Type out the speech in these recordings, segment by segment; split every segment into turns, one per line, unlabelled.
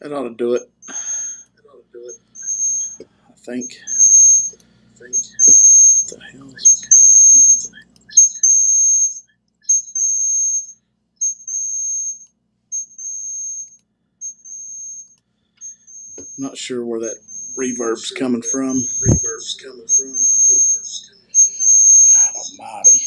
That ought to do it. I think. What the hell is going on? I'm not sure where that reverb's coming from. God almighty.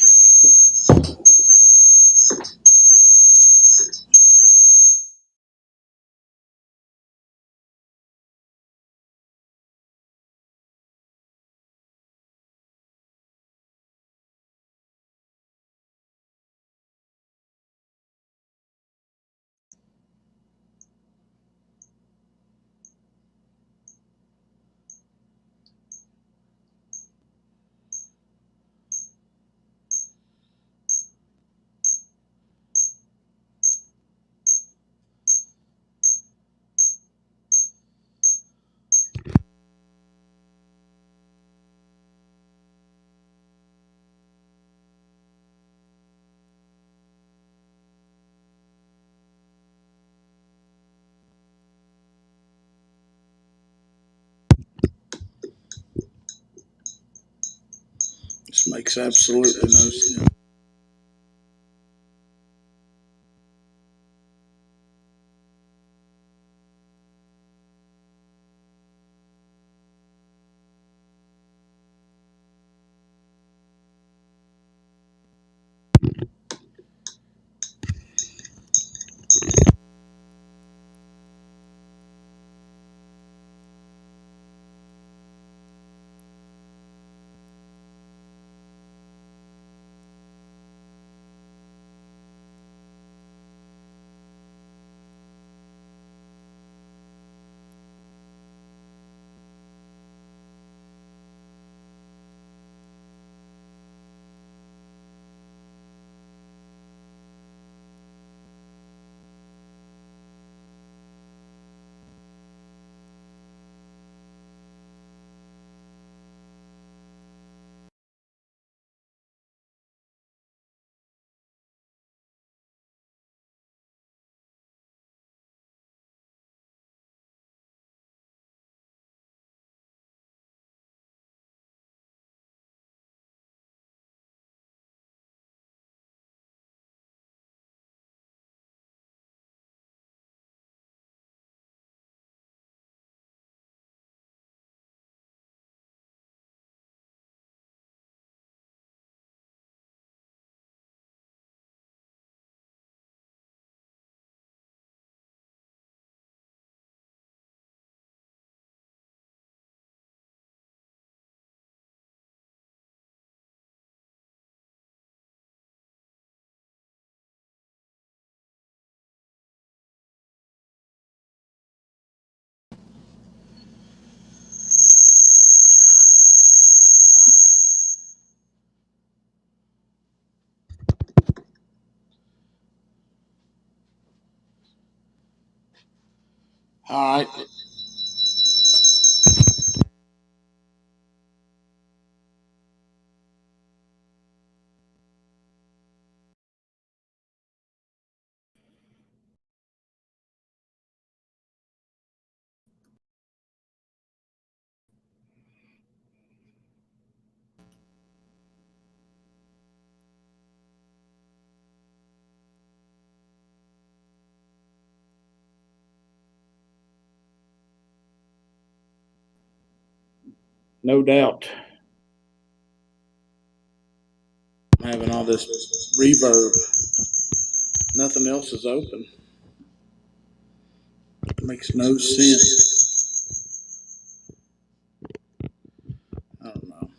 This makes absolutely no sense. All right. No doubt. I'm having all this reverb. Nothing else is open. It makes no sense. I don't know.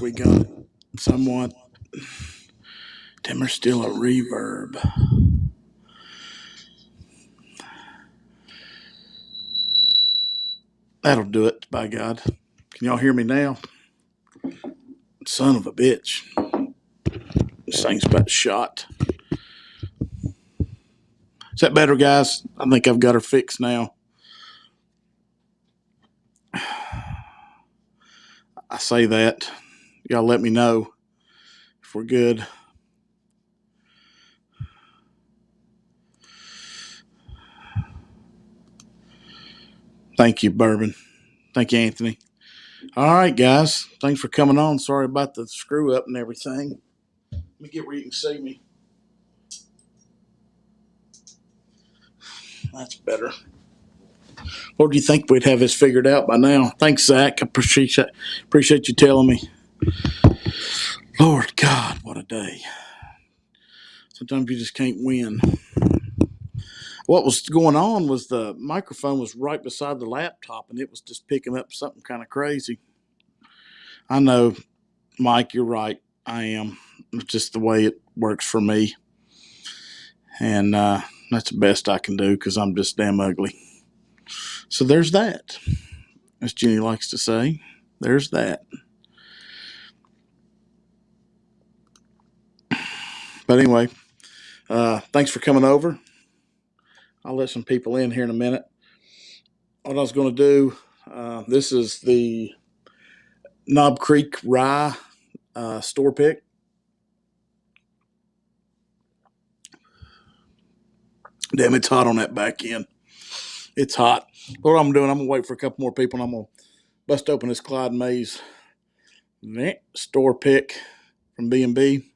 we got it somewhat. Timber still a reverb. That'll do it, by God. Can y'all hear me now? Son of a bitch. This thing's about shot. Is that better, guys? I think I've got her fixed now. I say that. Y'all let me know if we're good. Thank you, Bourbon. Thank you, Anthony. All right, guys. Thanks for coming on. Sorry about the screw up and everything. Let me get where you can see me. That's better. Or do you think we'd have this figured out by now? Thanks, Zach. I appreciate you telling me. Lord God, what a day. Sometimes you just can't win. What was going on was the microphone was right beside the laptop and it was just picking up something kind of crazy. I know, Mike, you're right. I am. It's just the way it works for me. And that's the best I can do because I'm just damn ugly. So there's that. As Jenny likes to say, there's that. But anyway, thanks for coming over. I'll let some people in here in a minute. What I was going to do, this is the Knob Creek Rye store pick. Damn, it's hot on that back end. It's hot. What I'm doing, I'm going to wait for a couple more people, and I'm going to bust open this Clyde Mays store pick from B&B.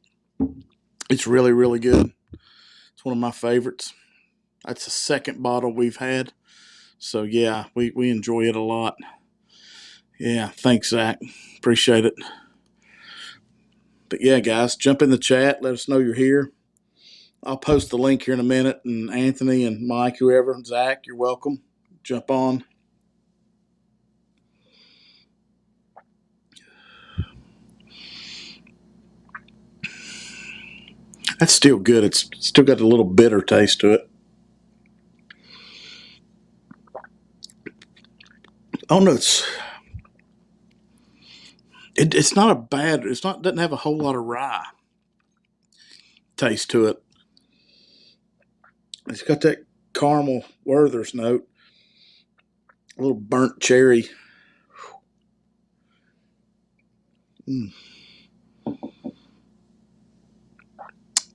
It's really, really good. It's one of my favorites. That's the second bottle we've had. So, yeah, we enjoy it a lot. Yeah, thanks, Zach. Appreciate it. But, yeah, guys, jump in the chat. Let us know you're here. I'll post the link here in a minute. And Anthony and Mike, whoever, Zach, you're welcome. Jump on. That's still good. It's still got a little bitter taste to it. Oh, no, it's not a bad, doesn't have a whole lot of rye taste to it. It's got that caramel Werther's note, a little burnt cherry. It's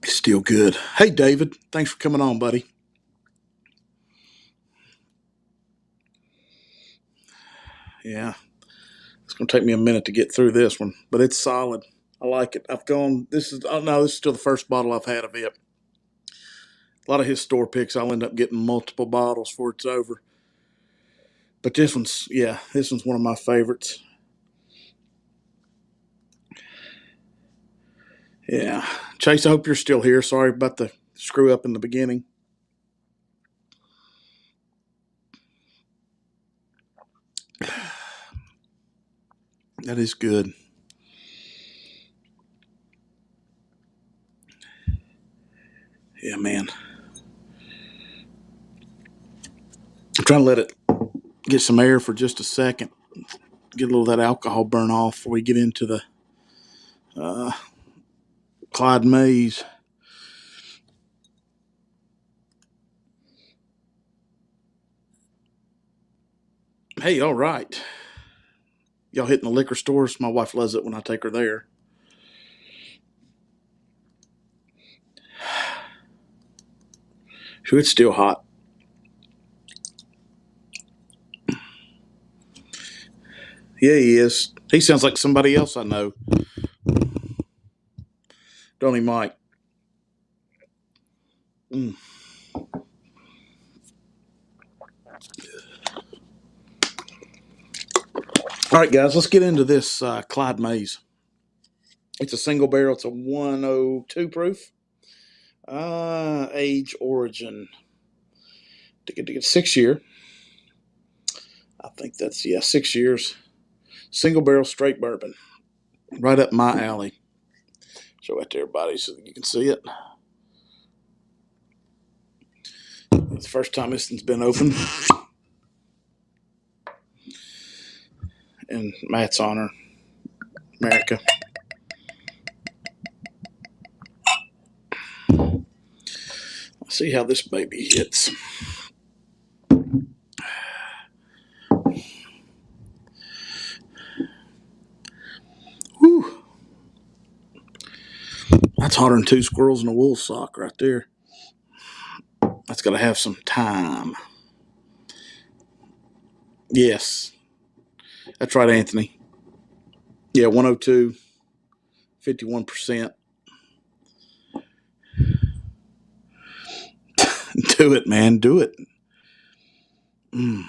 still good. Hey, David, thanks for coming on, buddy. Yeah, it's going to take me a minute to get through this one, but it's solid. I like it. This is still the first bottle I've had of it. A lot of his store picks, I'll end up getting multiple bottles before it's over. But this one's one of my favorites. Yeah. Chase, I hope you're still here. Sorry about the screw up in the beginning. That is good. Yeah, man. I'm trying to let it get some air for just a second. Get a little of that alcohol burn off before we get into the Clyde Mays. Hey, all right. Y'all hitting the liquor stores? My wife loves it when I take her there. It's still hot. Yeah, he is. He sounds like somebody else I know. Don't he, Mike? Mm. All right, guys, let's get into this Clyde Mays. It's a single barrel. It's a 102 proof. Age origin. 6 year. I think that's 6 years. Single barrel straight bourbon. Right up my alley. Show it to everybody so you can see it. It's the first time this thing's been open. In Matt's honor, America. Let's see how this baby hits. Whew. That's hotter than 2 squirrels in a wool sock right there. That's got to have some time. Yes. That's right, Anthony. Yeah, 102, 51%. Do it, man. Do it. Mm.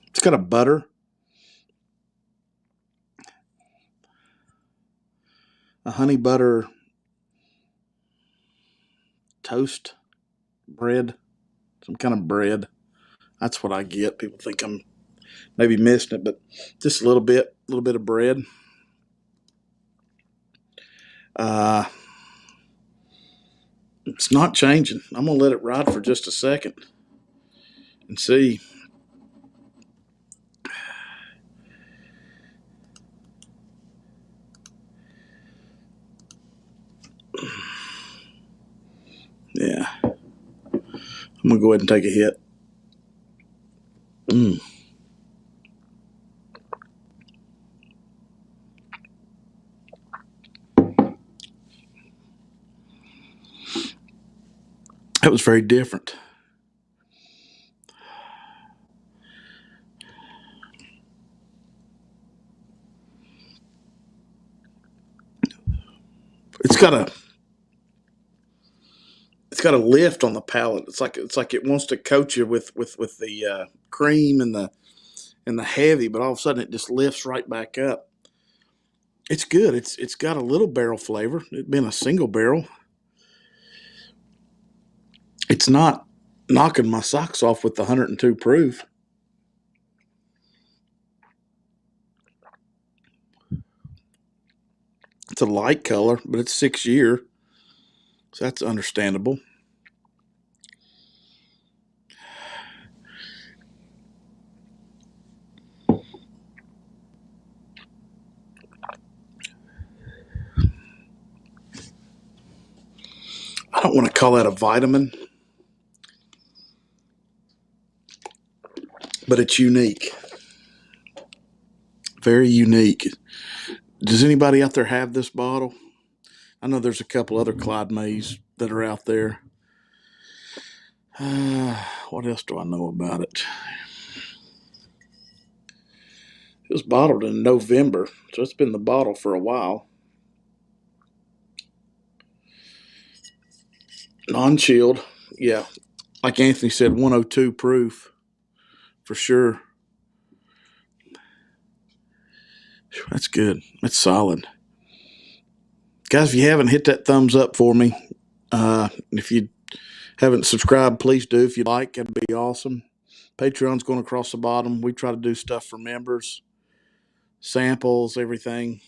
It's got a butter. A honey butter toast bread. Some kind of bread. That's what I get. People think I'm maybe missing it, but just a little bit of bread. Uh, it's not changing. I'm gonna let it ride for just a second and see. Yeah, I'm gonna go ahead and take a hit. Mm. That was very different. It's got a it's got a lift on the palate. It's like it wants to coat you with the cream and the heavy, but all of a sudden it just lifts right back up. It's good. It's got a little barrel flavor. It being a single barrel, it's not knocking my socks off with the 102 proof. It's a light color, but it's 6 year, so that's understandable. I don't want to call that a vitamin, but it's unique. Very unique. Does anybody out there have this bottle? I know there's a couple other Clyde Mays that are out there. What else do I know about it? It was bottled in November, so it's been the bottle for a while. Non chilled. Yeah. Like Anthony said, 102 proof for sure. That's good. That's solid. Guys, if you haven't, hit that thumbs up for me. If you haven't subscribed, please do. If you'd like, that'd be awesome. Patreon's going across the bottom. We try to do stuff for members, samples, everything.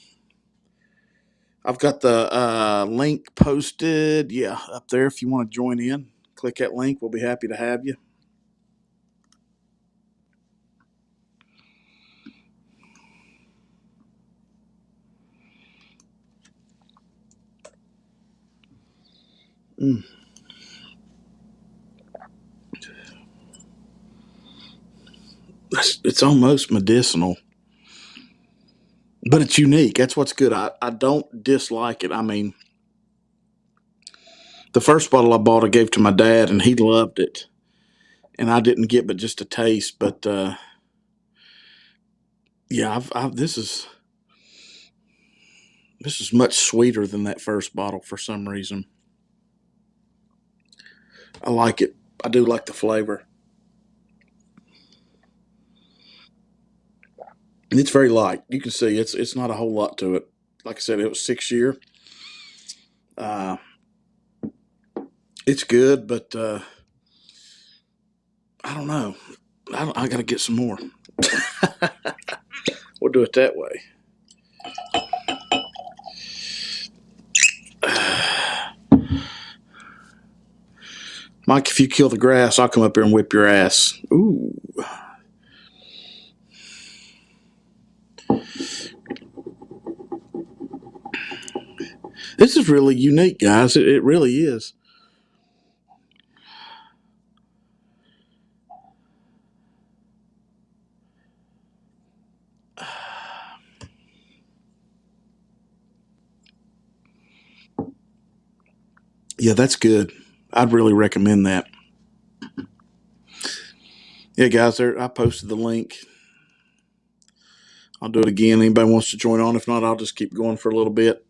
I've got the link posted, yeah, up there if you want to join in. Click that link. We'll be happy to have you. Mm. It's almost medicinal, but it's unique. That's what's good. I don't dislike it. I mean, the first bottle I bought, I gave to my dad, and he loved it. And I didn't get but just a taste. But yeah, this is much sweeter than that first bottle for some reason. I like it. I do like the flavor. And it's very light. You can see it's not a whole lot to it. Like I said, it was 6 year. Uh, it's good, but I don't know. I got to get some more. We'll do it that way. Mike, if you kill the grass, I'll come up here and whip your ass. Ooh. This is really unique, guys. It really is. Yeah, that's good. I'd really recommend that. Yeah, guys, I posted the link. I'll do it again. Anybody wants to join on? If not, I'll just keep going for a little bit.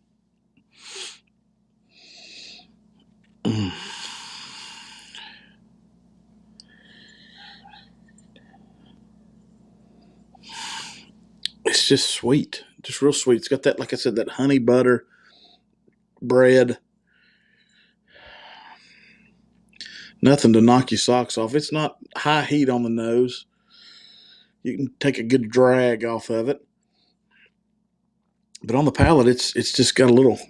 It's just sweet, just real sweet. It's got that, like I said, that honey butter bread. Nothing to knock your socks off. It's not high heat on the nose. You can take a good drag off of it. But on the palate, it's just got a little.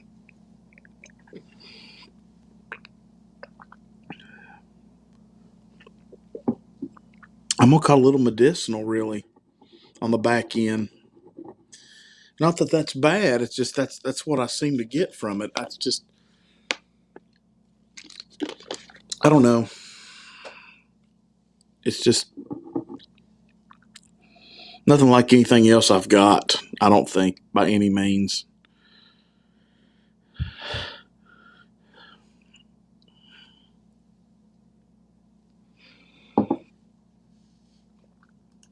I'm gonna call it a little medicinal, really, on the back end. Not that that's bad. It's just that's what I seem to get from it. That's just I don't know. It's just nothing like anything else I've got. I don't think by any means.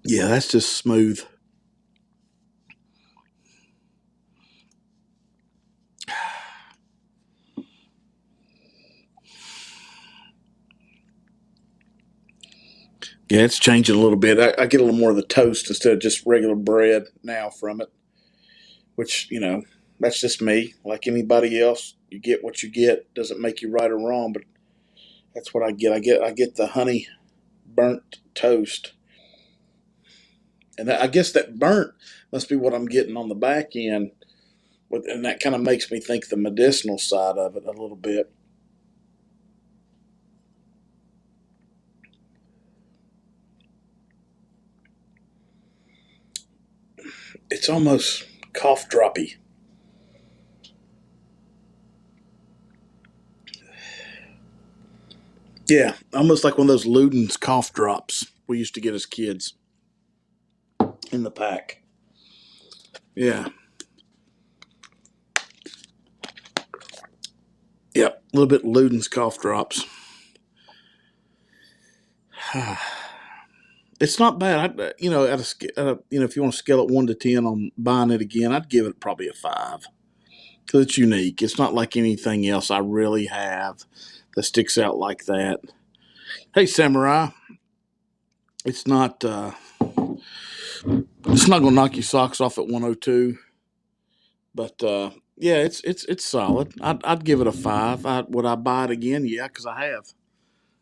Yeah, that's just smooth. Yeah, it's changing a little bit. I get a little more of the toast instead of just regular bread now from it, which, that's just me. Like anybody else, you get what you get. Doesn't make you right or wrong, but that's what I get. I get the honey burnt toast. And I guess that burnt must be what I'm getting on the back end. And that kind of makes me think the medicinal side of it a little bit. It's almost cough droppy. Yeah, almost like one of those Luden's cough drops we used to get as kids in the pack. Yeah. Yep. A little bit Luden's cough drops. It's not bad. If you want to scale it 1 to 10 on buying it again, I'd give it probably a 5 because it's unique. It's not like anything else I really have that sticks out like that. Hey, Samurai, it's not. It's not gonna knock your socks off at 102, but yeah, it's solid. I'd give it a 5. Would I buy it again? Yeah, because I have.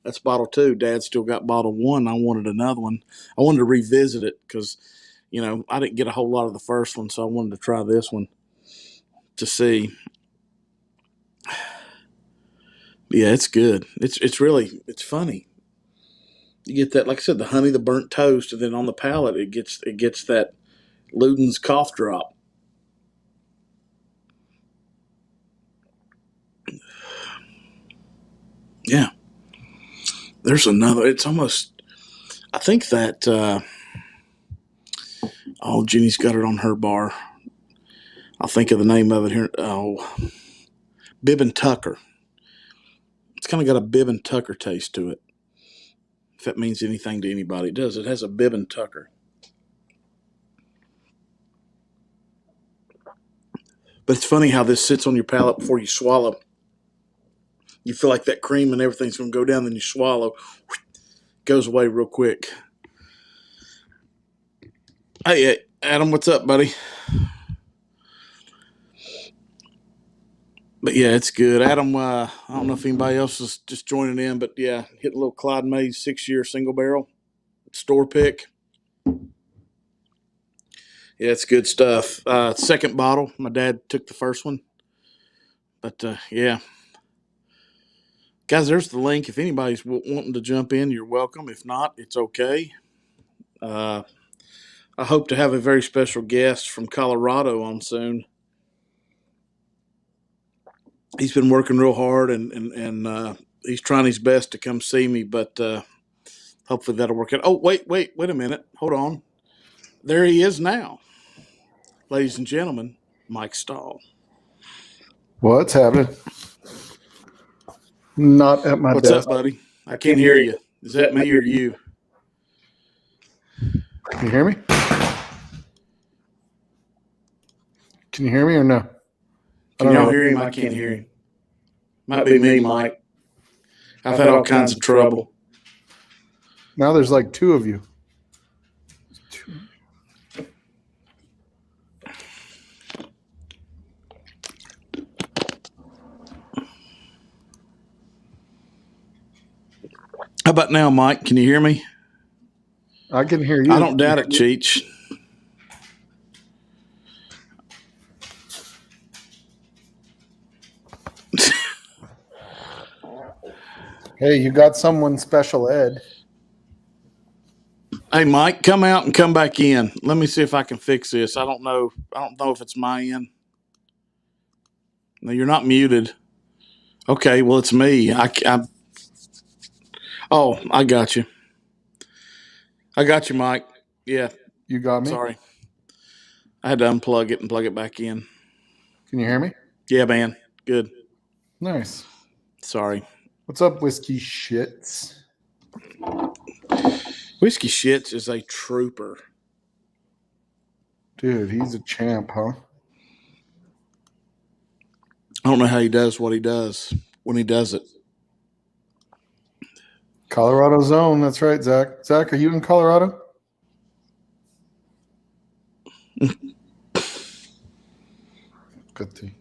That's bottle two. Dad still got bottle one. I wanted another one. I wanted to revisit it because, I didn't get a whole lot of the first one, so I wanted to try this one to see. Yeah, it's good. It's funny. You get that, like I said, the honey, the burnt toast, and then on the palate, it gets that Luden's cough drop. Yeah, there's another. It's almost. I think that. Oh, Jenny's got it on her bar. I'll think of the name of it here. Oh, Bib and Tucker. It's kind of got a Bib and Tucker taste to it. If that means anything to anybody, it does. It has a Bib and Tucker. But it's funny how this sits on your palate before you swallow. You feel like that cream and everything's going to go down, then you swallow. Goes away real quick. Hey, Adam, what's up, buddy? But yeah, it's good. Adam, I don't know if anybody else is just joining in, but yeah, hit a little Clyde Mays 6-year single barrel store pick. Yeah, it's good stuff. Second bottle. My dad took the first one, but yeah, guys, there's the link. If anybody's wanting to jump in, you're welcome. If not, it's okay. Uh, I hope to have a very special guest from Colorado on soon. He's been working real hard and he's trying his best to come see me, but hopefully that'll work out. Oh, wait a minute. Hold on. There he is now. Ladies and gentlemen, Mike Stahl.
What's happening? Not at my
What's
desk.
up, buddy? I
I
can't
can't
hear
hear
you.
you.
Is
Is
that
that
me or you?
Can you hear me? Can you hear me or no?
Can y'all hear him? I can't hear him. Might be me, Mike. I've had all kinds of trouble.
Now there's like two of you.
How about now, Mike? Can you hear me?
I can hear you.
I don't doubt it, Cheech.
Hey, you got someone special ed.
Hey, Mike, come out and come back in. Let me see if I can fix this. I don't know. I don't know if it's my end. No, you're not muted. Okay, well, it's me. Oh, I got you. I got you, Mike. Yeah,
You got me?
sorry. I had to unplug it and plug it back in.
Can you hear me?
Yeah, man. Good.
Nice.
Sorry.
What's up, whiskey shits?
Whiskey Shits is a trooper.
Dude, he's a champ, huh?
I don't know how he does what he does when he does it.
Colorado zone. That's right, Zach. Zach, are you in Colorado? Good thing.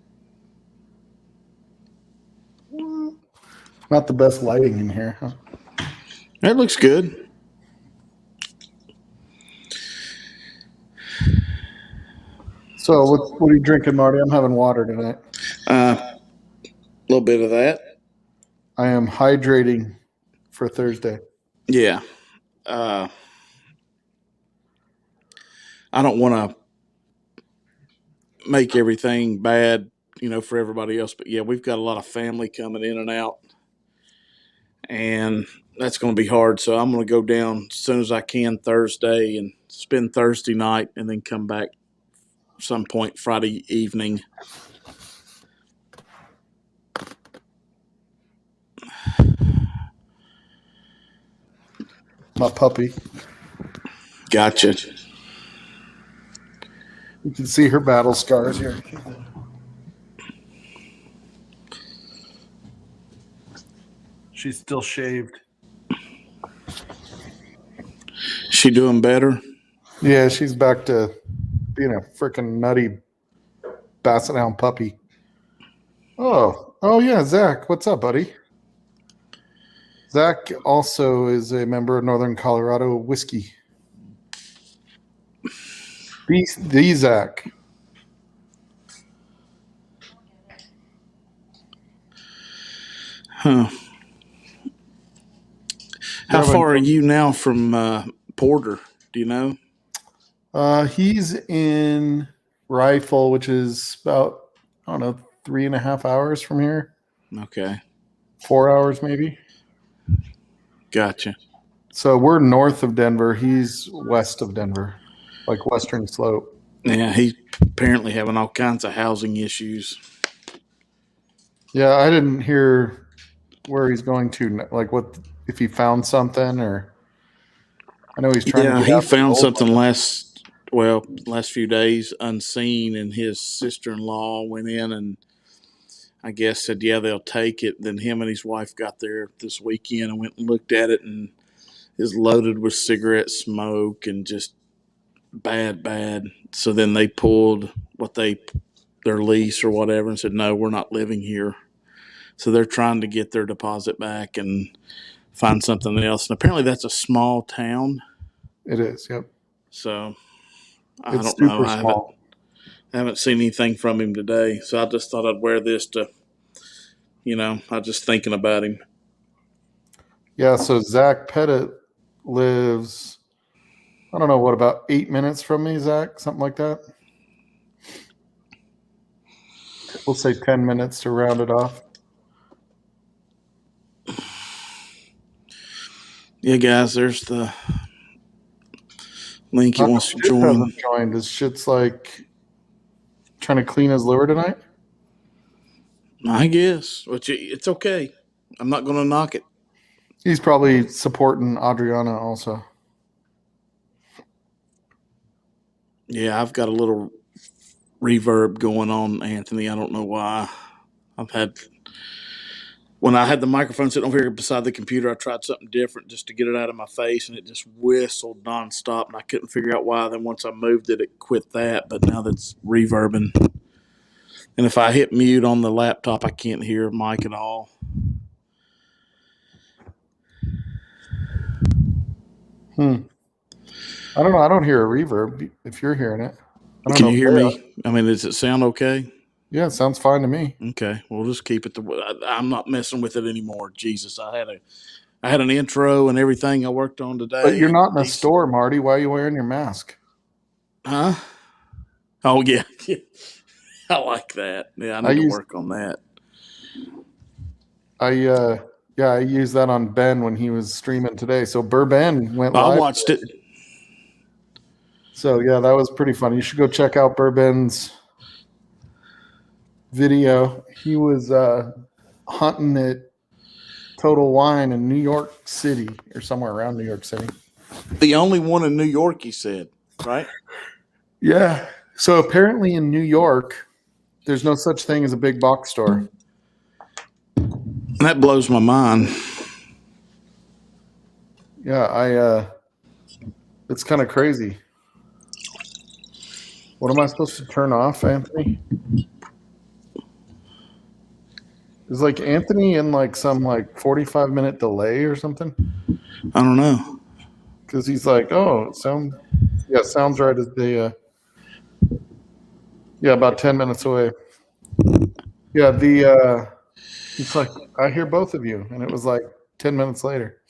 Not the best lighting in here, huh?
That looks good.
So, what are you drinking, Marty? I'm having water tonight.
A little bit of that.
I am hydrating for Thursday.
Yeah. I don't want to make everything bad, for everybody else. But yeah, we've got a lot of family coming in and out, and that's going to be hard. So I'm going to go down as soon as I can Thursday and spend Thursday night, and then come back some point Friday evening.
My puppy.
Gotcha.
You can see her battle scars here. She's still shaved.
She doing better?
Yeah, she's back to being a freaking nutty basset hound puppy. Oh yeah, Zach, what's up, buddy? Zach also is a member of Northern Colorado Whiskey. The Zach.
Huh. How far are you now from Porter? Do you know?
He's in Rifle, which is about, I don't know, 3.5 hours from here.
Okay.
4 hours maybe.
Gotcha.
So we're north of Denver. He's west of Denver, like Western Slope.
Yeah, he's apparently having all kinds of housing issues.
Yeah, I didn't hear where he's going to. Like, what if he found something, or I know he's trying to get
He
out.
found something last few days unseen, and his sister-in-law went in and I guess said, yeah, they'll take it. Then him and his wife got there this weekend and went and looked at it, and is loaded with cigarette smoke and just bad. So then they pulled their lease or whatever and said, no, we're not living here. So they're trying to get their deposit back and find something else. And apparently that's a small town.
It is, yep.
So I
It's
don't know.
super
I haven't
small.
I haven't seen anything from him today, so I just thought I'd wear this to, I was just thinking about him.
Yeah, so Zach Pettit lives, I don't know, what, about 8 minutes from me, Zach? Something like that. We'll say 10 minutes to round it off.
Yeah, guys, there's the link he
How
wants
come
to
Shits
join.
hasn't joined? Is Shits like trying to clean his liver tonight?
I guess, which it's okay. I'm not going to knock it.
He's probably supporting Adriana also.
Yeah, I've got a little reverb going on, Anthony. I don't know why. I've had when I had the microphone sitting over here beside the computer, I tried something different just to get it out of my face, and it just whistled nonstop, and I couldn't figure out why. Then once I moved it, it quit that, but now that's reverbing. And if I hit mute on the laptop, I can't hear Mike at all.
I don't know. I don't hear a reverb if you're hearing it. I don't
Can
know
you
if
hear
they are.
me? I mean, does it sound okay?
Yeah, it sounds fine to me.
Okay, we'll just keep it. I'm not messing with it anymore. Jesus, I had an intro and everything I worked on
But
today,
you're
and
not in a
these,
store, Marty. Why are you wearing your mask?
huh? Oh yeah, I like that. Yeah, I
I
need to
use
work on that.
I yeah, I used that on Ben when he was streaming today. So Burben went
I
live.
watched it.
So yeah, that was pretty funny. You should go check out Burben's video. He was hunting at Total Wine in New York City or somewhere around New York City.
The only one in New York, he said, right?
Yeah. So apparently in New York, there's no such thing as a big box store.
And that blows my mind.
Yeah, it's kind of crazy. What am I supposed to turn off, Anthony? Is like Anthony in like some like 45-minute delay or something?
I don't know.
Because he's like, oh, sounds right as the yeah, about 10 minutes away. Yeah, it's like I hear both of you, and it was like 10 minutes later.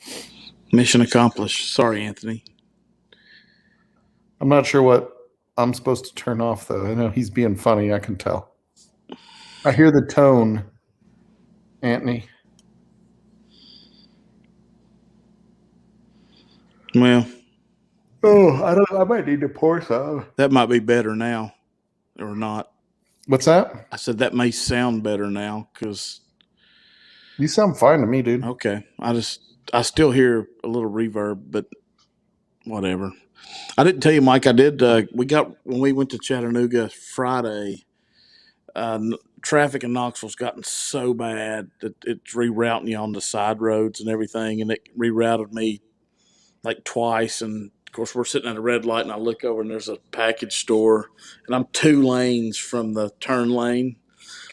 Mission accomplished. Sorry, Anthony.
I'm not sure what I'm supposed to turn off though. I know he's being funny, I can tell. I hear the tone, Anthony.
Well,
Oh, I might need to pour some.
that might be better now, or not.
What's that?
I said that may sound better now because
You sound fine to me, dude.
okay, I still hear a little reverb, but whatever. I didn't tell you, Mike. I did. We got when we went to Chattanooga Friday. Traffic in Knoxville's gotten so bad that it's rerouting you on the side roads and everything, and it rerouted me like twice. And of course, we're sitting at a red light, and I look over, and there's a package store, and I'm 2 lanes from the turn lane.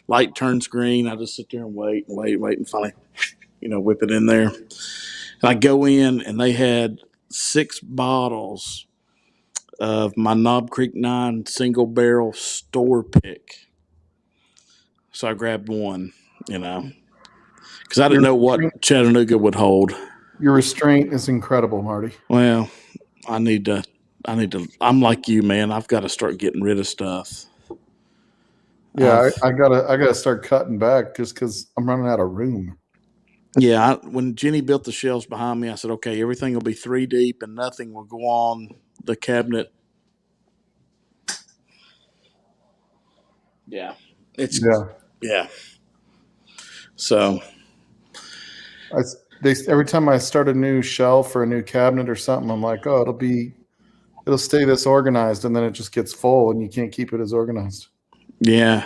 Light turns green. I just sit there and wait, and finally, whip it in there. And I go in, and they had 6 bottles of my Knob Creek 9 single barrel store pick. So I grabbed one, because I didn't
Your
know what Chattanooga would hold.
your restraint is incredible, Marty.
Well, I need to. I'm like you, man. I've got to start getting rid of stuff.
Yeah, I gotta start cutting back just because I'm running out of room.
Yeah. When Jenny built the shelves behind me, I said, okay, everything will be 3 deep and nothing will go on the cabinet. Yeah. It's
Yeah,
yeah. So
I they every time I start a new shelf or a new cabinet or something, I'm like, oh, it'll stay this organized, and then it just gets full, and you can't keep it as organized.
yeah.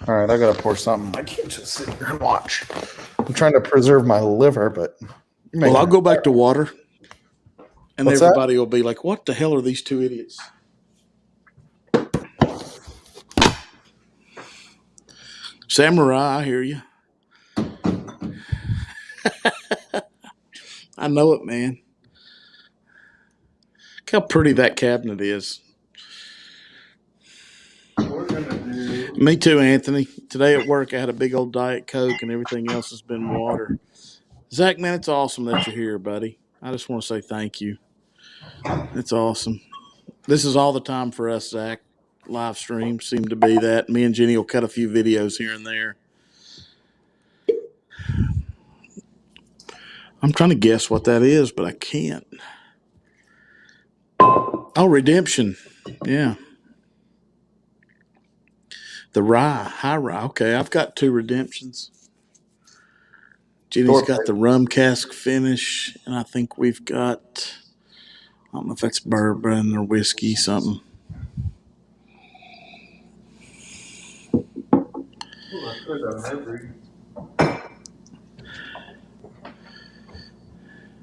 All right, I gotta pour something. I can't just sit here and watch. I'm trying to preserve my liver, but you're
Well,
making
I'll
it
go back to
better.
water, and
What's that?
everybody will be like, "What the hell are these two idiots?" Samurai, I hear you. I know it, man. Look how pretty that cabinet is. Me too, Anthony. Today at work, I had a big old Diet Coke, and everything else has been water. Zach, man, it's awesome that you're here, buddy. I just want to say thank you. It's awesome. This is all the time for us, Zach. Live streams seem to be that. Me and Jenny will cut a few videos here and there. I'm trying to guess what that is, but I can't. Oh, redemption. Yeah. The rye, high rye. Okay, I've got two redemptions. Jenny's
Store
got the rum cask finish, and I think we've got, I don't know if that's bourbon or whiskey, something.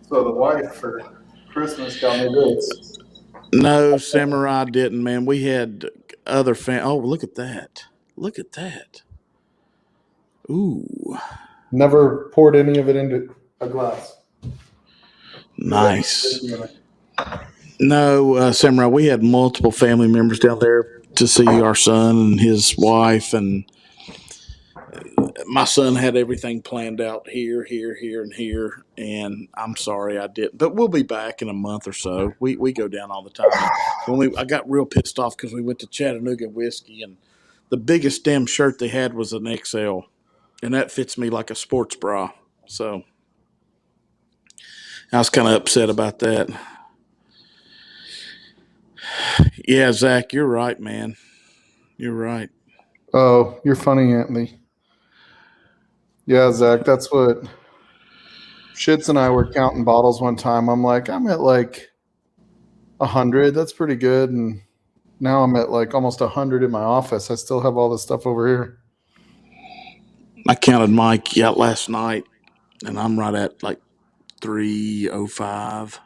So the wife for Christmas got me this.
No, Samurai didn't, man. We had other Oh, look at that. Look at that. Ooh,
Never poured any of it into a glass.
nice. No, Samurai, we had multiple family members down there to see our son and his wife, and my son had everything planned out here, here, and here. And I'm sorry I didn't, but we'll be back in a month or so. We go down all the time. I got real pissed off because we went to Chattanooga Whiskey, and the biggest damn shirt they had was an XL, and that fits me like a sports bra. So I was kind of upset about that. Yeah, Zach, you're right, man. You're right.
Oh, you're funny, Anthony. Yeah, Zach, that's what Shits and I were counting bottles one time. I'm like, I'm at like 100. That's pretty good. And now I'm at like almost 100 in my office. I still have all this stuff over here.
I counted Mike out last night, and I'm right at like 305.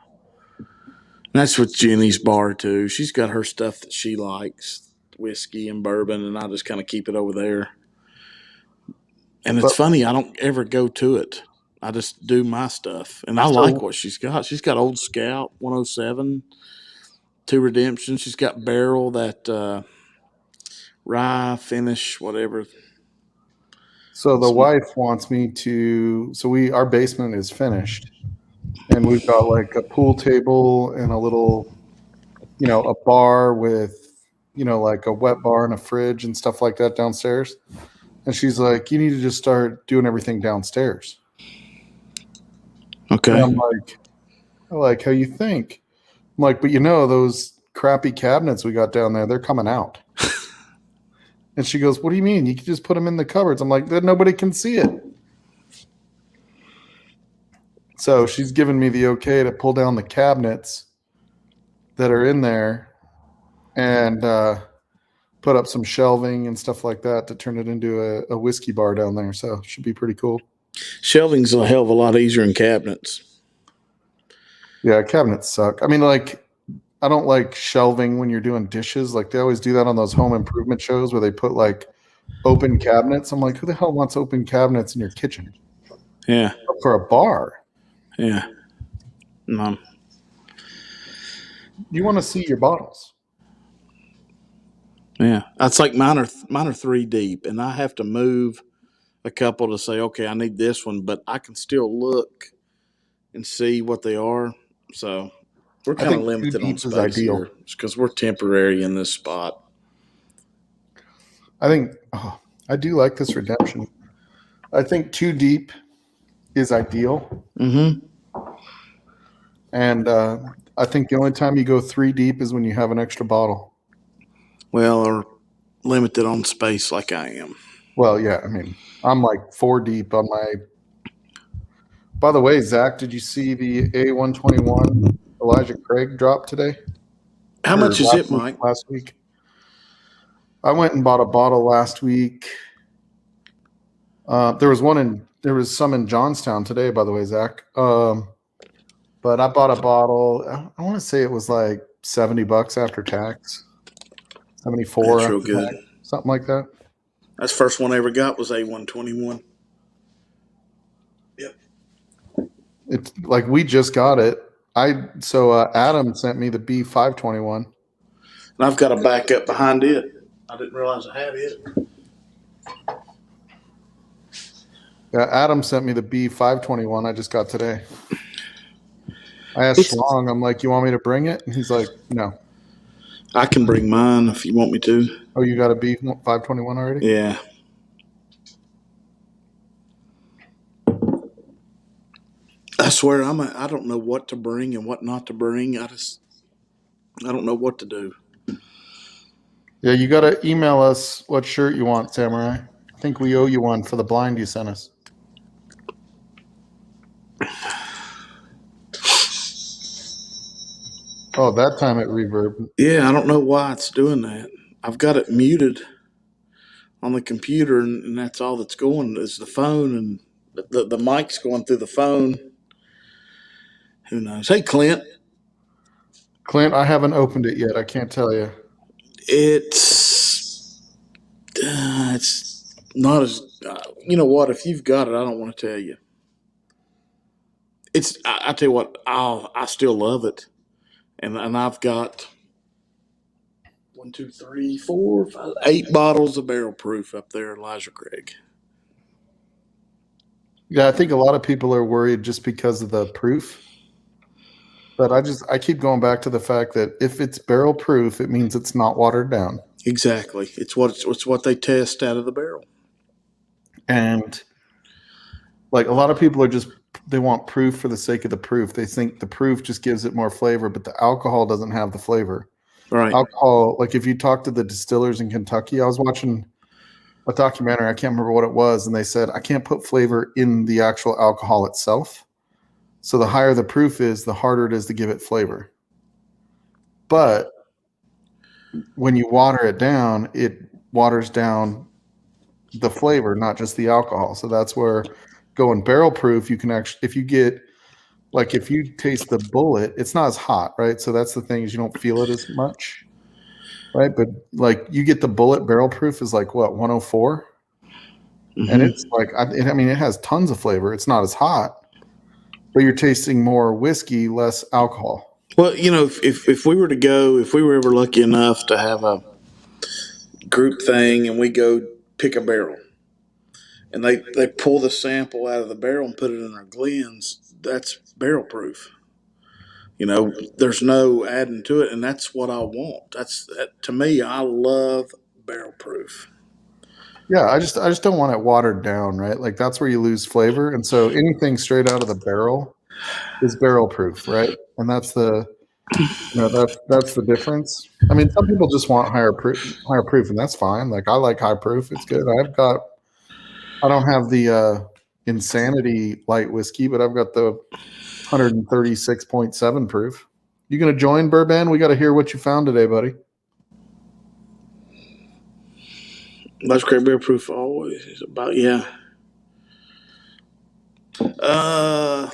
That's with Jenny's bar too. She's got her stuff that she likes, whiskey and bourbon, and I just kind of keep it over there. And it's
But
funny, I don't ever go to it. I just do my stuff, and I like
so,
what she's got. She's got Old Scout 107, two redemptions. She's got Barrel, that rye finish, whatever.
so the
Some,
wife wants me to. So our basement is finished, and we've got like a pool table and a little, a bar with, like a wet bar and a fridge and stuff like that downstairs. And she's like, you need to just start doing everything downstairs. And
okay.
I'm like, I like how you think. I'm like, but those crappy cabinets we got down there, they're coming out. And she goes, what do you mean? You can just put them in the cupboards. I'm like, then nobody can see it. So she's given me the okay to pull down the cabinets that are in there and put up some shelving and stuff like that to turn it into a whiskey bar down there. So it should be pretty cool.
Shelving's a hell of a lot easier than cabinets.
Yeah, cabinets suck. I mean, like, I don't like shelving when you're doing dishes. Like, they always do that on those home improvement shows where they put like open cabinets. I'm like, who the hell wants open cabinets in your kitchen?
Yeah.
For a bar.
Yeah. No.
You want to see your bottles.
Yeah. That's like mine are three deep, and I have to move a couple to say, okay, I need this one, but I can still look and see what they are. So we're
I
kind of
think two
limited on
deep is
space
ideal.
here because we're temporary in this spot.
I think I do like this redemption. I think two deep is ideal.
Mm-hmm.
And I think the only time you go three deep is when you have an extra bottle.
Well, or limited on space like I am.
Well, yeah, I mean, I'm like four deep on my. By the way, Zach, did you see the A121 Elijah Craig drop today?
How
Or
much is it, Mike?
last week. I went and bought a bottle last week. There was some in Johnstown today, by the way, Zach. But I bought a bottle. I want to say it was like $70 after tax, 74
That's
after
real good.
tax, something like that.
That's the first one I ever got was A121. Yep.
It's like we just got it. Adam sent me the B521.
And I've got a backup behind it. I didn't realize I had it.
Yeah, Adam sent me the B521 I just got today. I asked
It's
Schlong, I'm like, you want me to bring it? And he's like, no.
I can bring mine if you want me to.
Oh, you got a B521 already?
Yeah. I swear I don't know what to bring and what not to bring. I don't know what to do.
Yeah, you got to email us what shirt you want, Samurai. I think we owe you one for the blind you sent us. Oh, that time it reverbed.
Yeah, I don't know why it's doing that. I've got it muted on the computer, and that's all that's going is the phone, and the mic's going through the phone. Who knows? Hey, Clint,
Clint, I haven't opened it yet. I can't tell you.
it's not as you know what? If you've got it, I don't want to tell you. I tell you what, I still love it, and I've got one, two, three, four, five, 8 bottles of barrel proof up there, Elijah Craig.
Yeah, I think a lot of people are worried just because of the proof. But I keep going back to the fact that if it's barrel proof, it means it's not watered down.
Exactly, it's what they test out of the barrel.
And like a lot of people are just they want proof for the sake of the proof. They think the proof just gives it more flavor, but the alcohol doesn't have the flavor.
Right.
Alcohol, like if you talk to the distillers in Kentucky, I was watching a documentary, I can't remember what it was, and they said I can't put flavor in the actual alcohol itself. So the higher the proof is, the harder it is to give it flavor. But when you water it waters down the flavor, not just the alcohol. So that's where going barrel proof, you can actually, if you get, like, if you taste the bullet, it's not as hot, right? So that's the thing is you don't feel it as much, right? But like you get the bullet barrel proof is like what 104, and it's
Mm-hmm.
like I mean it has tons of flavor. It's not as hot, but you're tasting more whiskey, less alcohol.
Well, if we were to go, if we were ever lucky enough to have a group thing and we go pick a barrel and they pull the sample out of the barrel and put it in our glens, that's barrel proof. There's no adding to it, and that's what I want. To me, I love barrel proof.
Yeah, I just don't want it watered down, right? Like that's where you lose flavor. And so anything straight out of the barrel is barrel proof, right? And that's the that's the difference. I mean, some people just want higher proof, and that's fine. Like I like high proof; it's good. I don't have the insanity light whiskey, but I've got the 136.7 proof. You gonna join Bourbon? We got to hear what you found today, buddy.
That's great barrel proof always is about yeah.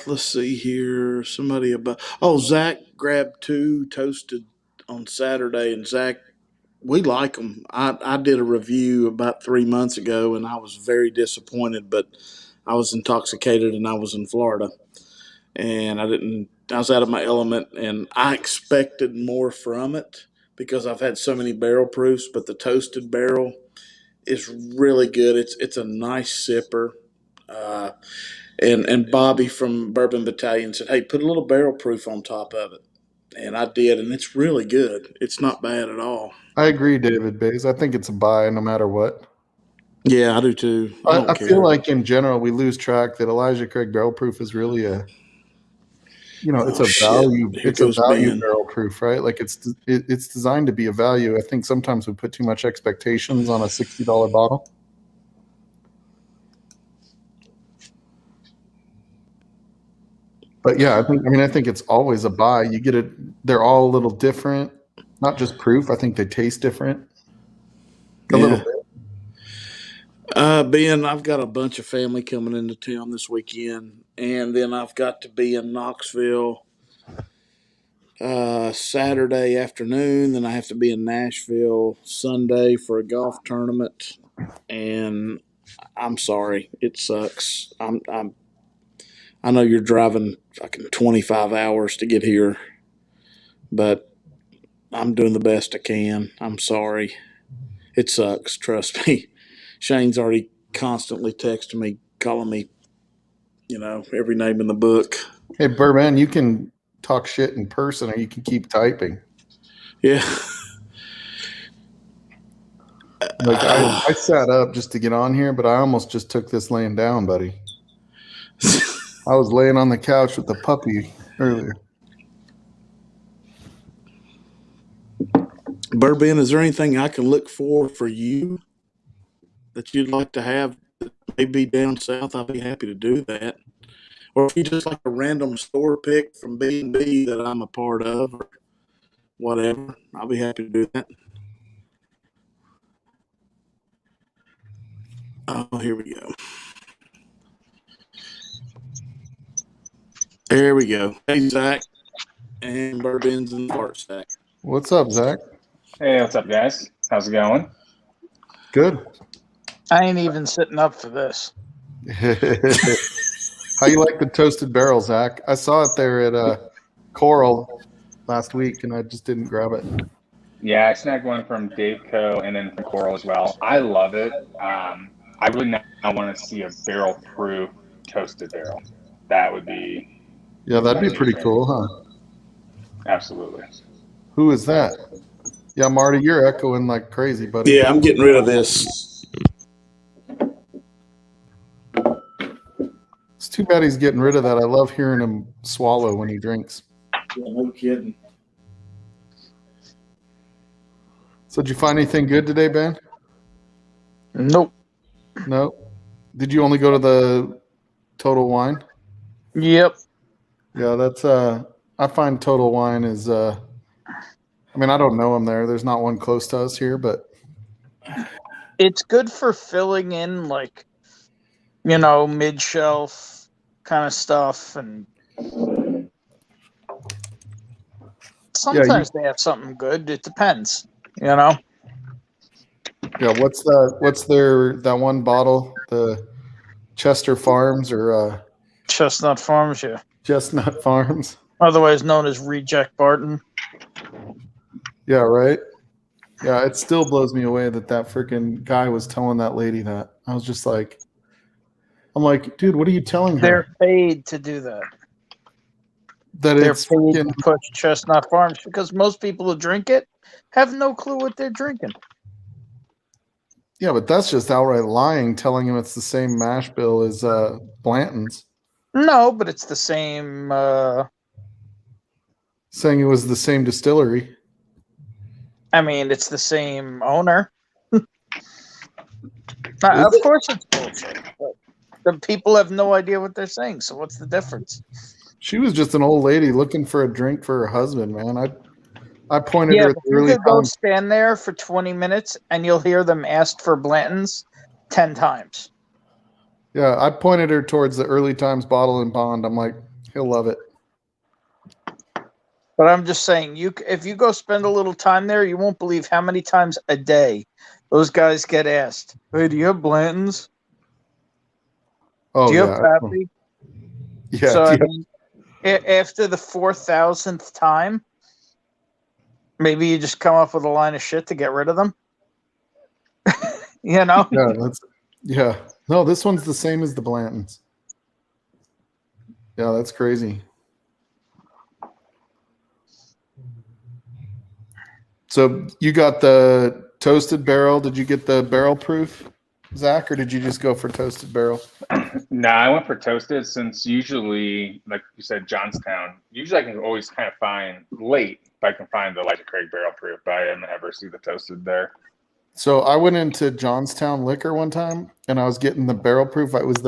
Let's see here. Somebody about Zach grabbed 2 toasted on Saturday, and Zach, we like them. I did a review about 3 months ago, and I was very disappointed, but I was intoxicated and I was in Florida, and I didn't. I was out of my element, and I expected more from it because I've had so many barrel proofs, but the toasted barrel is really good. It's a nice sipper. Uh, and Bobby from Bourbon Battalion said, "Hey, put a little barrel proof on top of it," and I did, and it's really good. It's not bad at all.
I agree, David Bays. I think it's a buy no matter what.
Yeah, I do too. I
I,
don't
I feel
care.
like in general we lose track that Elijah Craig barrel proof is really a it's
Oh
a
shit!
value
Here
it's a
goes
value
Ben.
barrel proof, right? Like it's designed to be a value. I think sometimes we put too much expectations on a $60 bottle. But yeah, I think it's always a buy. You get it. They're all a little different, not just proof. I think they taste different a little
Yeah.
bit.
Ben, I've got a bunch of family coming into town this weekend, and then I've got to be in Knoxville Saturday afternoon. Then I have to be in Nashville Sunday for a golf tournament, and I'm sorry, it sucks. I know you're driving fucking 25 hours to get here, but I'm doing the best I can. I'm sorry. It sucks. Trust me. Shane's already constantly texting me, calling me, every name in the book.
Hey, Burman, you can talk shit in person, or you can keep typing.
Yeah.
Like I sat up just to get on here, but I almost just took this laying down, buddy. I was laying on the couch with the puppy earlier.
Bourbon, is there anything I can look for you that you'd like to have? Maybe down south, I'd be happy to do that. Or if you just like a random store pick from B&B that I'm a part of, or whatever, I'll be happy to do that. Oh, here we go. There we go. Hey, Zach, and Bourbon's in the fart stack.
What's up, Zach?
Hey, what's up, guys? How's it going?
Good.
I ain't even sitting up for this.
How you like the toasted barrel, Zach? I saw it there at Coral last week, and I just didn't grab it.
Yeah, I snagged one from Dave Co. and then from Coral as well. I love it. I really now want to see a barrel-proof toasted barrel. That would be...
Yeah, that'd be pretty cool, huh?
Absolutely.
Who is that? Yeah, Marty, you're echoing like crazy, buddy.
Yeah, I'm getting rid of this.
It's too bad he's getting rid of that. I love hearing him swallow when he drinks.
Yeah, no kidding.
So did you find anything good today, Ben?
Nope.
No. Did you only go to the Total Wine?
Yep.
Yeah, that's I find Total Wine is I mean, I don't know them there. There's not one close to us here, but
It's good for filling in, like, mid-shelf kind of stuff, and sometimes they have something good. It depends,
Yeah, what's that one bottle? The Chester Farms or
Chestnut Farms, yeah.
Chestnut Farms?
Otherwise known as Reject Barton.
Yeah, right. Yeah, it still blows me away that freaking guy was telling that lady that. I was just like, I'm like, dude, what are you telling her?
They're paid to do that.
That
They're
it's
paid
freaking,
to push Chestnut Farms because most people who drink it have no clue what they're drinking.
yeah, but that's just outright lying, telling him it's the same mash bill as Blanton's,
No, but it's the same.
saying it was the same distillery.
I mean, it's the same owner. Of
it?
course, it's bullshit. But the people have no idea what they're saying. So what's the difference?
She was just an old lady looking for a drink for her husband, man. I pointed her at the
You
early
could go
times.
stand there for 20 minutes and you'll hear them ask for Blanton's 10 times.
Yeah, I pointed her towards the early times bottle and bond. I'm like, he'll love it.
But I'm just saying, if you go spend a little time there, you won't believe how many times a day those guys get asked, "Hey, do you have Blanton's?
Oh
Do you
yeah,
have Pappy?"
yeah.
So,
yeah.
I mean, after the 4,000th time, maybe you just come up with a line of shit to get rid of them.
Yeah, yeah. No, this one's the same as the Blantons. Yeah, that's crazy. So you got the toasted barrel. Did you get the barrel proof, Zach, or did you just go for toasted barrel?
No, I went for toasted since usually, like you said, Johnstown. Usually I can always kind of find late if I can find the Elijah Craig barrel proof, but I didn't ever see the toasted there.
So I went into Johnstown Liquor one time, and I was getting the barrel proof. It was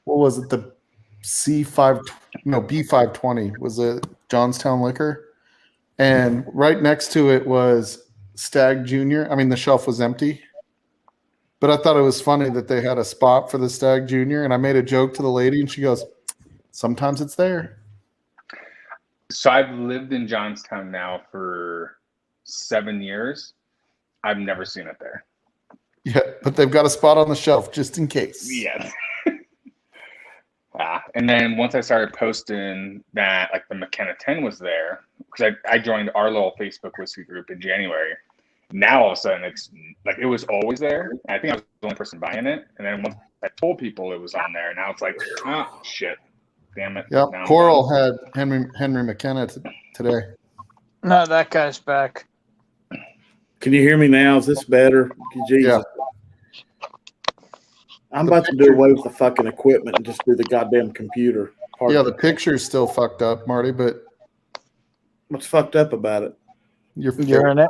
what was it? The B520 was a Johnstown Liquor. And right next to it was Stag Junior. I mean, the shelf was empty, but I thought it was funny that they had a spot for the Stag Junior. And I made a joke to the lady, and she goes, "Sometimes it's there."
So I've lived in Johnstown now for 7 years. I've never seen it there.
Yeah, but they've got a spot on the shelf just in case.
Yes. And then once I started posting that, like the McKenna 10 was there, because I joined our little Facebook whiskey group in January. Now all of a sudden it's like it was always there. I think I was the only person buying it. And then once I told people it was on there. Now it's like, oh shit, damn it.
Yep.
Now I'm
Coral
done.
had Henry McKenna today.
No, that guy's back.
Can you hear me now? Is this better? Jesus. I'm about to do away with the fucking equipment and just do the goddamn computer.
Yeah, the picture's still fucked up, Marty, but
What's fucked up about it?
You're in it.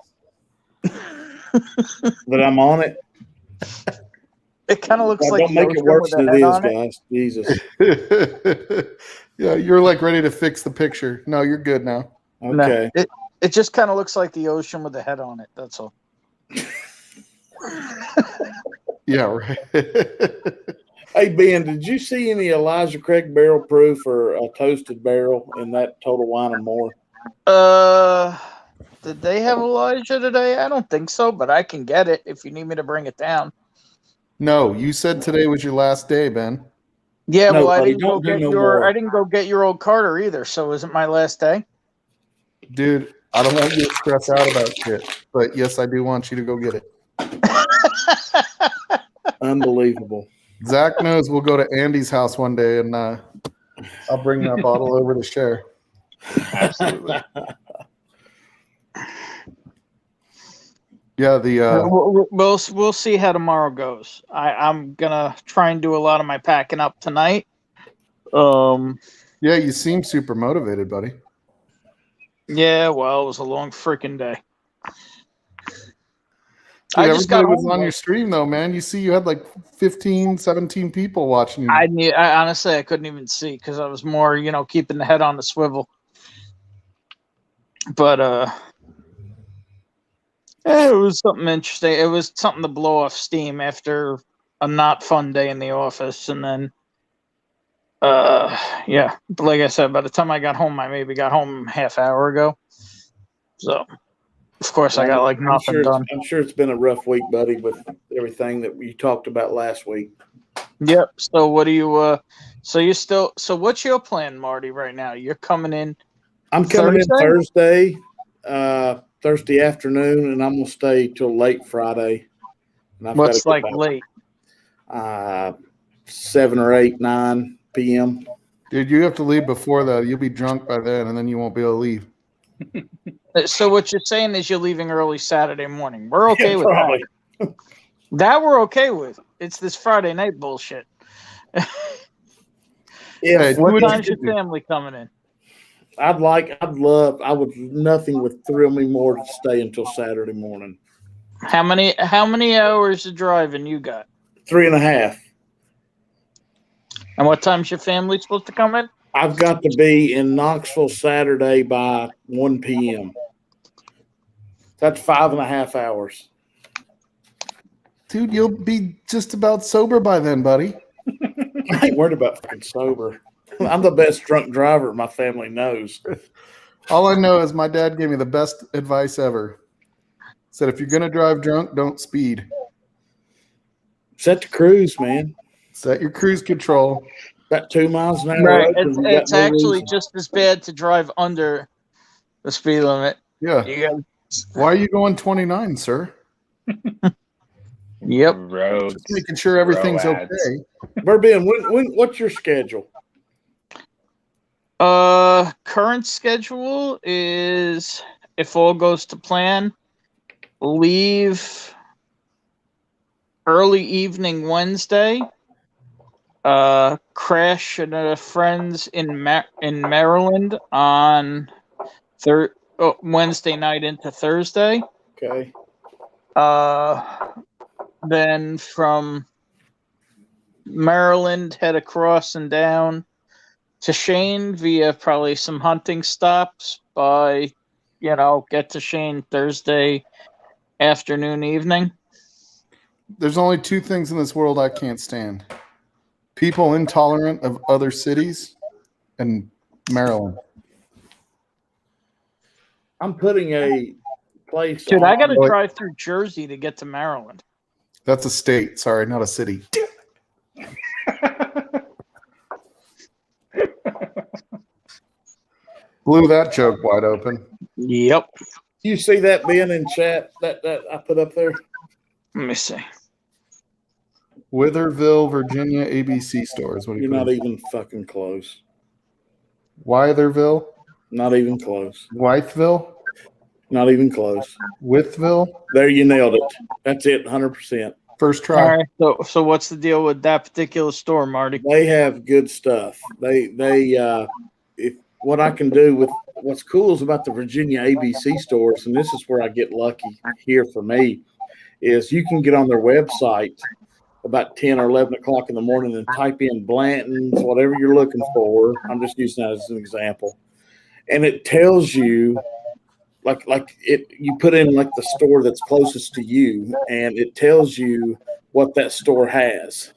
That I'm on it?
It kind of looks
Well,
like
don't
the
make it
ocean
worse
with a
than it
head
is,
on it.
guys. Jesus.
yeah, you're like ready to fix the picture. No, you're good now.
Okay.
No, it just kind of looks like the ocean with a head on it. That's all.
Yeah, right.
Hey, Ben, did you see any Elijah Craig barrel proof or a toasted barrel in that Total Wine and More?
Did they have Elijah today? I don't think so, but I can get it if you need me to bring it down.
No, you said today was your last day, Ben.
Yeah,
No,
well, I
buddy,
didn't go
don't do
get
no
your
more.
I didn't go get your old Carter either. So is it my last day?
Dude, I don't want you to stress out about shit, but yes, I do want you to go get it.
Unbelievable.
Zach knows we'll go to Andy's house one day, and I'll bring that bottle over to share.
Absolutely.
Yeah, the
We'll see how tomorrow goes. I'm gonna try and do a lot of my packing up tonight.
yeah, you seem super motivated, buddy.
Yeah, well, it was a long freaking day.
Dude,
I just got
everybody was
home
on
late.
your stream though, man. You see, you had like 15, 17 people watching you.
I honestly I couldn't even see because I was more, keeping the head on the swivel. But it was something interesting. It was something to blow off steam after a not fun day in the office, and then yeah, but like I said, by the time I got home, I maybe got home half hour ago. So of course I got like nothing done.
I'm sure it's been a rough week, buddy, with everything that we talked about last week.
Yep. So what do you so what's your plan, Marty, right now? You're coming in
I'm coming
Thursday?
in Thursday afternoon, and I'm gonna stay till late Friday. And I've
What's
got to
like late?
7 or 8, 9 p.m.
Dude, you have to leave before that. You'll be drunk by then, and then you won't be able to leave.
So what you're saying is you're leaving early Saturday morning. We're okay with
probably.
that. That we're okay with. It's this Friday night bullshit.
Yeah,
What time's your family coming in?
I would nothing would thrill me more to stay until Saturday morning.
How many hours of driving you got?
3.5.
And what time's your family supposed to come in?
I've got to be in Knoxville Saturday by 1 p.m. That's 5.5 hours.
Dude, you'll be just about sober by then, buddy.
I ain't worried about fucking sober. I'm the best drunk driver my family knows.
All I know is my dad gave me the best advice ever. Said if you're gonna drive drunk, don't speed.
Set the cruise, man.
Set your cruise control.
About 2 miles an hour.
Right.
Open,
It's actually
reason.
just as bad to drive under the speed limit.
Yeah.
You got,
Why are you going 29, sir?
yep.
Roads.
Just making sure everything's
Roads.
okay.
Burbian, what's your schedule?
Current schedule is, if all goes to plan, leave early evening Wednesday. Crash at a friend's in Maryland on Wednesday night into Thursday.
Okay.
Then from Maryland, head across and down to Shane via probably some hunting stops by, get to Shane Thursday afternoon, evening.
There's only two things in this world I can't stand. People intolerant of other cities and Maryland.
I'm putting a place.
Dude, I got to
Like-
drive through Jersey to get to Maryland.
That's a state. Sorry, not a city. Blew that joke wide open.
Yep.
You see that being in chat that I put up there?
Let me see.
Witherville, Virginia, ABC stores. What do you
You're
put
not
in?
even fucking close.
Witherville,
Not even close.
Wytheville,
Not even close.
Withville.
There, you nailed it. That's it, 100%.
First
All
try.
right. So what's the deal with that particular store, Marty?
They have good stuff. If what I can do with what's cool is about the Virginia ABC stores, and this is where I get lucky here for me, is you can get on their website about 10 or 11 o'clock in the morning and type in Blanton's, whatever you're looking for. I'm just using that as an example. And it tells you you put in like the store that's closest to you, and it tells you what that store has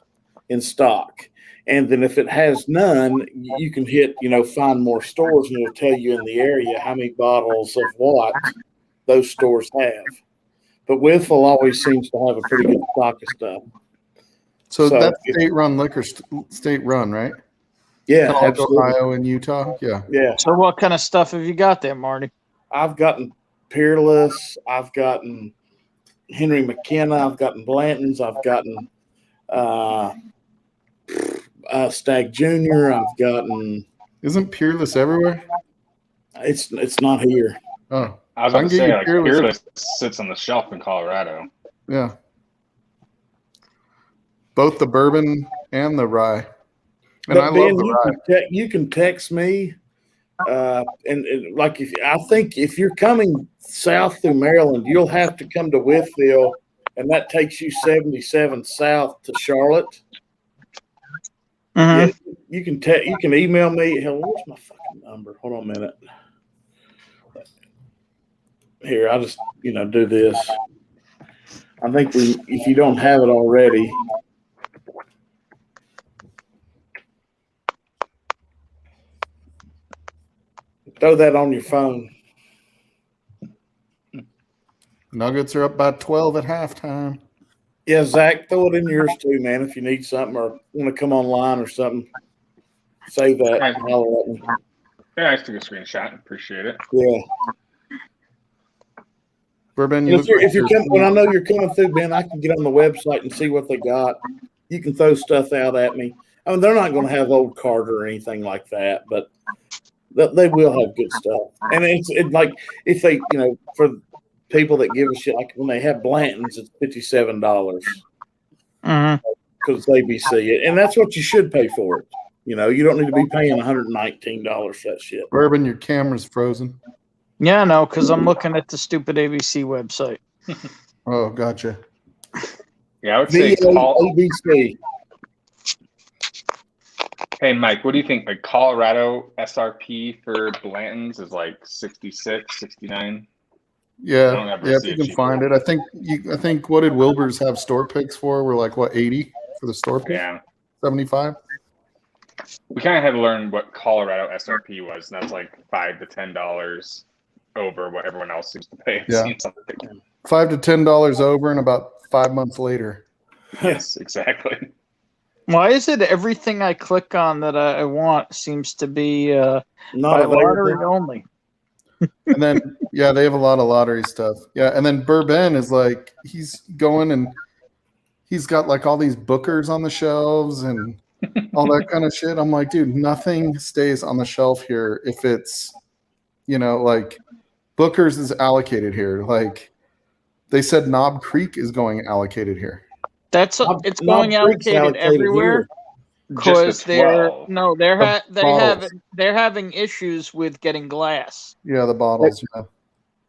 in stock. And then if it has none, you can hit, find more stores, and it'll tell you in the area how many bottles of what those stores have. But Whitfield always seems to have a pretty good stock of stuff.
So that's state-run liquor, state-run, right?
Yeah,
Kind of like
absolutely.
Ohio and Utah. Yeah.
Yeah.
So what kind of stuff have you got there, Marty?
I've gotten Peerless. I've gotten Henry McKenna. I've gotten Blanton's. I've gotten Stag Junior. I've gotten.
Isn't Peerless everywhere?
It's not here.
Oh,
I was
I
about
can
to
get
say,
you
like, Peerless sits on the shelf in Colorado.
yeah. Both the bourbon and the rye. And
But
I
Ben,
love the rye.
you can text me, and like I think if you're coming south through Maryland, you'll have to come to Whitfield, and that takes you 77 south to Charlotte.
Mm-hmm.
Yeah, you can email me. Hell, where's my fucking number? Hold on a minute. Here, I'll just do this. I think if you don't have it already. Throw that on your phone.
Nuggets are up by 12 at halftime.
Yeah, Zach, throw it in yours too, man. If you need something or want to come online or something, save that.
Nice.
Holler at me.
Yeah, I took a screenshot. Appreciate it.
Yeah.
Bourbon,
If you're coming, when I know you're coming through, Ben, I can get on the website and see what they got. You can throw stuff out at me. I mean, they're not going to have old Carter or anything like that, but they will have good stuff. And it's like if they, for people that give a shit, like when they have Blanton's, it's $57
Mm-hmm.
because it's ABC, and that's what you should pay for it. You don't need to be paying $119 for that shit.
Bourbon, your camera's frozen.
Yeah, no, because I'm looking at the stupid ABC website.
Oh, gotcha.
Yeah, I would say
ABC.
Hey, Mike, what do you think? Like Colorado SRP for Blanton's is like 66, 69?
Yeah, if you can find it. I think what did Wilbur's have store picks for? We're like, what, 80 for the store pick?
Yeah.
75?
We kind of had to learn what Colorado SRP was, and that's like $5 to $10 over what everyone else seems to pay.
Yeah.
$5
to $10 over, and about 5 months later.
Yes, exactly.
Why is it everything I click on that I want seems to be
Not
by lottery
available.
only?
And then, yeah, they have a lot of lottery stuff. Yeah, and then Bourbon is like, he's going and he's got like all these bookers on the shelves and all that kind of shit. I'm like, dude, nothing stays on the shelf here if it's, like Booker's is allocated here. Like they said Knob Creek is going allocated here.
It's going
Knob Creek's
allocated everywhere because
Just the 12.
they're having issues with getting glass.
Yeah, the bottles. Yeah.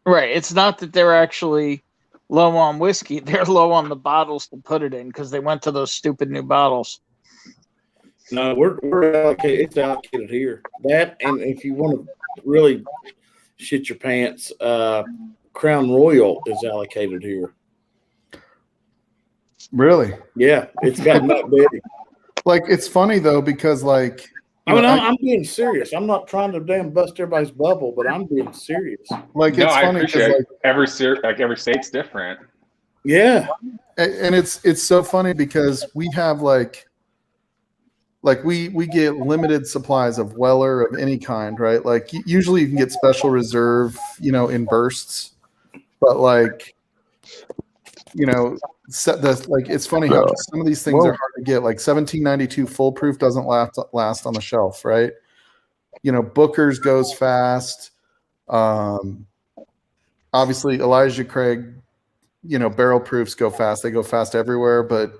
Right. It's not that they're actually low on whiskey; they're low on the bottles to put it in because they went to those stupid new bottles.
No, we're allocated. It's allocated here. That, and if you want to really shit your pants, Crown Royal is allocated here.
Really?
Yeah, it's got nut big.
Like it's funny though because like
I'm being serious. I'm not trying to damn bust everybody's bubble, but I'm being serious.
Like
No,
it's
I
funny
appreciate
because
it. Every state's different.
Yeah,
and it's so funny because we have like we get limited supplies of Weller of any kind, right? Like usually you can get special reserve, in bursts, but like It's funny how some of these things are hard to get. Like 1792 foolproof doesn't last on the shelf, right? Booker's goes fast. Obviously, Elijah Craig, barrel proofs go fast. They go fast everywhere, but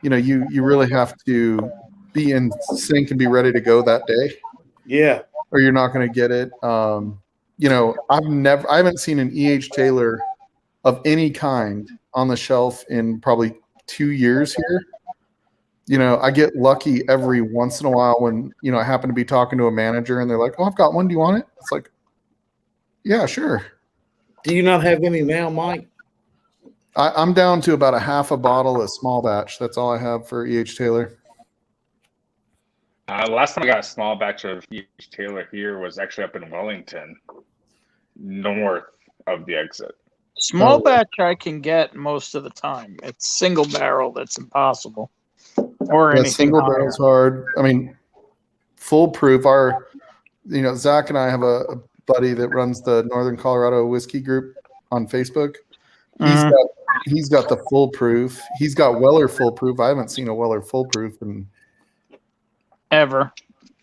you really have to be in sync and be ready to go that day.
Yeah.
Or you're not going to get it. I haven't seen an E.H. Taylor of any kind on the shelf in probably 2 years here. I get lucky every once in a while when, I happen to be talking to a manager and they're like, "Oh, I've got one. Do you want it?" It's like, yeah, sure.
Do you not have any now, Mike?
I'm down to about a half a bottle of small batch. That's all I have for E.H. Taylor.
Last time I got a small batch of E.H. Taylor here was actually up in Wellington, north of the exit.
Small batch I can get most of the time. It's single barrel that's impossible. Or anything
single
higher.
barrel's hard. I mean, foolproof. Zach and I have a buddy that runs the Northern Colorado Whiskey Group on Facebook. He's got the foolproof. He's got Weller foolproof. I haven't seen a Weller foolproof in
ever.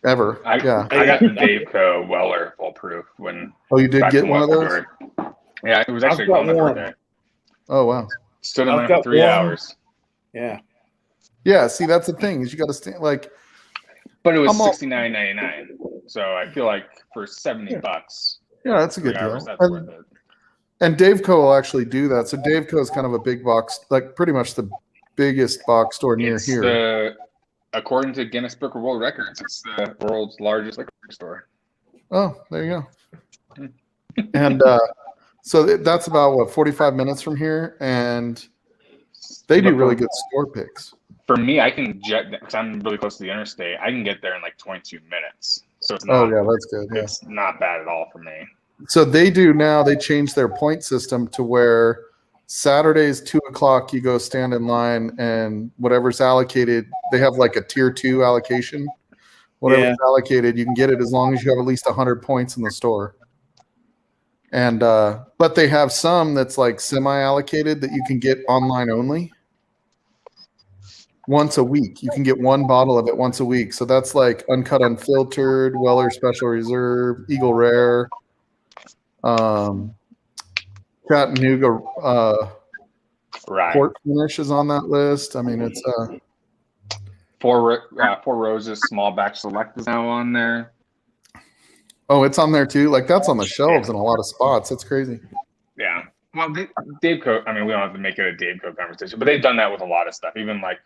I got the Daveco Weller foolproof when.
Oh, you did get one of those?
Yeah, it was actually on my birthday.
Oh wow!
Stood in line for 3 hours.
Yeah.
Yeah. See, that's the thing is you got to stand like.
But it was $69.99, so I feel like for $70.
Yeah, that's a good deal.
That's worth it.
And Daveco will actually do that. So Daveco is kind of a big box, like pretty much the biggest box store near here.
According to Guinness Book of World Records, it's the world's largest liquor store.
Oh, there you go. And so that's about 45 minutes from here, and they do really good store picks.
For me, I can because I'm really close to the interstate. I can get there in like 22 minutes. So it's not.
Oh yeah, that's good. Yeah.
It's not bad at all for me.
So they do now. They changed their point system to where Saturdays 2:00 you go stand in line, and whatever's allocated, they have like a tier 2 allocation. Whatever's allocated, you can get it as long as you have at least 100 points in the store. And but they have some that's like semi-allocated that you can get online only. Once a week, you can get one bottle of it once a week. So that's like Uncut Unfiltered, Weller Special Reserve, Eagle Rare, Chattanooga Port Finish is on that list. I mean, it's
Four Roses Small Batch Select is now on there.
Oh, it's on there too. Like that's on the shelves in a lot of spots. That's crazy.
Yeah. Well, Daveco. I mean, we don't have to make it a Daveco conversation, but they've done that with a lot of stuff. Even like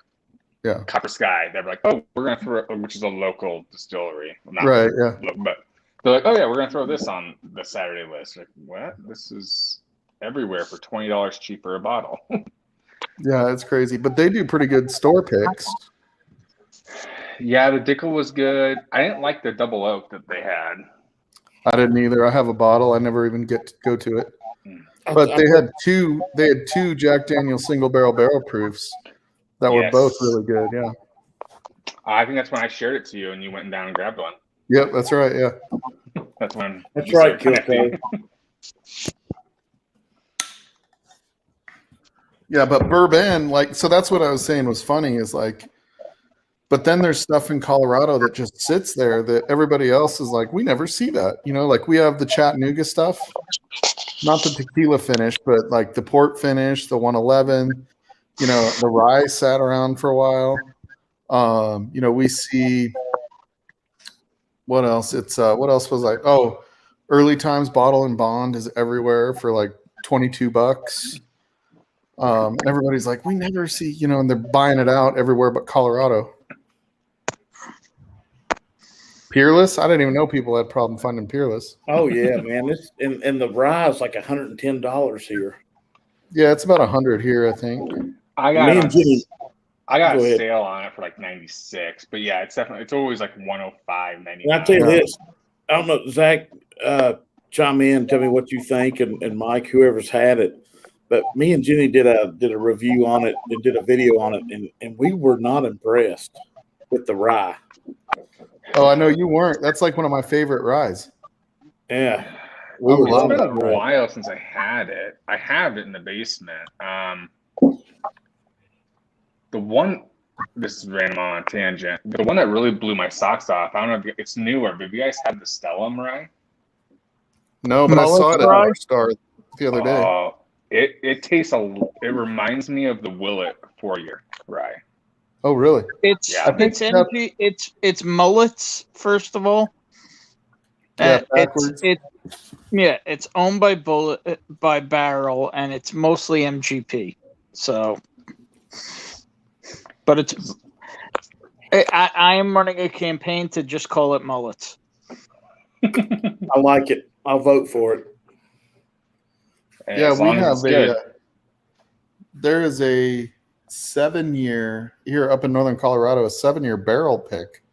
Copper Sky. They're like, oh, we're gonna throw, which is a local distillery. Not
right. Yeah.
But they're like, oh yeah, we're gonna throw this on the Saturday list. Like, what? This is everywhere for $20 cheaper a bottle.
Yeah, it's crazy. But they do pretty good store picks.
Yeah, the Dickel was good. I didn't like the double oak that they had.
I didn't either. I have a bottle. I never even get to go to it. But they had two Jack Daniel's single barrel proofs that were both really good. Yeah.
I think that's when I shared it to you and you went down and grabbed one.
Yep, that's right. Yeah.
That's when.
That's right, Kilco.
Yeah, but bourbon, so that's what I was saying was funny is but then there's stuff in Colorado that just sits there that everybody else is like, we never see that. Like we have the Chattanooga stuff, not the tequila finish, but like the port finish, the 111, the rye sat around for a while. We see what else? It's what else was like? Oh, Early Times Bottle and Bond is everywhere for like $22. And everybody's like, we never see, and they're buying it out everywhere but Colorado. Peerless? I didn't even know people had a problem finding Peerless.
Oh yeah, man. It's and the rye is like $110 here.
Yeah, it's about 100 here, I think.
I got a sale on it for like 96, but yeah, it's always like 105, 99.
And I'll tell you this, I don't know, Zach, chime in, tell me what you think, and Mike, whoever's had it. But me and Jenny did a review on it and did a video on it, and we were not impressed with the rye.
Oh, I know you weren't. That's like one of my favorite ryes.
Yeah.
It's been a while since I had it. I have it in the basement. The one, this is random on a tangent. The one that really blew my socks off. I don't know if it's newer, but have you guys had the Stella Marai?
No, but I saw it at
Mullet
Star the other day.
Oh, it tastes it reminds me of the Willet 4-year rye.
Oh, really?
It's
Yeah.
it's mullets first of all.
Yeah, backwards.
It's owned by Barrel, and it's mostly MGP. So, but I am running a campaign to just call it mullets.
I like it. I'll vote for it.
And
Yeah,
as
we
long as
have
it's good.
there is a 7-year here up in northern Colorado, a 7-year barrel pick,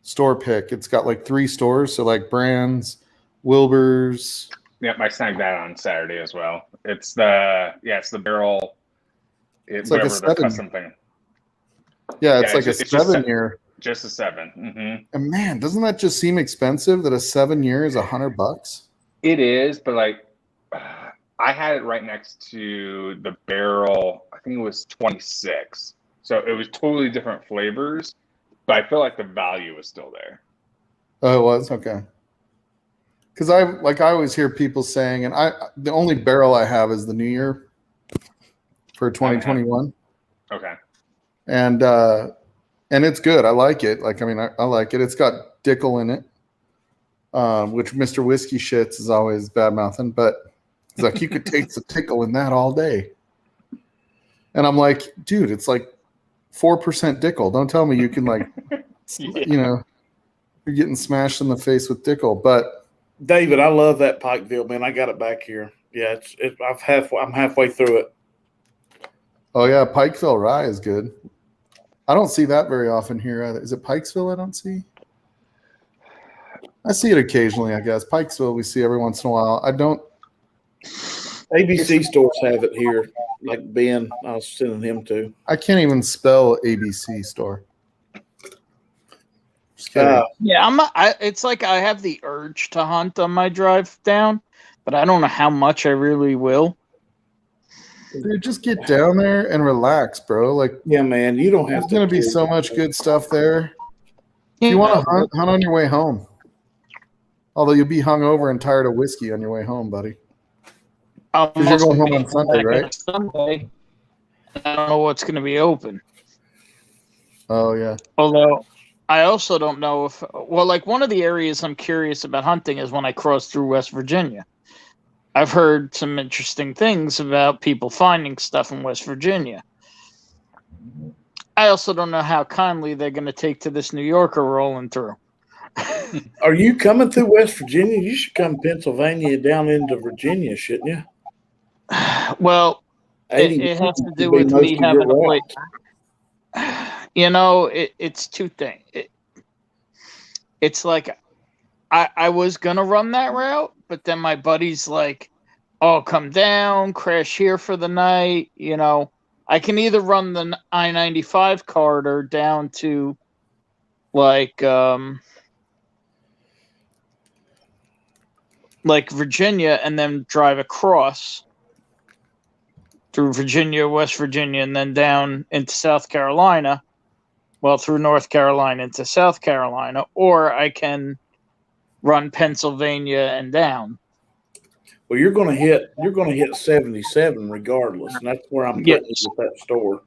store pick. It's got like 3 stores, so like Brands, Wilbur's.
Yep, I snagged that on Saturday as well. It's the barrel.
It's like a
whatever the
7.
custom thing.
Yeah, it's
Yeah,
like a
it's just
7-year.
Just a 7. Mm-hmm.
And man, doesn't that just seem expensive that a 7-year is $100?
It is, but like I had it right next to the barrel. I think it was 26. So it was totally different flavors, but I feel like the value is still there.
Oh, it was? Okay. Because I always hear people saying, and the only barrel I have is the New Year for 2021.
Okay.
And it's good. I like it. I like it. It's got Dickel in it, which Mr. Whiskey Shits is always bad mouthing, but it's like you could taste the tickle in that all day. And I'm like, dude, it's like 4% Dickel. Don't tell me you can you're getting smashed in the face with Dickel. But
David, I love that Pikeville, man. I got it back here. Yeah, I'm halfway through it.
oh yeah, Pikeville rye is good. I don't see that very often here either. Is it Pikesville I don't see? I see it occasionally, I guess. Pikesville we see every once in a while. I don't.
ABC stores have it here. Like Ben, I was sending him to.
I can't even spell ABC store. Just kidding.
It's like I have the urge to hunt on my drive down, but I don't know how much I really will.
Dude, just get down there and relax, bro. Like,
Yeah, man, you don't have
there's
to.
gonna be so much good stuff there. If you want to hunt on your way home. Although you'll be hungover and tired of whiskey on your way home, buddy. Because you're going home on Sunday, right?
Sunday. I don't know what's going to be open.
Oh yeah.
Although I also don't know like one of the areas I'm curious about hunting is when I cross through West Virginia. I've heard some interesting things about people finding stuff in West Virginia. I also don't know how kindly they're going to take to this New Yorker rolling through.
Are you coming through West Virginia? You should come Pennsylvania down into Virginia, shouldn't you?
Well, it has to do with me having a place. It's two things. It's like I was gonna run that route, but then my buddy's like, "Oh, come down, crash here for the night." I can either run the I-95 corridor down to like Virginia and then drive across through Virginia, West Virginia, and then down into South Carolina. Well, through North Carolina into South Carolina, or I can run Pennsylvania and down.
Well, you're gonna hit 77 regardless, and that's where I'm putting you with that store.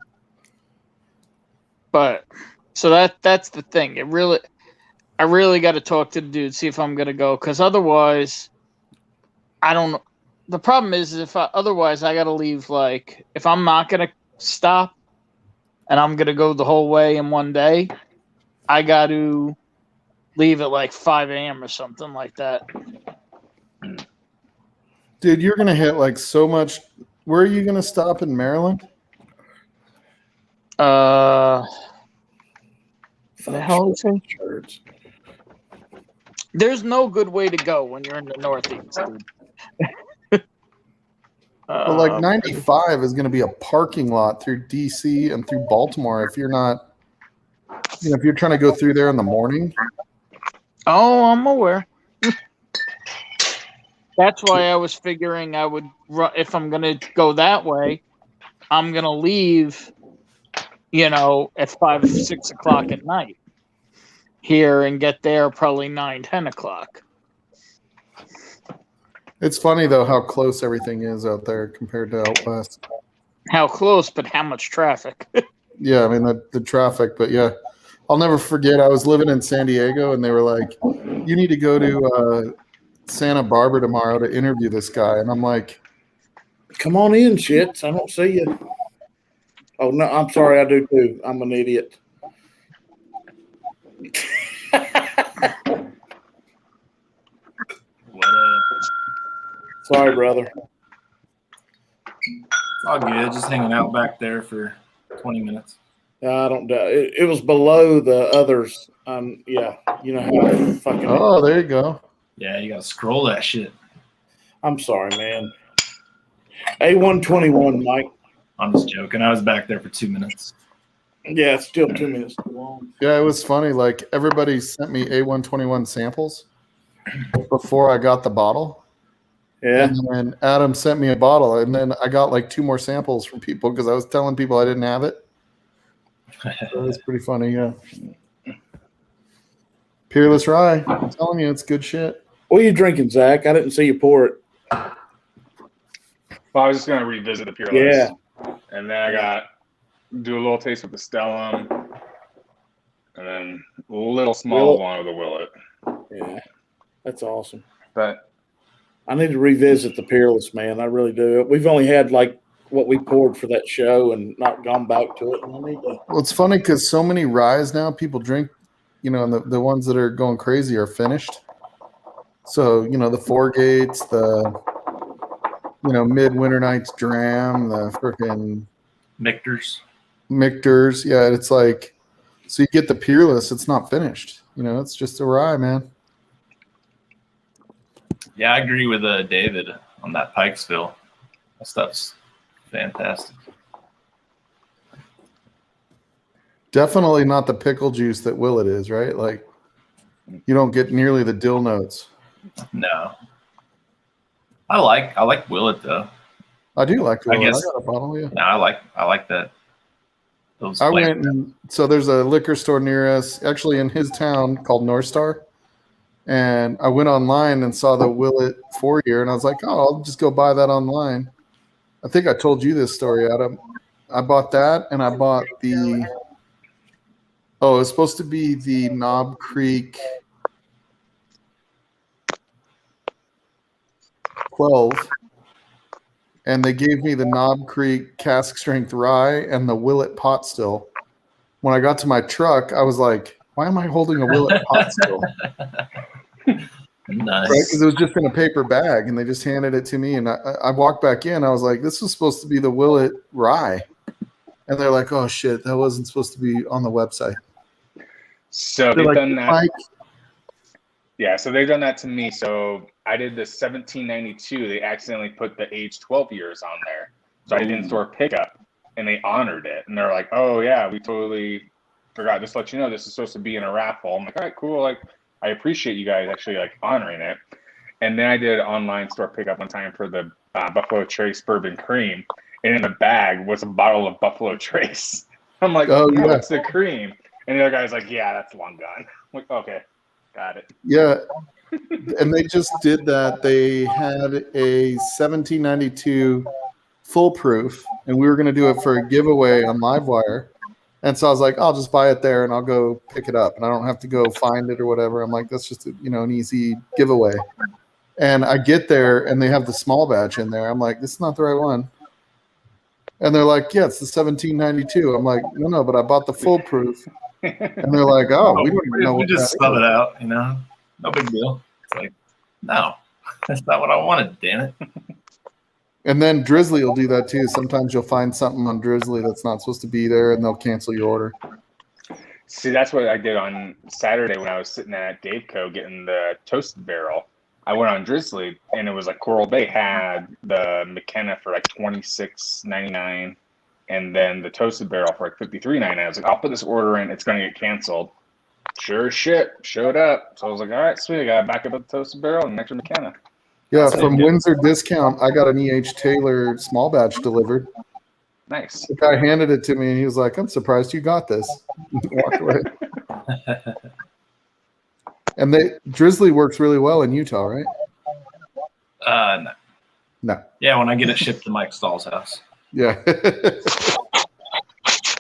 But so that's the thing. I really got to talk to the dude, see if I'm gonna go, because otherwise, I don't know. The problem is otherwise I got to leave. Like if I'm not gonna stop, and I'm gonna go the whole way in one day, I got to leave at like 5 a.m. or something like that.
Dude, you're gonna hit like so much. Where are you gonna stop in Maryland?
The hell is it?
Turds.
There's no good way to go when you're in the Northeast, dude.
But like 95 is going to be a parking lot through DC and through Baltimore if you're not, if you're trying to go through there in the morning.
Oh, I'm aware. That's why I was figuring I would, if I'm going to go that way, I'm going to leave at 5, 6 o'clock at night here and get there probably 9, 10 o'clock.
It's funny though how close everything is out there compared to out west.
How close, but how much traffic?
Yeah, I mean the traffic, but yeah, I'll never forget. I was living in San Diego, and they were like, "You need to go to Santa Barbara tomorrow to interview this guy," and I'm like,
Come on in, shits. I don't see you. Oh no, I'm sorry. I do too. I'm an idiot.
What up?
Sorry, brother.
It's all good. Just hanging out back there for 20 minutes.
I don't doubt it. It was below the others. Yeah, you know how I fucking.
"Oh, there you go."
Yeah, you gotta scroll that shit.
I'm sorry, man. A121, Mike.
I'm just joking. I was back there for 2 minutes.
Yeah, it's still 2 minutes too long.
Yeah, it was funny. Like everybody sent me A121 samples before I got the bottle.
Yeah.
And then Adam sent me a bottle, and then I got like 2 more samples from people because I was telling people I didn't have it. So it was pretty funny, yeah. Peerless Rye. I'm telling you, it's good shit.
What are you drinking, Zach? I didn't see you pour it.
Well, I was just gonna revisit the Peerless.
Yeah.
And then I do a little taste with the Stellum, and then a little small one with the Willet.
Yeah. That's awesome.
But
I need to revisit the Peerless, man. I really do. We've only had like what we poured for that show and not gone back to it. And I need to.
Well, it's funny because so many ryes now people drink, and the ones that are going crazy are finished. So, the Four Gates, the, Midwinter Nights Dram, the freaking Mictors. Yeah, it's like, so you get the Peerless, it's not finished. It's just a rye, man.
Yeah, I agree with David on that Pikesville. That stuff's fantastic.
Definitely not the pickle juice that Willet is, right? Like, you don't get nearly the dill notes.
No. I like Willet though.
I do like Willet. I
guess-
got a bottle, yeah.
No, I like that. Those
I
flavors.
went and so there's a liquor store near us, actually in his town, called North Star. And I went online and saw the Willet 4-year, and I was like, oh, I'll just go buy that online. I think I told you this story, Adam. I bought that, and I bought it was supposed to be the Knob Creek 12, and they gave me the Knob Creek cask strength rye and the Willet pot still. When I got to my truck, I was like, why am I holding a Willet pot still?
Nice.
Right, because it was just in a paper bag, and they just handed it to me. And I walked back in. I was like, "This was supposed to be the Willet rye," and they're like, "Oh shit, that wasn't supposed to be on the website."
so
They're
they've
like,
done that.
Mike,
Yeah, so they've done that to me. So I did the 1792. They accidentally put the age 12 years on there. So I did in-store pickup, and they honored it. And they're like, oh, yeah, we totally forgot. Just to let you know, this is supposed to be in a raffle. I'm like, all right, cool. Like, I appreciate you guys actually, like, honoring it. And then I did an online store pickup one time for the Buffalo Trace Bourbon Cream. And in the bag was a bottle of Buffalo Trace. I'm like,
Oh,
no,
yeah.
it's the cream. And the other guy's like, yeah, that's long gone. I'm like, okay, got it.
yeah, and they just did that. They had a 1792 full proof, and we were going to do it for a giveaway on Livewire. And so I was like, I'll just buy it there, and I'll go pick it up, and I don't have to go find it or whatever. I'm like, that's just an easy giveaway. And I get there, and they have the small batch in there. I'm like, this is not the right one. And they're like, yeah, it's the 1792. I'm like, no, but I bought the full proof. And they're like, oh, we don't even know
We
what
just
that
sub
is.
it out, no big deal. It's like, no, that's not what I wanted, damn it.
And then Drizzly will do that too. Sometimes you'll find something on Drizzly that's not supposed to be there, and they'll cancel your order.
See, that's what I did on Saturday when I was sitting at Daveco getting the toasted barrel. I went on Drizzly, and it was like Coral Bay had the McKenna for like $26.99, and then the toasted barrel for like $53.99. I was like, I'll put this order in. It's going to get canceled. Sure as shit, showed up. So I was like, all right, sweet. I got to back up the toasted barrel and an extra McKenna.
Yeah,
That's
from
good.
Windsor Discount, I got an E.H. Taylor small batch delivered.
Nice.
The guy handed it to me, and he was like, "I'm surprised you got this." Walked away. And Drizzly works really well in Utah, right?
No.
No.
Yeah, when I get it shipped to Mike Stahl's house.
Yeah.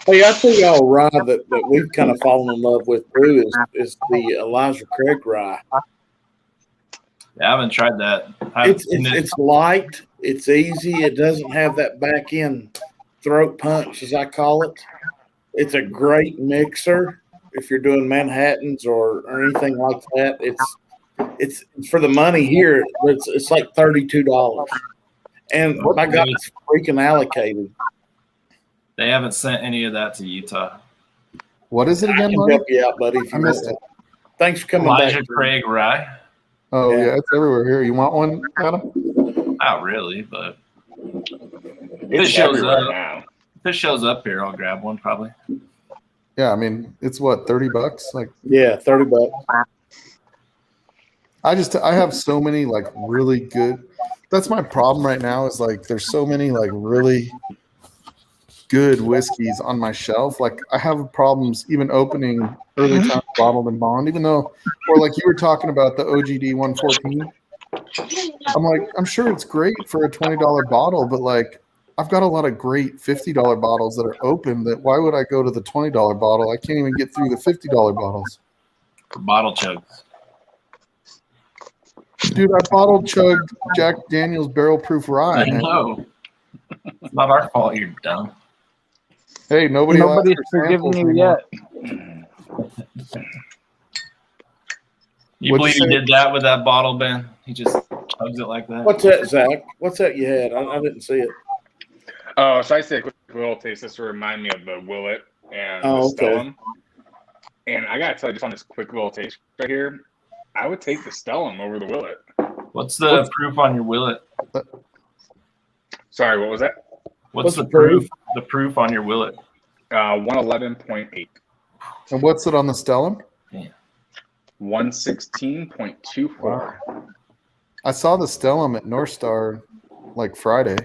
Hey, I tell y'all rye that we've kind of fallen in love with too is the Elijah Craig rye.
Yeah, I haven't tried that.
It's light, it's easy, it doesn't have that back end throat punch as I call it. It's a great mixer if you're doing Manhattans or anything like that. It's for the money here. It's like $32, and my God, it's freaking allocated.
They haven't sent any of that to Utah.
What is it
I
again,
can
Marty?
help you out, buddy. If
I
you
missed
want.
it.
Thanks for coming
Elijah
back.
Craig rye.
Oh
Yeah.
yeah, it's everywhere here. You want one, Adam?
Not really, but
It's
shows
everywhere
up.
now.
if it shows up here, I'll grab one probably.
Yeah, I mean, it's what, $30? Like,
Yeah, $30.
I have so many like really good. That's my problem right now is like there's so many like really good whiskeys on my shelf. Like I have problems even opening early time bottled and bond, even though, or like you were talking about the OGD 114. I'm like, I'm sure it's great for a $20 bottle, but like I've got a lot of great $50 bottles that are open that why would I go to the $20 bottle? I can't even get through the $50 bottles.
For bottle chugs.
Dude, I bottle chugged Jack Daniel's barrel proof rye.
I
Man.
know. It's not our fault you're dumb.
Hey, nobody's
forgiven you yet.
You
What'd
believe
you
he
say?
did that with that bottle, Ben? He just chugs it like that.
What's that, Zach? What's that you had? I didn't see it.
Oh, so I say a quick little taste. This to remind me of the Willet and the
Okay.
Stellum. And I gotta tell you, just on this quick little taste right here, I would take the Stellum over the Willet.
What's the proof on your Willet?
Sorry, what was that?
What's the proof? The proof on your Willet?
111.8.
And what's it on the Stellum?
116.24.
I saw the Stellum at North Star like Friday.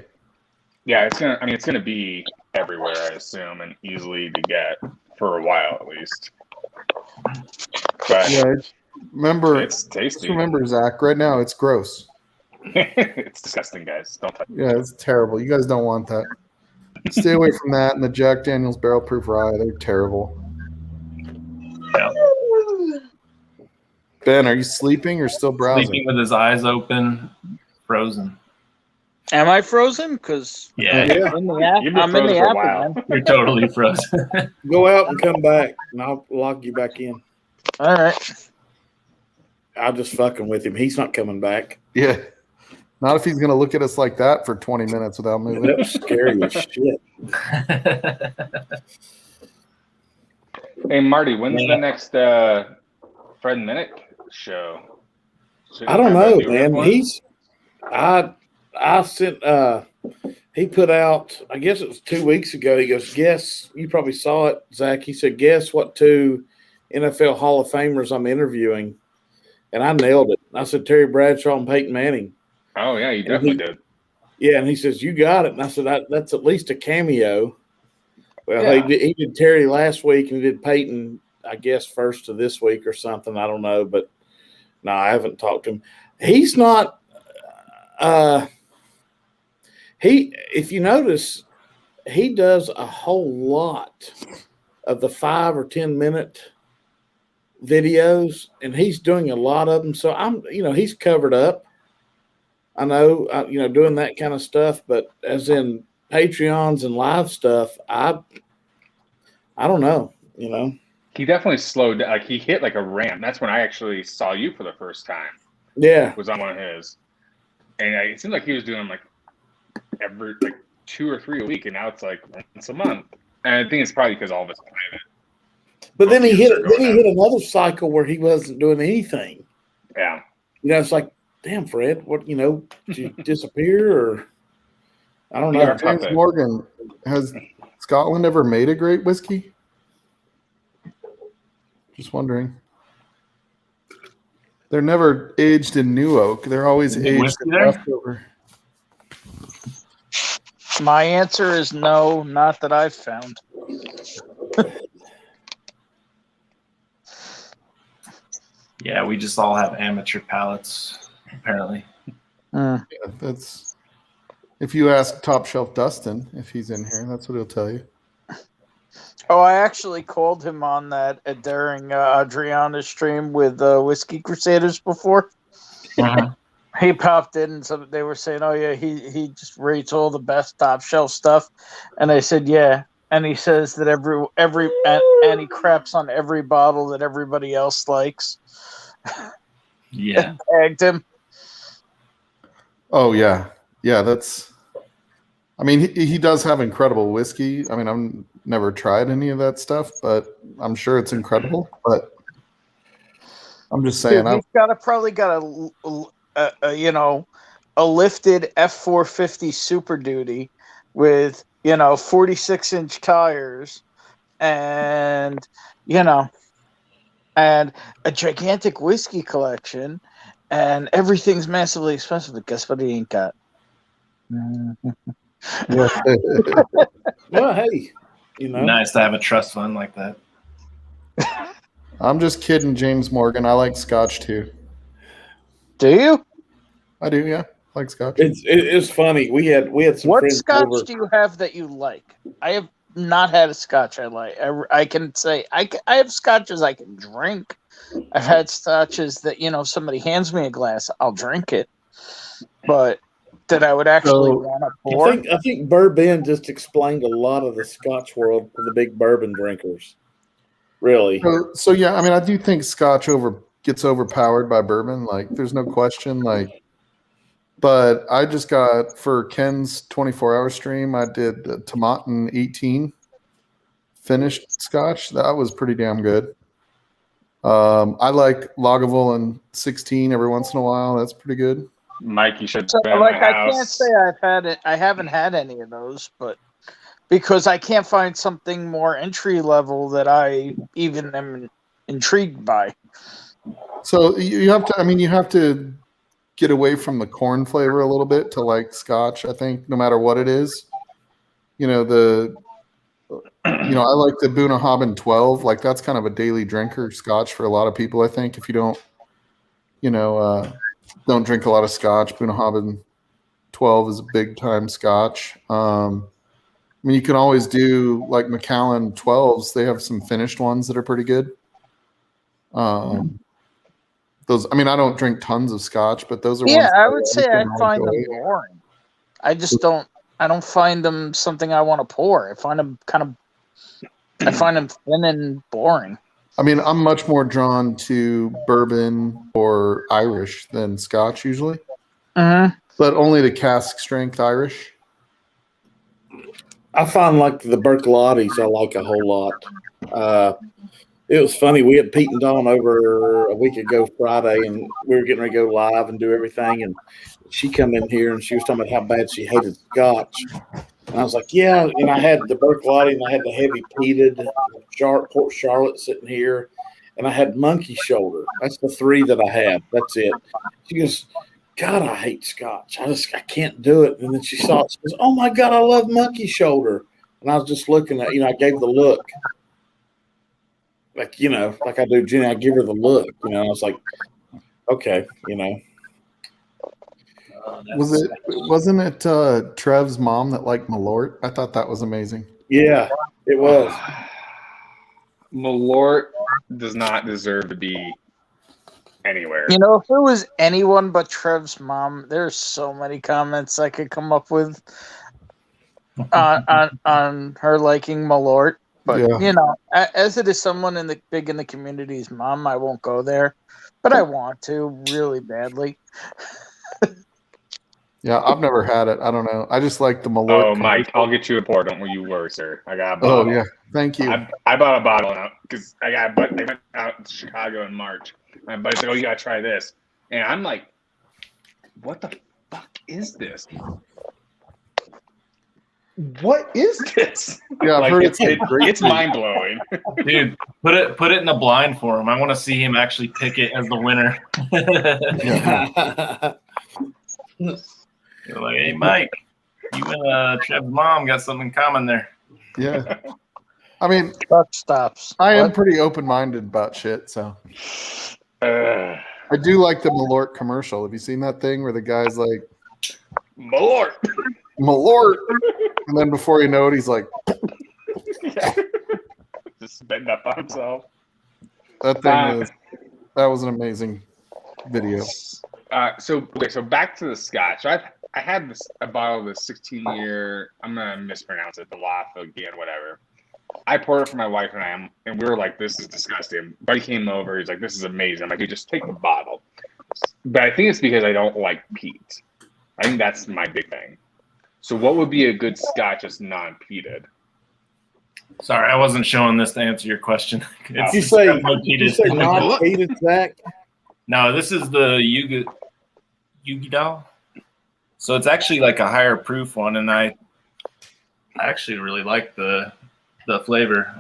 Yeah, it's gonna be everywhere, I assume, and easily to get for a while at least. But
Yeah, remember,
it's tasty.
just remember, Zach, right now it's gross.
It's disgusting, guys. Don't touch it.
Yeah, it's terrible. You guys don't want that. Stay away from that and the Jack Daniel's barrel proof rye. They're terrible.
Yeah.
Ben, are you sleeping or still browsing?
Sleeping with his eyes open, frozen.
Am I frozen? Because
Yeah,
I'm in the app.
You've been
I'm in
frozen
the
for a
app
while.
again.
you're totally frozen.
Go out and come back, and I'll log you back in.
All right.
I'm just fucking with him. He's not coming back.
Yeah. Not if he's going to look at us like that for 20 minutes without moving.
That was scary as shit.
Hey, Marty, when's
Yeah.
the next Fred Minnick show? Should
I don't
we
know,
do it
man.
one?
I sent he put out, I guess it was 2 weeks ago. He goes, guess, you probably saw it, Zach. He said, guess what 2 NFL Hall of Famers I'm interviewing. And I nailed it. I said Terry Bradshaw and Peyton Manning.
Oh yeah, you definitely did.
Yeah, and he says, you got it. And I said, that's at least a cameo. Well,
Yeah.
he did Terry last week and he did Peyton, I guess, first of this week or something. I don't know. But no, I haven't talked to him. He's not if you notice, he does a whole lot of the 5 or 10 minute videos, and he's doing a lot of them. So he's covered up. I know, doing that kind of stuff, but as in Patreons and live stuff, I don't know,
He definitely slowed down. Like he hit like a ramp. That's when I actually saw you for the first time.
Yeah.
Was on one of his, and it seemed like he was doing like every 2 or 3 a week, and now it's like once a month. And I think it's probably because all of us planned it.
But then he hit another cycle where he wasn't doing anything.
Yeah.
It's like, damn, Fred, what, did you disappear or I don't know.
Yeah.
James Morgan, has Scotland ever made a great whiskey? Just wondering. They're never aged in new oak. They're always
Is it
aged
whiskey
in
there?
leftover.
My answer is no, not that I've found.
Yeah, we just all have amateur palates, apparently.
Yeah, that's if you ask Top Shelf Dustin if he's in here, that's what he'll tell you.
Oh, I actually called him on that during Adriana's stream with Whiskey Crusaders before.
Uh-huh.
He popped in and they were saying, "Oh yeah, he just rates all the best top shelf stuff," and I said, "Yeah," and he says that every and he craps on every bottle that everybody else likes.
Yeah.
And tagged him.
Oh yeah, yeah. That's. I mean, he does have incredible whiskey. I mean, I've never tried any of that stuff, but I'm sure it's incredible. But I'm just saying,
Dude, he's probably got a lifted F450 Super Duty with 46-inch tires and and a gigantic whiskey collection, and everything's massively expensive. But guess what he ain't got?
Well, hey, you know.
Nice to have a trust fund like that.
I'm just kidding, James Morgan. I like Scotch too.
Do you?
I do, yeah. I like Scotch.
It's funny. We had some
What
friends
Scotch
over.
do you have that you like? I have not had a Scotch I like. I can say I have Scotches I can drink. I've had Scotches that somebody hands me a glass, I'll drink it, but that I would actually want to pour.
I think Bourbon just explained a lot of the Scotch world for the big bourbon drinkers. Really.
So yeah, I mean, I do think Scotch gets overpowered by bourbon. Like, there's no question. Like, but I just got for Ken's 24-hour stream, I did the Tomatin 18 finished Scotch. That was pretty damn good. I like Lagavulin 16 every once in a while. That's pretty good.
Mike, you should
So,
be at
like,
my
I
house.
can't say I've had it. I haven't had any of those, but because I can't find something more entry level that I even am intrigued by.
So you have to. I mean, you have to get away from the corn flavor a little bit to like Scotch. I think no matter what it is, I like the Bunnahabhain 12. Like, that's kind of a daily drinker Scotch for a lot of people. I think if you don't drink a lot of Scotch, Bunnahabhain 12 is a big time Scotch. I mean, you can always do like Macallan 12s. They have some finished ones that are pretty good. Those, I mean, I don't drink tons of Scotch, but those are
Yeah,
ones
I would say I
can
find them
enjoy.
boring. I just don't. I don't find them something I want to pour. I find them I find them thin and boring.
I mean, I'm much more drawn to bourbon or Irish than Scotch usually,
Mm-hmm.
but only the cask strength Irish.
I find like the Bercolottis I like a whole lot. It was funny. We had Pete and Dawn over a week ago Friday, and we were getting ready to go live and do everything. And she come in here and she was talking about how bad she hated Scotch. And I was like, yeah. And I had the Bercolotti and I had the heavy peated Port Charlotte sitting here, and I had Monkey Shoulder. That's the three that I had. That's it. She goes, God, I hate Scotch. I can't do it. And then she saw it. She goes, oh my God, I love Monkey Shoulder. And I was just looking at, I gave the look. Like I do Jenny, I give her the look, I was like, okay,
Wasn't it Trev's mom that liked Malort? I thought that was amazing.
Yeah, it was.
Malort does not deserve to be anywhere.
If it was anyone but Trev's mom, there's so many comments I could come up with on her liking Malort. But as it is someone big in the community's mom, I won't go there. But I want to really badly.
Yeah, I've never had it. I don't know. I just like the Malort.
Oh, Mike, I'll get you a pour. Don't you worry, sir. I got a bottle.
Oh, yeah. Thank you.
I bought a bottle out because they went out to Chicago in March. My buddy's like, oh, you got to try this. And I'm like, what the fuck is this? What is this?
Yeah, I've heard
it's mind blowing,
dude. Put it in a blind for him. I want to see him actually pick it as the winner.
Yeah.
You're like, hey, Mike. You and Trev's mom got something in common there.
Yeah. I mean,
Truck stops.
I am
What?
pretty open-minded about shit, so.
Uh,
I do like the Malort commercial. Have you seen that thing where the guy's like,
Malort.
Malort? And then before you know it, he's like,
Just spitting up on himself.
that thing that was an amazing video.
So back to the Scotch. I had a bottle of the 16-year. I'm gonna mispronounce it. The Lafayette, whatever. I poured it for my wife and I, and we were like, "This is disgusting." Buddy came over. He's like, "This is amazing." I'm like, "You just take the bottle." But I think it's because I don't like peat. I think that's my big thing. So, what would be a good Scotch that's non-peated?
Sorry, I wasn't showing this to answer your question.
Did you say non-peated, Zach?
No, this is the Yugidal. So it's actually like a higher proof one, and I actually really like the flavor.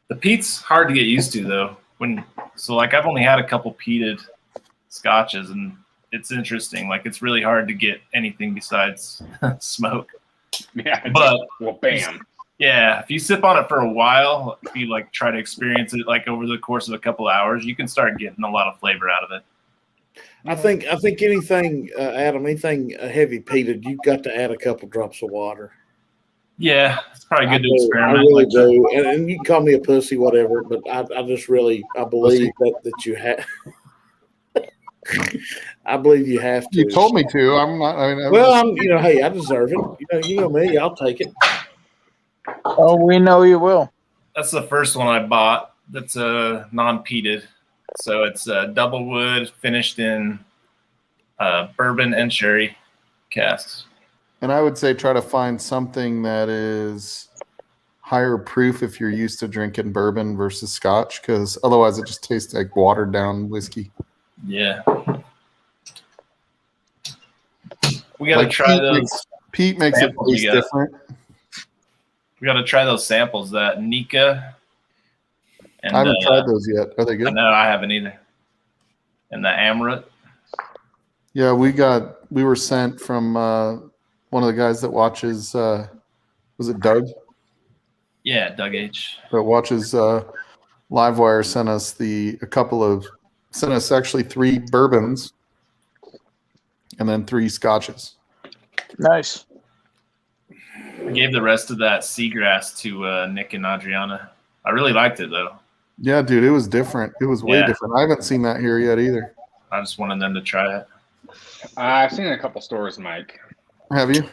The peat's hard to get used to though. Like I've only had a couple peated scotches, and it's interesting. Like it's really hard to get anything besides smoke.
Yeah,
but
bam.
Yeah, if you sip on it for a while, if you like try to experience it like over the course of a couple of hours, you can start getting a lot of flavor out of it.
I think anything, Adam, anything heavy peated, you've got to add a couple drops of water.
Yeah, it's probably good to experiment.
I really do, and you can call me a pussy, whatever, but I just really believe that you have. I believe you have to.
You told me to. I'm not. I mean,
well, hey, I deserve it. You know me. I'll take it.
Oh, we know you will.
That's the first one I bought. That's non-peated, so it's double wood finished in bourbon and sherry casks.
And I would say try to find something that is higher proof if you're used to drinking bourbon versus scotch, because otherwise it just tastes like watered down whiskey.
Yeah. We got to try those.
Peat makes it taste different.
We got to try those samples, that Nika. And,
I haven't tried those yet. Are they good?
No, I haven't either. And the Amrut.
Yeah, we were sent from one of the guys that watches, was it Doug?
Yeah, Doug H.
That watches Livewire sent us actually 3 bourbons and then 3 scotches.
Nice.
I gave the rest of that Seagrass to Nick and Adriana. I really liked it though.
Yeah, dude, it was different. It was way different. I haven't seen that here yet either.
I just wanted them to try it.
I've seen it in a couple stores, Mike.
Have you?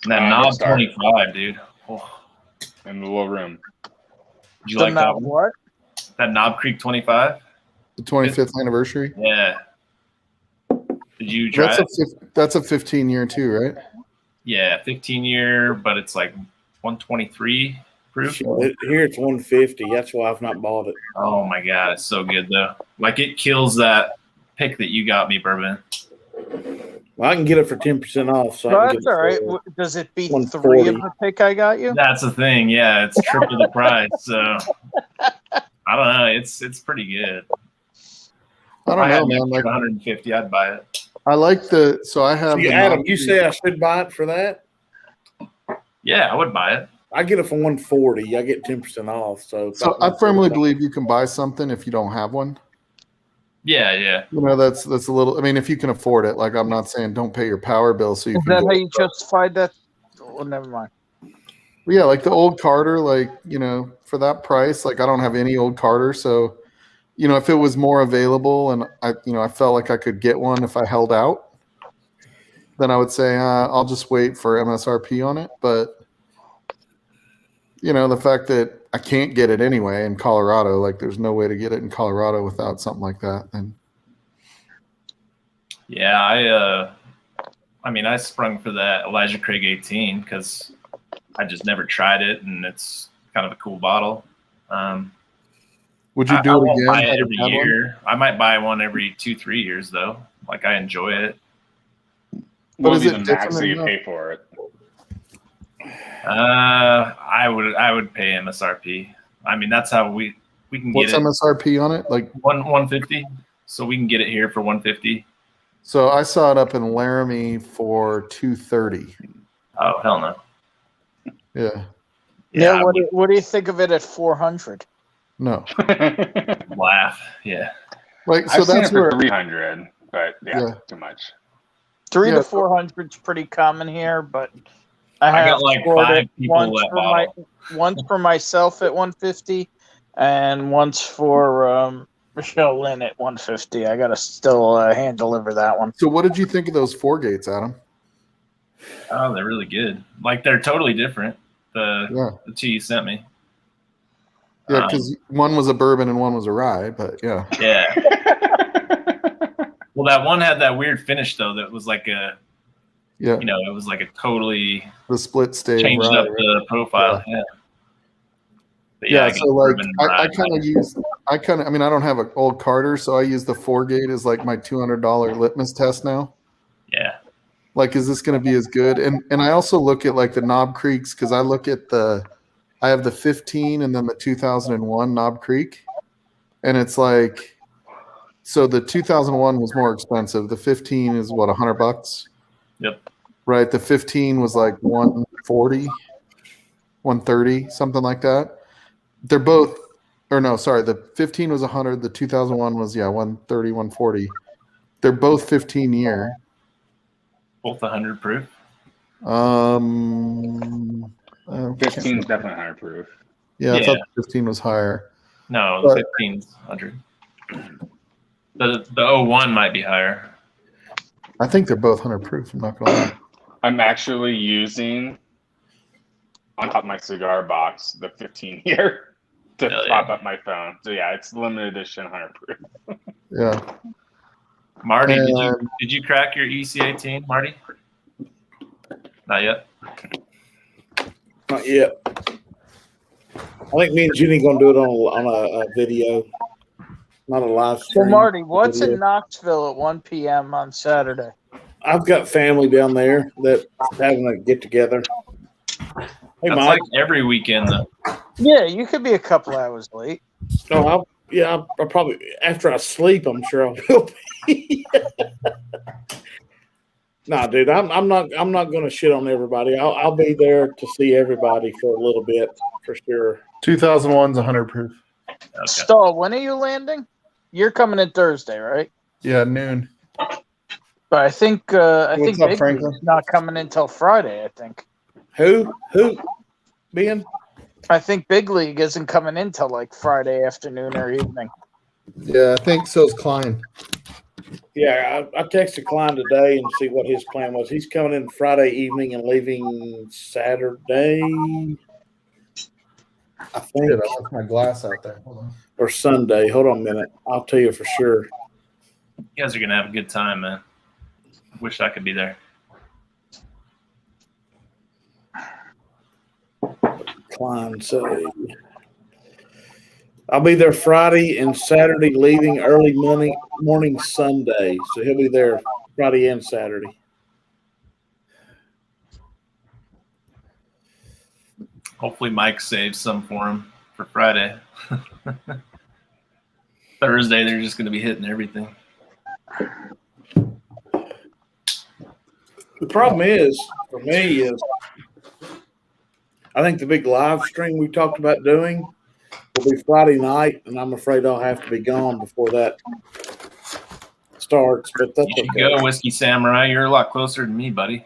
That knob 25, dude. Oh.
In the little room.
Did you like that one?
What?
That Knob Creek 25?
The 25th anniversary?
Yeah. Did you try it?
That's a 15-year too, right?
Yeah, 15-year, but it's like 123 proof.
Here it's 150. That's why I've not bought it.
Oh my god, it's so good though. Like it kills that pick that you got me, Bourbon.
Well, I can get it for 10% off. So
that's all right. Does it beat 3 of the pick I got you?
That's the thing. Yeah, it's triple the price. So I don't know. It's pretty good.
I don't know, man.
Like 150, I'd buy it.
I like I have.
Adam, you say I should buy it for that?
Yeah, I would buy it.
I get it for 140. I get 10% off. So
I firmly believe you can buy something if you don't have one.
Yeah, yeah.
That's a little. I mean, if you can afford it, like I'm not saying don't pay your power bill. So you
is that how you justified that? Oh, never mind.
Yeah, like the old Carter, like for that price, like I don't have any old Carter, so if it was more available and I felt like I could get one if I held out, then I would say I'll just wait for MSRP on it. But the fact that I can't get it anyway in Colorado, like there's no way to get it in Colorado without something like that. Then
yeah, I sprung for that Elijah Craig 18 because I just never tried it, and it's kind of a cool bottle.
Would you do it again?
Buy it every year. I might buy one every 2-3 years though. Like I enjoy it.
What is the max that you pay for it?
I would pay MSRP. I mean, that's how we can get it.
What's MSRP on it? Like
150. So we can get it here for 150.
So I saw it up in Laramie for $230.
Oh hell no.
Yeah.
Yeah,
I would
what do you think of it at 400?
No.
laugh. Yeah.
Like so
I've seen it
that's
for
where
300, but
Yeah.
too much.
3
Yeah.
to 400 is pretty common here, but I
I
have
got like
scored
5
it
people that bottle.
once for myself at 150, and once for Michelle Lynn at 150. I gotta still hand deliver that one.
So what did you think of those 4 gates, Adam?
Oh, they're really good. Like they're totally different.
Yeah.
The two you sent me.
Yeah, because one was a bourbon and one was a rye, but yeah.
Yeah. Well, that one had that weird finish though. That was like a,
Yeah.
it was like a totally
The split stave
changed
rye.
up the profile. Yeah. But
Yeah,
I
so
got
like
bourbon
I
rye.
I mean I don't have an old Carter, so I use the 4 gate as like my $200 litmus test now.
Yeah.
Like, is this going to be as good? And I also look at like the Knob Creeks because I look at I have the 15 and then the 2001 Knob Creek, and it's like, so the 2001 was more expensive. The 15 is what, $100?
Yep.
Right. The 15 was like 140, 130, something like that. They're both, or no, sorry, the 15 was 100. The 2001 was 130, 140. They're both 15-year.
Both 100 proof.
15 is definitely 100 proof.
Yeah, I thought the 15 was higher.
No, the 15's 100. The 01 might be higher.
I think they're both 100 proof. I'm not gonna lie.
I'm actually using on top of my cigar box the 15 year to pop up my phone. So yeah, it's limited edition 100 proof.
Yeah.
Marty, did you crack your EC18, Marty? Not yet.
Not yet. I think me and Jenny gonna do it on a video, not a live
So
stream.
Marty, what's
video.
in Knoxville at 1 p.m. on Saturday?
I've got family down there that's having a get together. Hey,
That's
Mike.
like every weekend though.
Yeah, you could be a couple hours late.
I'll probably after I sleep. I'm sure I will be. Nah, dude, I'm not going to shit on everybody. I'll be there to see everybody for a little bit for sure.
2001's 100 proof.
Okay.
Stall, when are you landing? You're coming in Thursday, right?
Yeah, noon.
But I think
What's up,
Big
Franklin?
League's not coming until Friday. I think.
Who, Ben?
I think Big League isn't coming in till like Friday afternoon or evening.
Yeah, I think so's Klein.
Yeah, I texted Klein today and see what his plan was. He's coming in Friday evening and leaving Saturday, I think,
Shit, I left my glass out there. Hold on.
or Sunday. Hold on a minute. I'll tell you for sure.
You guys are gonna have a good time, man. Wish I could be there.
Klein say I'll be there Friday and Saturday, leaving early morning Sunday. So he'll be there Friday and Saturday.
Hopefully Mike saves some for him for Friday. Thursday they're just gonna be hitting everything.
The problem is, for me, is I think the big live stream we talked about doing will be Friday night, and I'm afraid I'll have to be gone before that starts. But that's
You should
okay.
go, Whiskey Samurai. You're a lot closer than me, buddy.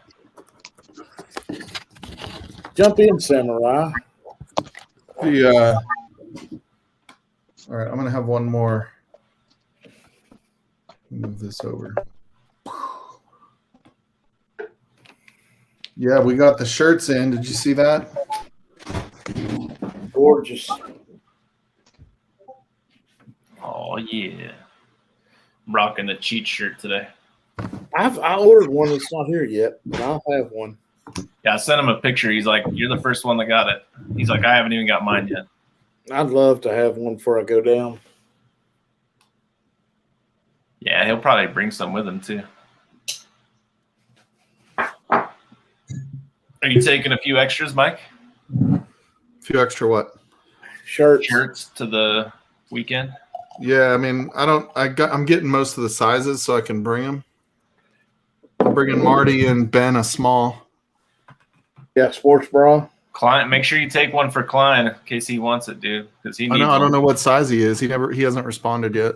Jump in, Samurai.
All right, I'm gonna have one more. Move this over. Yeah, we got the shirts in. Did you see that?
Gorgeous.
Oh yeah. I'm rocking the cheat shirt today.
I ordered one that's not here yet, but I'll have one.
Yeah, I sent him a picture. He's like, "You're the first one that got it." He's like, "I haven't even got mine yet."
I'd love to have one before I go down.
Yeah, he'll probably bring some with him too. Are you taking a few extras, Mike?
A few extra what?
Shirts to the weekend?
Yeah, I mean, I'm getting most of the sizes so I can bring them. bringing Marty and Ben a small.
Yeah, sports bra.
Klein, make sure you take one for Klein in case he wants it, dude. Because he
I
needs
know. I don't
one.
know what size he is. He hasn't responded yet.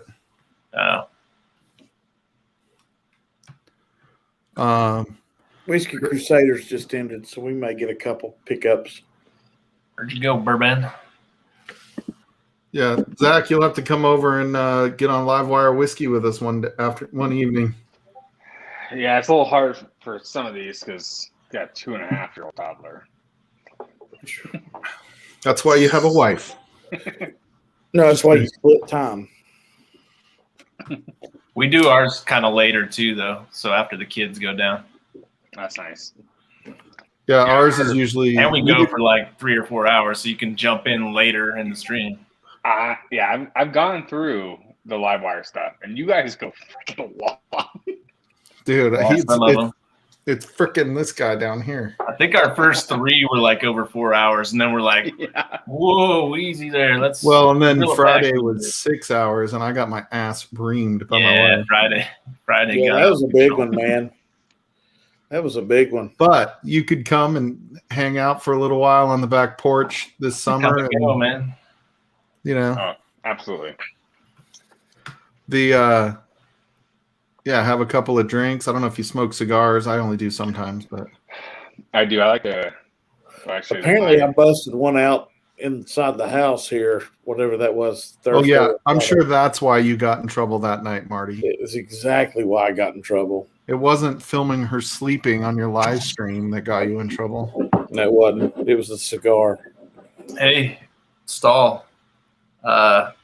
Whiskey Crusaders just ended, so we may get a couple pickups.
Where'd you go, Bourbon?
Yeah, Zach, you'll have to come over and get on Livewire Whiskey with us after one evening.
Yeah, it's a little hard for some of these because got 2.5-year-old toddler.
That's why you have a wife.
No, that's why you split time.
We do ours kind of later too, though. So after the kids go down.
That's nice.
Yeah, ours is usually.
And we go for like 3 or 4 hours, so you can jump in later in the stream.
Yeah, I've gone through the Livewire stuff, and you guys go freaking long.
Dude,
Some of them.
it's freaking this guy down here.
I think our first 3 were like over 4 hours, and then we're like, whoa, easy there.
And then Friday was 6 hours, and I got my ass reamed by my wife.
Friday.
Yeah, that was a big one, man. That was a big one.
But you could come and hang out for a little while on the back porch this summer.
Go, man.
You know.
Oh, absolutely.
Have a couple of drinks. I don't know if you smoke cigars. I only do sometimes, but
I do. I like to. Well, actually,
apparently, I busted one out inside the house here, whatever that was. Thursday.
Oh yeah, I'm sure that's why you got in trouble that night, Marty.
It was exactly why I got in trouble.
It wasn't filming her sleeping on your live stream that got you in trouble.
No, it wasn't. It was a cigar.
Hey, Stall.
The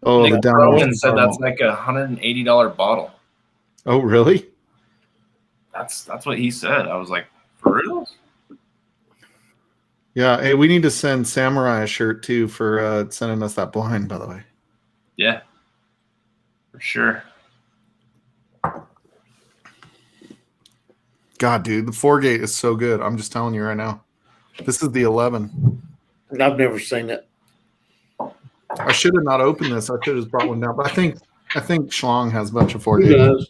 Nick
down
Rowan said that's like $180 bottle.
Oh, really?
That's what he said. I was like, for real?
Yeah. Hey, we need to send Samurai a shirt too for sending us that blind, by the way.
Yeah, for sure.
God, dude, the 4-gate is so good. I'm just telling you right now. This is the 11.
I've never seen it.
I should have not opened this. I should have just brought one down. But I think Schlong has a bunch of 4-gate.
He does.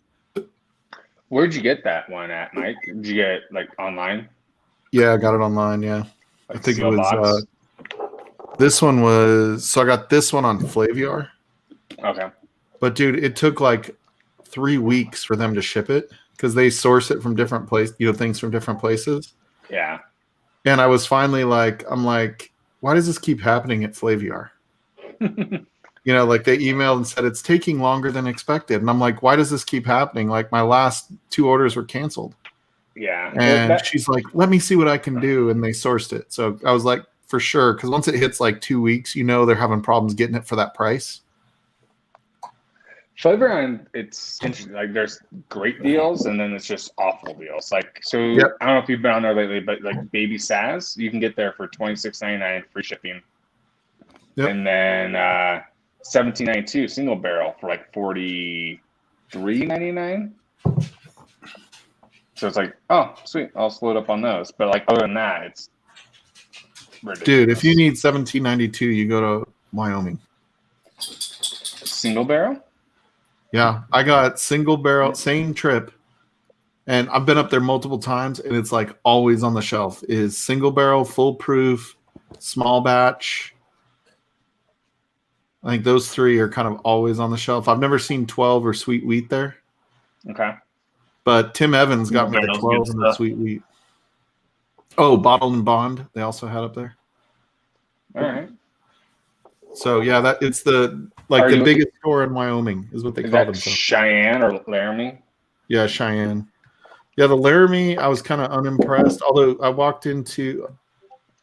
Where'd you get that one at, Mike? Did you get it like online?
Yeah, I got it online. Yeah,
Like
I think it
seal
was.
box?
This one was. So I got this one on Flaviar.
Okay.
But dude, it took like 3 weeks for them to ship it because they source it from different places. Things from different places.
Yeah.
And I was finally like, I'm like, why does this keep happening at Flaviar? Like they emailed and said it's taking longer than expected, and I'm like, why does this keep happening? Like my last 2 orders were canceled.
Yeah.
And she's like, let me see what I can do, and they sourced it. So I was like, for sure, because once it hits like 2 weeks, they're having problems getting it for that price.
Flavor Island, it's interesting. Like there's great deals, and then it's just awful deals. Like so,
Yep.
I don't know if you've been on there lately, but like Baby Saz, you can get there for $26.99 free shipping.
Yep.
And then $17.92 single barrel for like $43.99. So it's like, oh, sweet, I'll load up on those. But like other than that, it's ridiculous.
Dude, if you need $17.92, you go to Wyoming.
Single barrel?
Yeah, I got single barrel, same trip, and I've been up there multiple times, and it's like always on the shelf is single barrel, full proof, small batch. I think those 3 are kind of always on the shelf. I've never seen 12 or sweet wheat there.
Okay.
But Tim Evans got me the
Those
12
good
and the
stuff.
sweet wheat. Oh, Bottled and Bond, they also had up there.
All right.
So yeah, it's the biggest store in Wyoming is what they
Is
call
that
themselves.
Cheyenne or Laramie?
Yeah, Cheyenne. Yeah, the Laramie, I was kind of unimpressed. Although I walked into,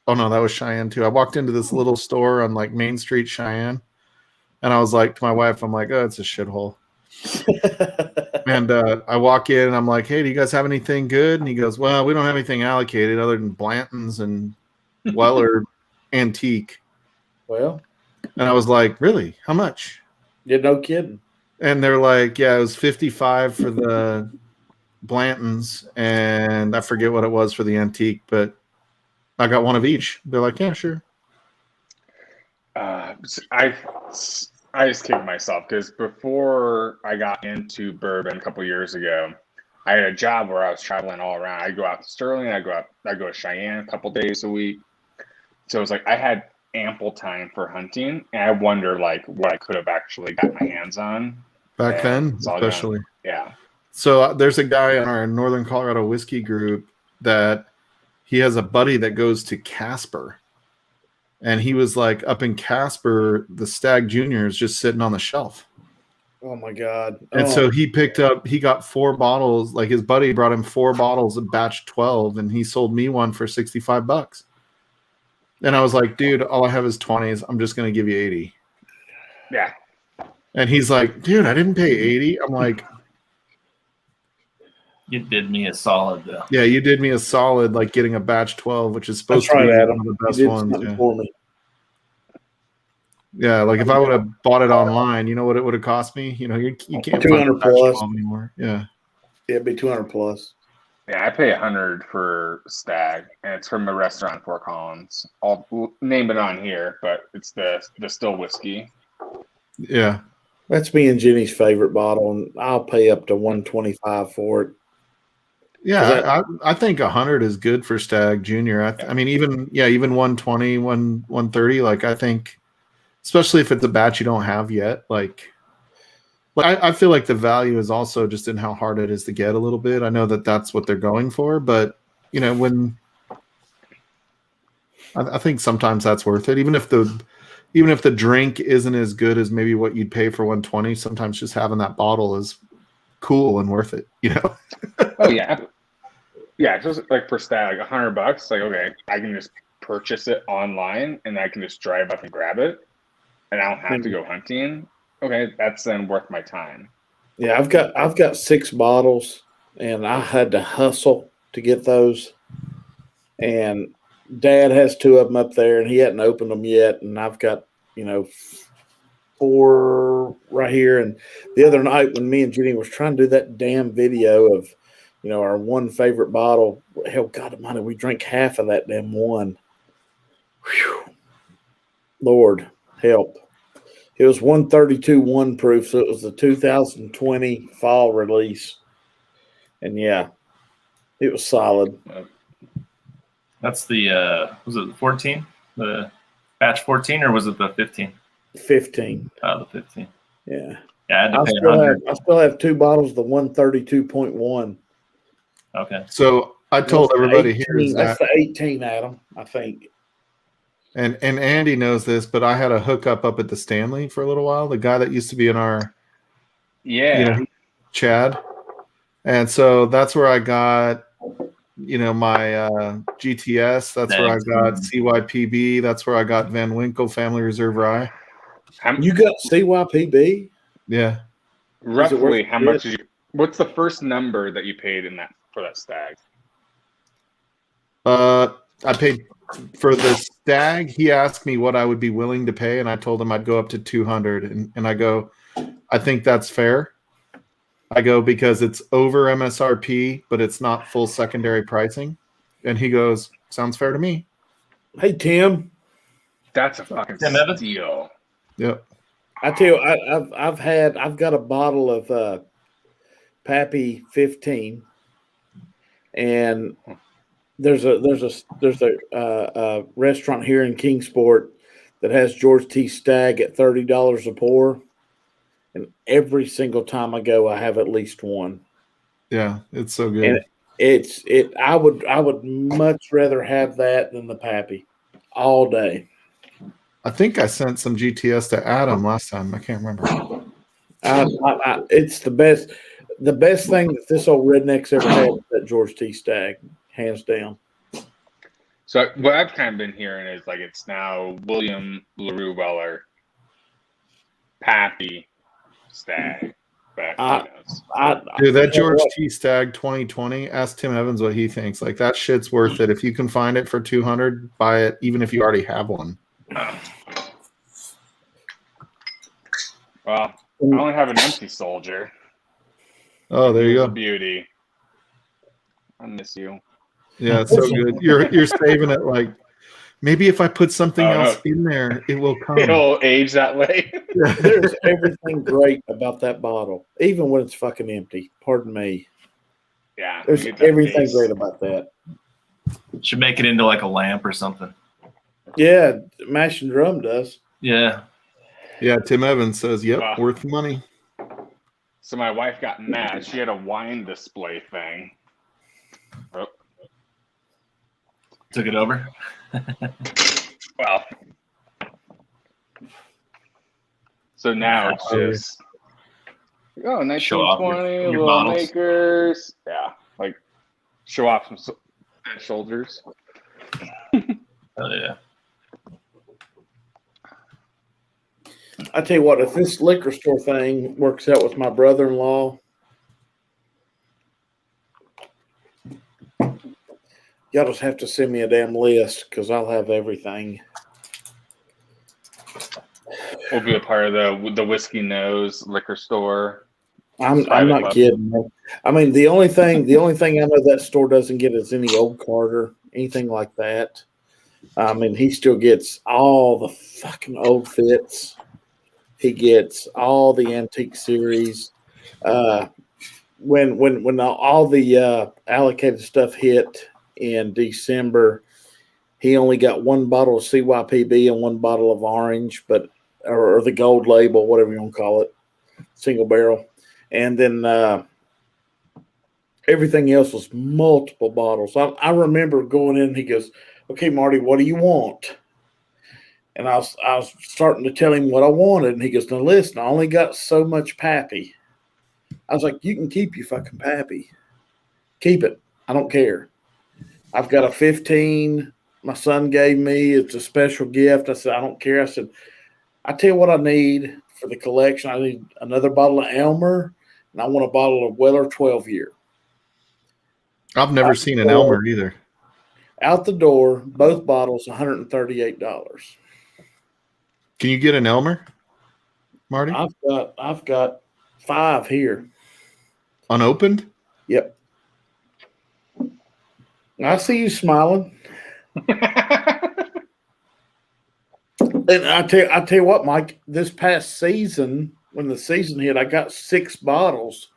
oh no, that was Cheyenne too. I walked into this little store on like Main Street, Cheyenne, and I was like to my wife, I'm like, oh, it's a shithole. And I walk in and I'm like, hey, do you guys have anything good? And he goes, well, we don't have anything allocated other than Blanton's and Weller Antique.
Well,
And I was like, really? How much?
yeah, no kidding.
And they're like, yeah, it was $55 for the Blantons, and I forget what it was for the Antique, but I got one of each. They're like, yeah, sure.
I just kicked myself because before I got into bourbon a couple years ago, I had a job where I was traveling all around. I go out to Sterling, I go to Cheyenne a couple days a week. So it was like I had ample time for hunting, and I wonder like what I could have actually got my hands on
Back then,
it's all gone.
especially.
Yeah.
So there's a guy in our Northern Colorado whiskey group that he has a buddy that goes to Casper. And he was like, up in Casper, the Stag Junior is just sitting on the shelf.
Oh my God.
And so he got 4 bottles. Like his buddy brought him 4 bottles of batch 12, and he sold me one for $65. And I was like, dude, all I have is 20s. I'm just going to give you 80.
Yeah.
And he's like, dude, I didn't pay 80. I'm like,
You did me a solid, though.
yeah, you did me a solid, like getting a batch 12, which is supposed
That's right,
to be
Adam.
one of the
You
best
did
ones.
something
Yeah.
for me.
Yeah, like if I would have bought it online, you know what it would have cost me? You know, you can't
200
find batch
plus
12 anymore. Yeah.
It'd be 200 plus.
Yeah, I pay $100 for Stag, and it's from the restaurant in Fort Collins. I'll name it on here, but it's the still whiskey.
Yeah.
That's me and Jenny's favorite bottle, and I'll pay up to 125 for it.
Yeah, I think 100 is good for Stag Junior. I mean, even 120, 130. Like I think, especially if it's a batch you don't have yet. Like I feel like the value is also just in how hard it is to get a little bit. I know that that's what they're going for, but you know, when I think sometimes that's worth it, even if the drink isn't as good as maybe what you'd pay for 120. Sometimes just having that bottle is cool and worth it. You know.
Oh yeah, yeah. Just like for Stag, like $100. Like okay, I can just purchase it online, and I can just drive up and grab it, and I don't have to go hunting. Okay, that's then worth my time.
Yeah, I've got 6 bottles, and I had to hustle to get those. And Dad has 2 of them up there, and he hadn't opened them yet. And I've got 4 right here. And the other night when me and Jenny was trying to do that damn video of our one favorite bottle, hell, God Almighty, we drank half of that damn one. Whew. Lord help. It was 132 proof, so it was the 2020 fall release. And yeah, it was solid.
That's the was it the 14? The batch 14, or was it the 15?
15.
Oh, the 15.
Yeah.
Yeah, I had to pay 100.
I still have 2 bottles of the 132.1.
Okay.
So I told everybody here is
that's
that,
the 18, Adam, I think.
and Andy knows this, but I had a hookup up at the Stanley for a little while. The guy that used to be in our Chad, and so that's where I got my GTS. That's where I got CYPB. That's where I got Van Winkle Family Reserve Rye.
You got CYPB?
Yeah.
Roughly, how much did you? What's the first number that you paid for that Stag?
I paid for the Stag. He asked me what I would be willing to pay, and I told him I'd go up to 200. And I go, I think that's fair. I go because it's over MSRP, but it's not full secondary pricing. And he goes, sounds fair to me.
Hey, Tim.
That's a fucking steal.
Yep.
I tell you, I've got a bottle of Pappy 15, and there's a restaurant here in Kingsport that has George T. Stagg at $30 a pour, and every single time I go, I have at least one.
Yeah, it's so good.
And I would much rather have that than the Pappy all day.
I think I sent some GTS to Adam last time. I can't remember.
It's the best. The best thing that this old redneck's ever had is that George T. Stagg, hands down.
So what I've kind of been hearing is like it's now William LaRue Weller, Pappy, Stagg.
Dude, that George T. Stagg 2020, ask Tim Evans what he thinks. Like, that shit's worth it. If you can find it for 200, buy it, even if you already have one.
Well, I only have an empty soldier.
Oh, there you go.
Beauty. I miss you.
Yeah, it's so good. You're saving it. Like, maybe if I put something else in there, it will come.
It'll age that way.
There's everything great about that bottle, even when it's fucking empty. Pardon me.
Yeah,
There's
you get that
everything
base.
great about that.
Should make it into like a lamp or something.
Yeah, Mash and Drum does.
Yeah.
Yeah, Tim Evans says, "Yep,
Wow.
worth the money."
So my wife got mad. She had a wine display thing. Oh,
Took it over.
well. So now it's just
Show off
1920
your
little
bottles.
makers. Yeah, like show off some shoulders.
Oh yeah.
I tell you what, if this liquor store thing works out with my brother-in-law, y'all just have to send me a damn list because I'll have everything.
We'll be a part of the Whiskey Nose liquor store.
I'm
Private
not
club.
kidding, man. I mean, the only thing I know that store doesn't get is any old Carter, anything like that. I mean, he still gets all the fucking old fits. He gets all the antique series. When all the allocated stuff hit in December, he only got one bottle of CYPB and one bottle of orange, or the gold label, whatever you want to call it, single barrel, and then everything else was multiple bottles. I remember going in. He goes, "Okay, Marty, what do you want?" And I was starting to tell him what I wanted, and he goes, "Now listen, I only got so much Pappy." I was like, "You can keep your fucking Pappy. Keep it. I don't care. I've got a 15 my son gave me. It's a special gift." I said, "I don't care." I said, "I tell you what I need for the collection. I need another bottle of Elmer, and I want a bottle of Weller 12 year."
I've never seen an Elmer either.
Out the door, both bottles, $138.
Can you get an Elmer, Marty?
I've got 5 here.
Unopened?
Yep. I see you smiling. And I tell you what, Mike, this past season, when the season hit, I got 6 bottles.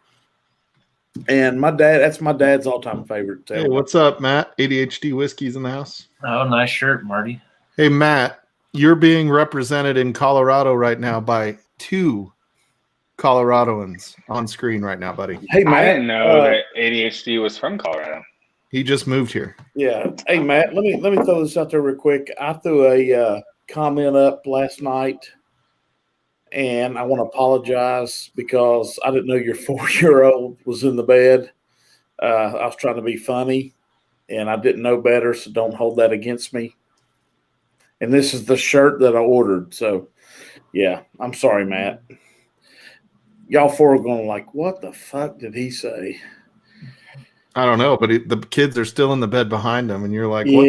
And that's my dad's all-time favorite.
Hey, what's up, Matt? ADHD Whiskey's in the house.
Oh, nice shirt, Marty.
Hey, Matt, you're being represented in Colorado right now by 2 Coloradoans on screen right now, buddy.
Hey, Matt.
I didn't know that ADHD was from Colorado.
He just moved here.
Yeah. Hey, Matt, let me throw this out there real quick. I threw a comment up last night, and I want to apologize because I didn't know your 4-year-old was in the bed. I was trying to be funny, and I didn't know better, so don't hold that against me. And this is the shirt that I ordered. So, yeah, I'm sorry, Matt. Y'all 4 are going like, what the fuck did he say?
I don't know, but the kids are still in the bed behind him, and you're like, what?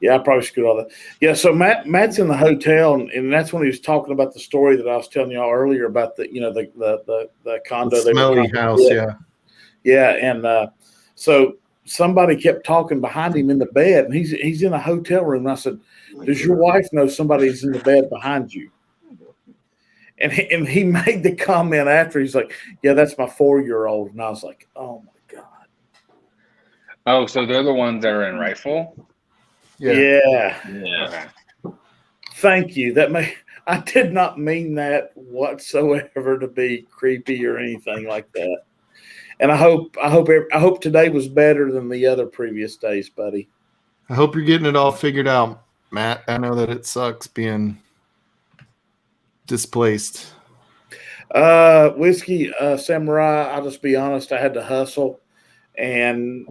Yeah, I probably screwed all that. Yeah, so Matt's in the hotel, and that's when he was talking about the story that I was telling y'all earlier about the condo.
The smelly house, yeah.
Yeah, and so somebody kept talking behind him in the bed, and he's in a hotel room. And I said, "Does your wife know somebody's in the bed behind you?" And he made the comment after. He's like, "Yeah, that's my 4-year-old." And I was like, "Oh my god."
Oh, so they're the ones that are in Rifle?
Yeah.
Okay.
Thank you. I did not mean that whatsoever to be creepy or anything like that. And I hope today was better than the other previous days, buddy.
I hope you're getting it all figured out, Matt. I know that it sucks being displaced.
Whiskey Samurai, I'll just be honest, I had to hustle. And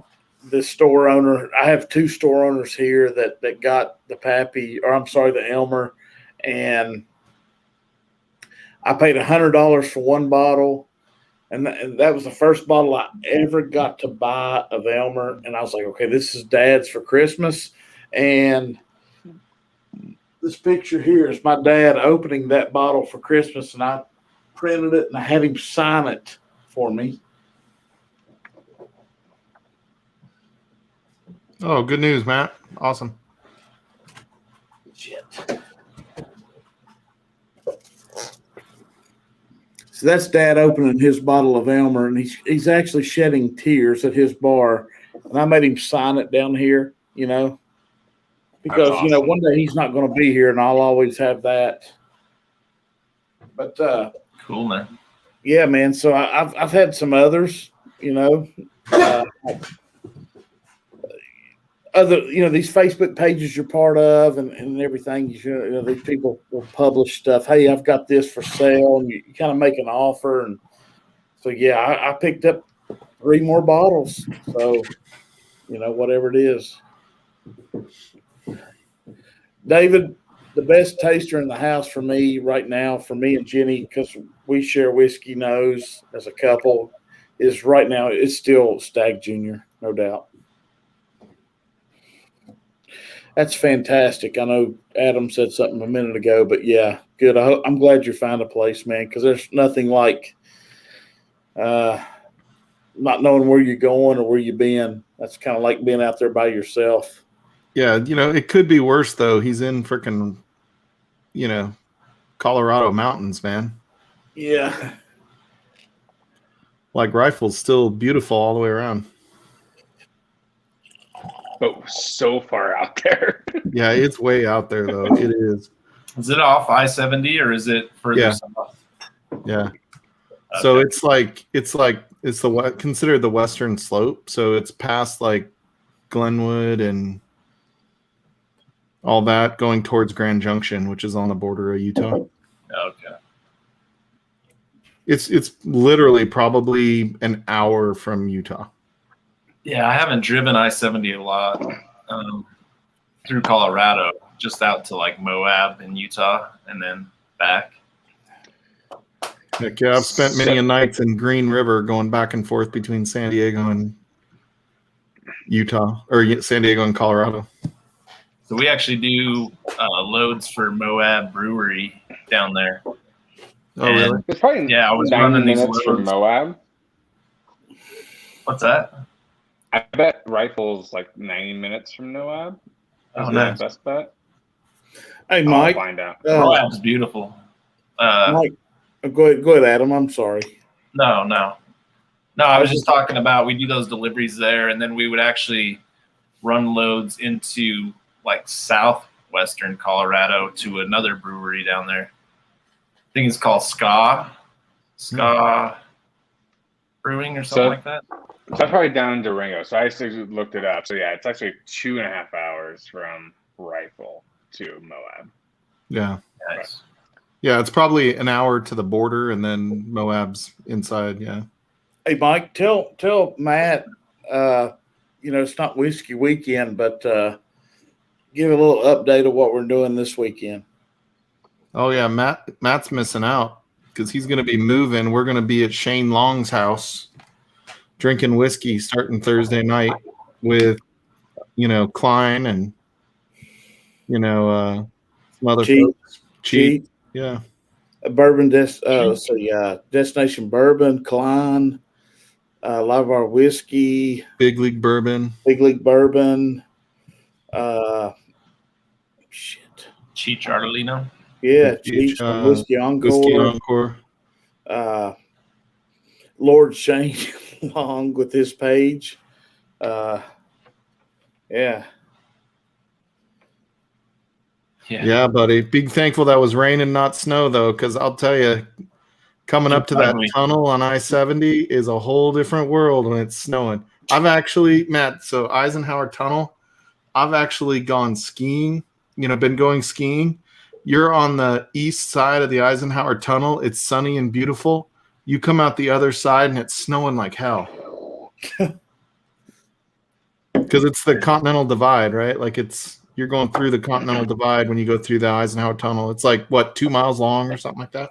the store owner, I have 2 store owners here that got the the Elmer, and I paid $100 for one bottle, and that was the first bottle I ever got to buy of Elmer, and I was like, okay, this is Dad's for Christmas, and this picture here is my dad opening that bottle for Christmas, and I printed it, and I had him sign it for me.
Oh, good news, Matt. Awesome.
Shit. So that's Dad opening his bottle of Elmer, and he's actually shedding tears at his bar. And I made him sign it down here, because
awesome.
one day he's not going to be here, and I'll always have that. But
Cool, man.
yeah, man. So I've had some others, other these Facebook pages you're part of and everything. These people will publish stuff. Hey, I've got this for sale, and you kind of make an offer, and so yeah, I picked up 3 more bottles. So whatever it is, David, the best taster in the house for me right now, for me and Jenny, because we share whiskey nose as a couple, is right now it's still Stag Junior, no doubt. That's fantastic. I know Adam said something a minute ago, but yeah, good. I'm glad you found a place, man, because there's nothing like not knowing where you're going or where you've been. That's kind of like being out there by yourself.
Yeah, it could be worse, though. He's in freaking, Colorado mountains, man.
Yeah.
Like, Rifle's still beautiful all the way around.
But so far out there.
Yeah, it's way out there, though. It is.
Is it off I-70 or is it further
Yeah.
south?
Yeah.
Okay.
So it's considered the western slope. So it's past like Glenwood and all that, going towards Grand Junction, which is on the border of Utah.
Okay.
It's literally probably an hour from Utah.
Yeah, I haven't driven I-70 a lot through Colorado, just out to like Moab and Utah and then back.
Heck yeah, I've spent many a nights in Green River going back and forth between San Diego and Utah, or San Diego and Colorado.
So we actually do loads for Moab Brewery down there.
Oh, really?
It's probably
Yeah, I was
90
running these
minutes from
loads.
Moab.
What's that?
I bet Rifle's like 90 minutes from Moab.
Oh,
Is that
nice.
the best bet?
Hey,
I'll
Mike.
find out.
Moab's beautiful.
Mike, go ahead, Adam. I'm sorry.
No, I was just talking about we do those deliveries there, and then we would actually run loads into like southwestern Colorado to another brewery down there. I think it's called Ska Brewing or something like that.
So I'm probably down in Durango. So I actually looked it up. So yeah, it's actually 2.5 hours from Rifle to Moab.
Yeah.
Nice.
Yeah, it's probably an hour to the border, and then Moab's inside. Yeah.
Hey, Mike, tell Matt, it's not Whiskey Weekend, but give a little update of what we're doing this weekend.
Oh yeah, Matt's missing out because he's going to be moving. We're going to be at Shane Long's house drinking whiskey starting Thursday night with, Klein and, some other folks. Cheat. Yeah.
A bourbon, Destination Bourbon, Klein, a lot of our whiskey,
Big League Bourbon.
Cheech Artolino.
Yeah, Cheech from Whiskey Encore. Lord Shane Long with his page. Yeah.
Yeah, buddy. Big thankful that was rain and not snow, though, because I'll tell you, coming up to that tunnel on I-70 is a whole different world when it's snowing. I've actually, Matt, so Eisenhower Tunnel, I've actually gone skiing, been going skiing. You're on the east side of the Eisenhower Tunnel. It's sunny and beautiful. You come out the other side and it's snowing like hell. Because it's the Continental Divide, right? Like you're going through the Continental Divide when you go through the Eisenhower Tunnel. It's like, 2 miles long or something like that?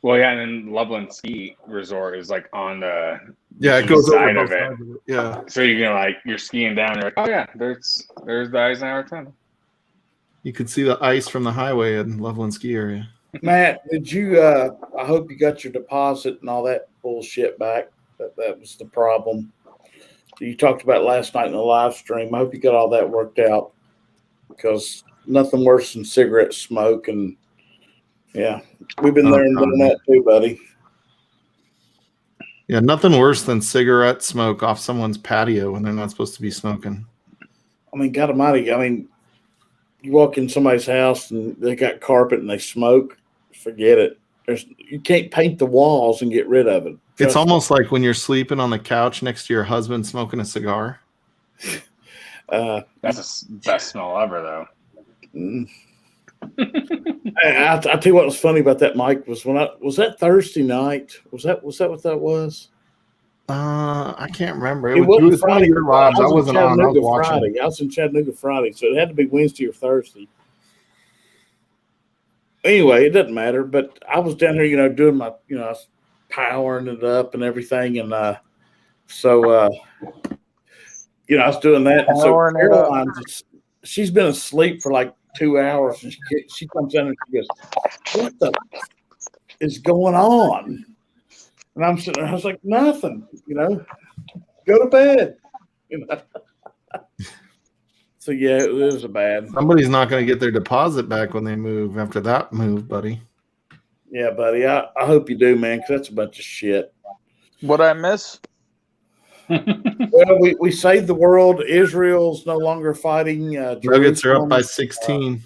Well, yeah, and then Loveland Ski Resort is like on the
it goes
side
over
of it.
Yeah.
So you're skiing down. You're like, oh yeah, there's the Eisenhower Tunnel.
You could see the ice from the highway in Loveland Ski Area.
Matt, did you? I hope you got your deposit and all that bullshit back. That was the problem. You talked about last night in the live stream. I hope you got all that worked out, because nothing worse than cigarette smoke. And yeah, we've been there and done that too, buddy.
Yeah, nothing worse than cigarette smoke off someone's patio when they're not supposed to be smoking.
I mean, God Almighty. I mean, you walk in somebody's house and they got carpet and they smoke. Forget it. You can't paint the walls and get rid of it.
It's
Trust
almost like when you're sleeping on the couch next to your husband smoking a cigar.
me.
That's the best smell ever, though.
Mm. I'll tell you what was funny about that, Mike, was was that Thursday night? Was that what that was?
I can't remember.
It
It was one
Friday.
of your lives. I wasn't on. I was watching.
Friday. I was in Chattanooga Friday, so it had to be Wednesday or Thursday. Anyway, it doesn't matter. But I was down here, doing my, I was powering it up and everything, and I was doing that. And so
Powering it
Caroline, she's been asleep for like 2 hours, and she comes in and she goes, "What the is going on?" And I'm sitting there, I was like, "Nothing, go to bed." So yeah, it was a bad.
Somebody's not going to get their deposit back when they move after that move, buddy.
Yeah, buddy. I hope you do, man, because that's a bunch of shit.
What I miss?
Well, we saved the world. Israel's no longer fighting.
Nuggets are up by 16.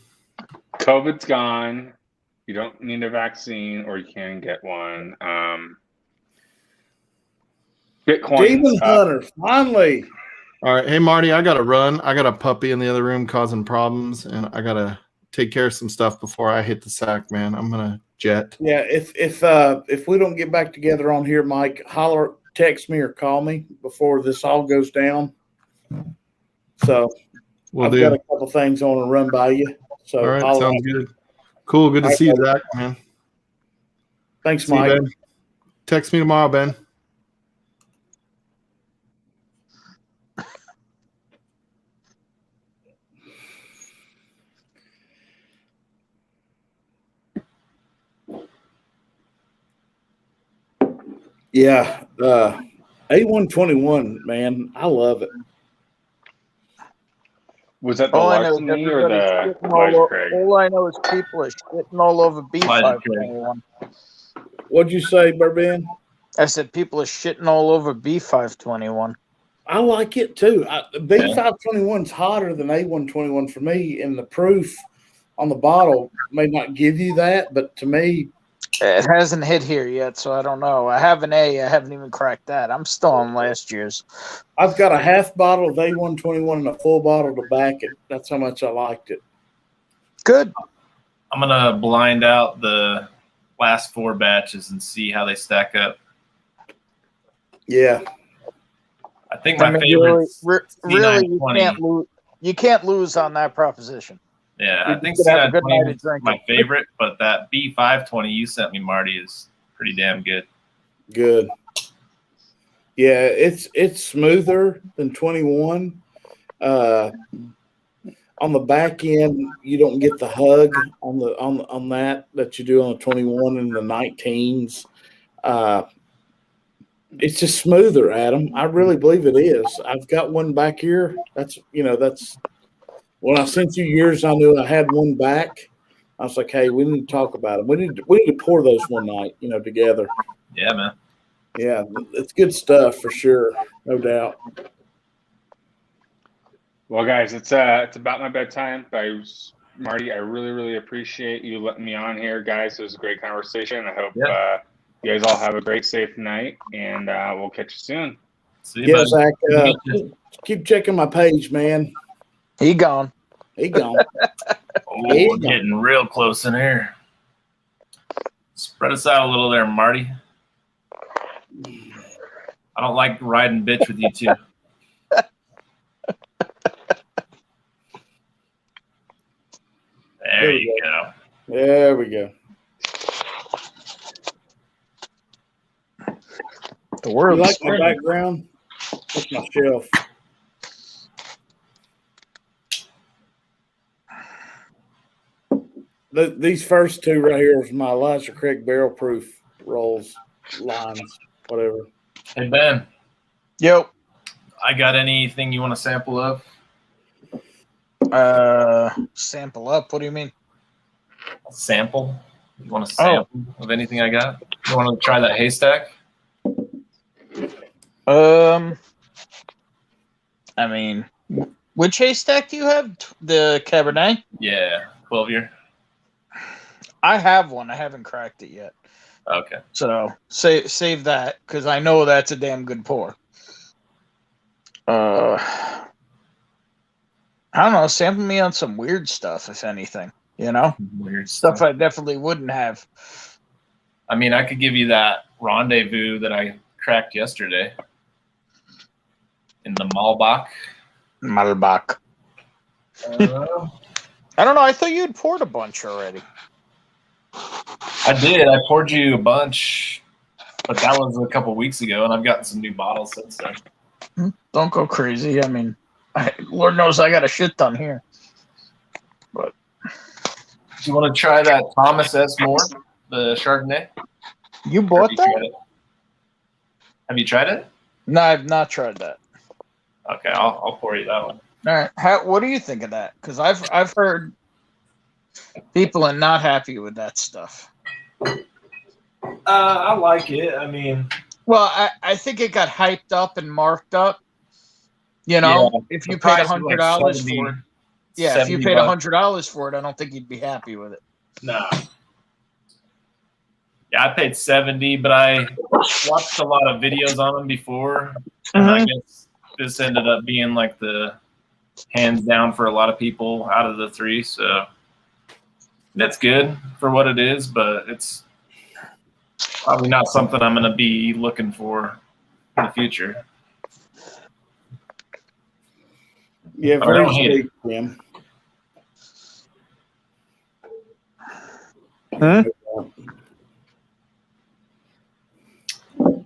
COVID's gone. You don't need a vaccine, or you can get one. Bitcoin.
Demon Hunter, finally.
All right. Hey, Marty, I got to run. I got a puppy in the other room causing problems, and I got to take care of some stuff before I hit the sack, man. I'm going to jet.
Yeah, if we don't get back together on here, Mike, text me or call me before this all goes down. So I've got a couple things I want to run by you. So
all right, sounds good. Cool. Good to see you, Zach, man.
Thanks, Mike.
You, text me tomorrow, Ben.
Yeah, A121, man, I love it.
Was that the larceny or the Elijah Craig?
All I know is people are shitting all over B521.
What'd you say, Burbin?
I said people are shitting all over B521.
I like it too. B521's hotter than A121 for me, and the proof on the bottle may not give you that, but to me,
it hasn't hit here yet, so I don't know. I have an A. I haven't even cracked that. I'm still on last year's.
I've got a half bottle of A121 and a full bottle to back it. That's how much I liked it.
Good.
I'm going to blind out the last 4 batches and see how they stack up.
Yeah.
I think my favorite
really you can't lose on that proposition.
Yeah, I think C920 is my favorite, but that B520 you sent me, Marty, is pretty damn good.
Good. Yeah, it's smoother than 21. On the back end, you don't get the hug on that you do on the 21 and the 19s. It's just smoother, Adam. I really believe it is. I've got one back here. That's when I sent you yours, I knew I had one back. I was like, hey, we need to talk about it. We need to pour those one night, together.
Yeah, man.
Yeah, it's good stuff for sure, no doubt.
Well, guys, it's about my bedtime. Marty, I really, really appreciate you letting me on here, guys. It was a great conversation. I hope you guys all have a great, safe night, and we'll catch you soon.
See you,
Zach. Keep checking my page, man.
He gone.
We're getting real close in here. Spread us out a little there, Marty. I don't like riding bitch with you two. There you go.
There we go.
The world.
You like my background? That's my shelf. These first two right here is my Elijah Craig barrel proof rolls, lines, whatever.
Hey, Ben.
Yo.
I got anything you want to sample of?
Sample up? What do you mean?
Sample? You want a sample of anything I got? You want to try that haystack?
I mean, which haystack do you have? The Cabernet?
Yeah, 12-year.
I have one. I haven't cracked it yet.
Okay.
So save that because I know that's a damn good pour. I don't know. Sample me on some weird stuff, if anything. You know,
Weird
stuff I definitely wouldn't have.
I mean, I could give you that rendezvous that I cracked yesterday in the Malbach.
Malbach. I don't know. I thought you'd poured a bunch already.
I did. I poured you a bunch, but that was a couple weeks ago, and I've gotten some new bottles since then.
Don't go crazy. I mean, Lord knows I got a shit ton here. But
do you want to try that Thomas S. Moore, the Chardonnay?
You bought that?
Have you tried it?
No, I've not tried that.
Okay, I'll pour you that one.
All right. What do you think of that? Because I've heard people are not happy with that stuff.
I like it. I mean,
well, I think it got hyped up and marked up. You know,
yeah,
if you paid $100 for it, if you paid $100 for it, I don't think you'd be happy with it.
No. Yeah, I paid $70, but I watched a lot of videos on them before, and I guess this ended up being like the hands down for a lot of people out of the three. So that's good for what it is, but it's probably not something I'm going to be looking for in the future.
Yeah,
but I don't hate it.
Tim.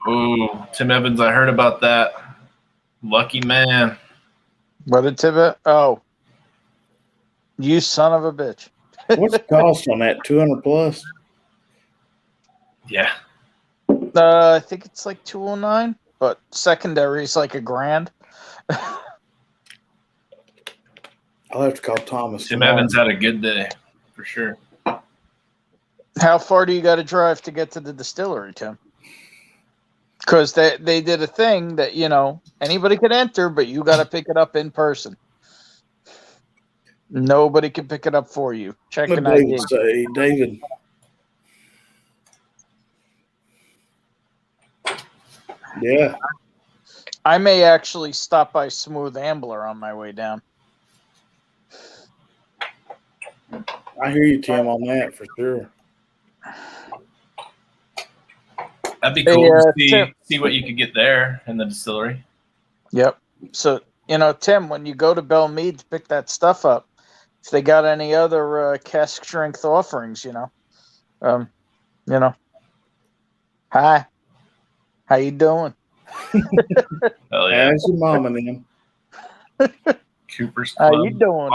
Ooh, Tim Evans, I heard about that. Lucky man.
What did Tibet? Oh, you son of a bitch.
What's the cost on that? 200 plus?
Yeah.
I think it's like 209, but secondary is like $1,000.
I'll have to call Thomas.
Tim Evans had a good day, for sure.
How far do you got to drive to get to the distillery, Tim? Because they did a thing that, you know, anybody could enter, but you got to pick it up in person. Nobody can pick it up for you. Check an ID.
Say, David. Yeah.
I may actually stop by Smooth Ambler on my way down.
I hear you, Tim, on that for sure.
That'd be cool to see what you could get there in the distillery.
Yep. So, you know, Tim, when you go to Belle Meade to pick that stuff up, if they got any other cask strength offerings, you know, hi, how you doing?
Hell yeah.
How's your mama, man?
Cooper's Club.
How you doing?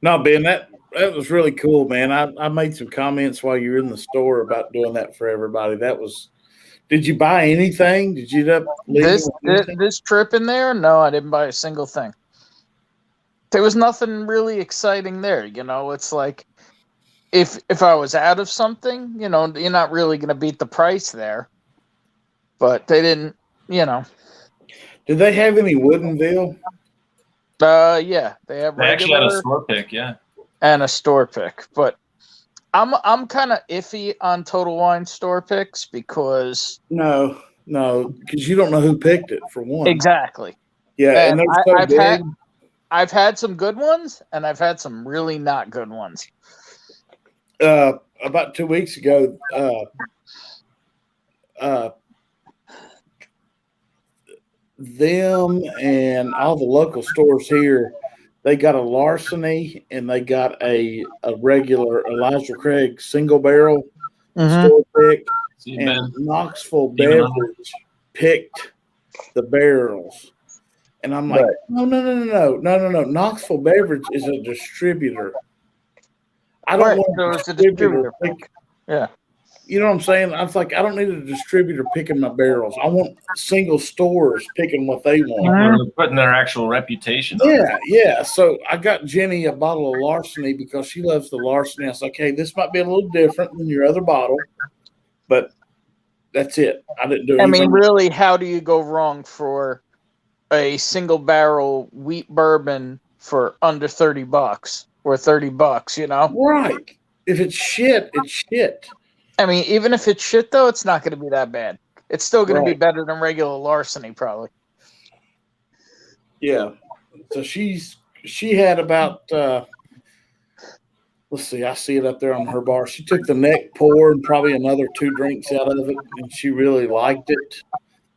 No, Ben, that was really cool, man. I made some comments while you were in the store about doing that for everybody. Did you buy anything? Did you end up
this trip in there? No, I didn't buy a single thing. There was nothing really exciting there. You know, it's like if I was out of something, you know, you're not really going to beat the price there. But they didn't, you know.
Did they have any Woodinville?
Yeah, they have.
They actually had a store pick, yeah,
and a store pick. But I'm kind of iffy on Total Wine store picks because
no, because you don't know who picked it for one.
Exactly.
Yeah, and they're so big.
I've had some good ones, and I've had some really not good ones.
About 2 weeks ago, them and all the local stores here, they got a Larceny and they got a regular Elijah Craig single barrel store pick. And Knoxville Beverage picked the barrels. And I'm like, no. Knoxville Beverage is a distributor. I don't want a distributor pick.
Yeah.
You know what I'm saying? I was like, I don't need a distributor picking my barrels. I want single stores picking what they want.
They're putting their actual reputation on.
Yeah. So I got Jenny a bottle of Larceny because she loves the Larceny. I was like, hey, this might be a little different than your other bottle, but that's it. I didn't do
I
anything.
mean, really, how do you go wrong for a single barrel wheat bourbon for under $30 or $30? You know,
Right. If it's shit, it's shit.
I mean, even if it's shit though, it's not going to be that bad. It's still going to be
Right.
better than regular larceny, probably.
Yeah. So she had about let's see, I see it up there on her bar. She took the neck pour and probably another 2 drinks out of it, and she really liked it.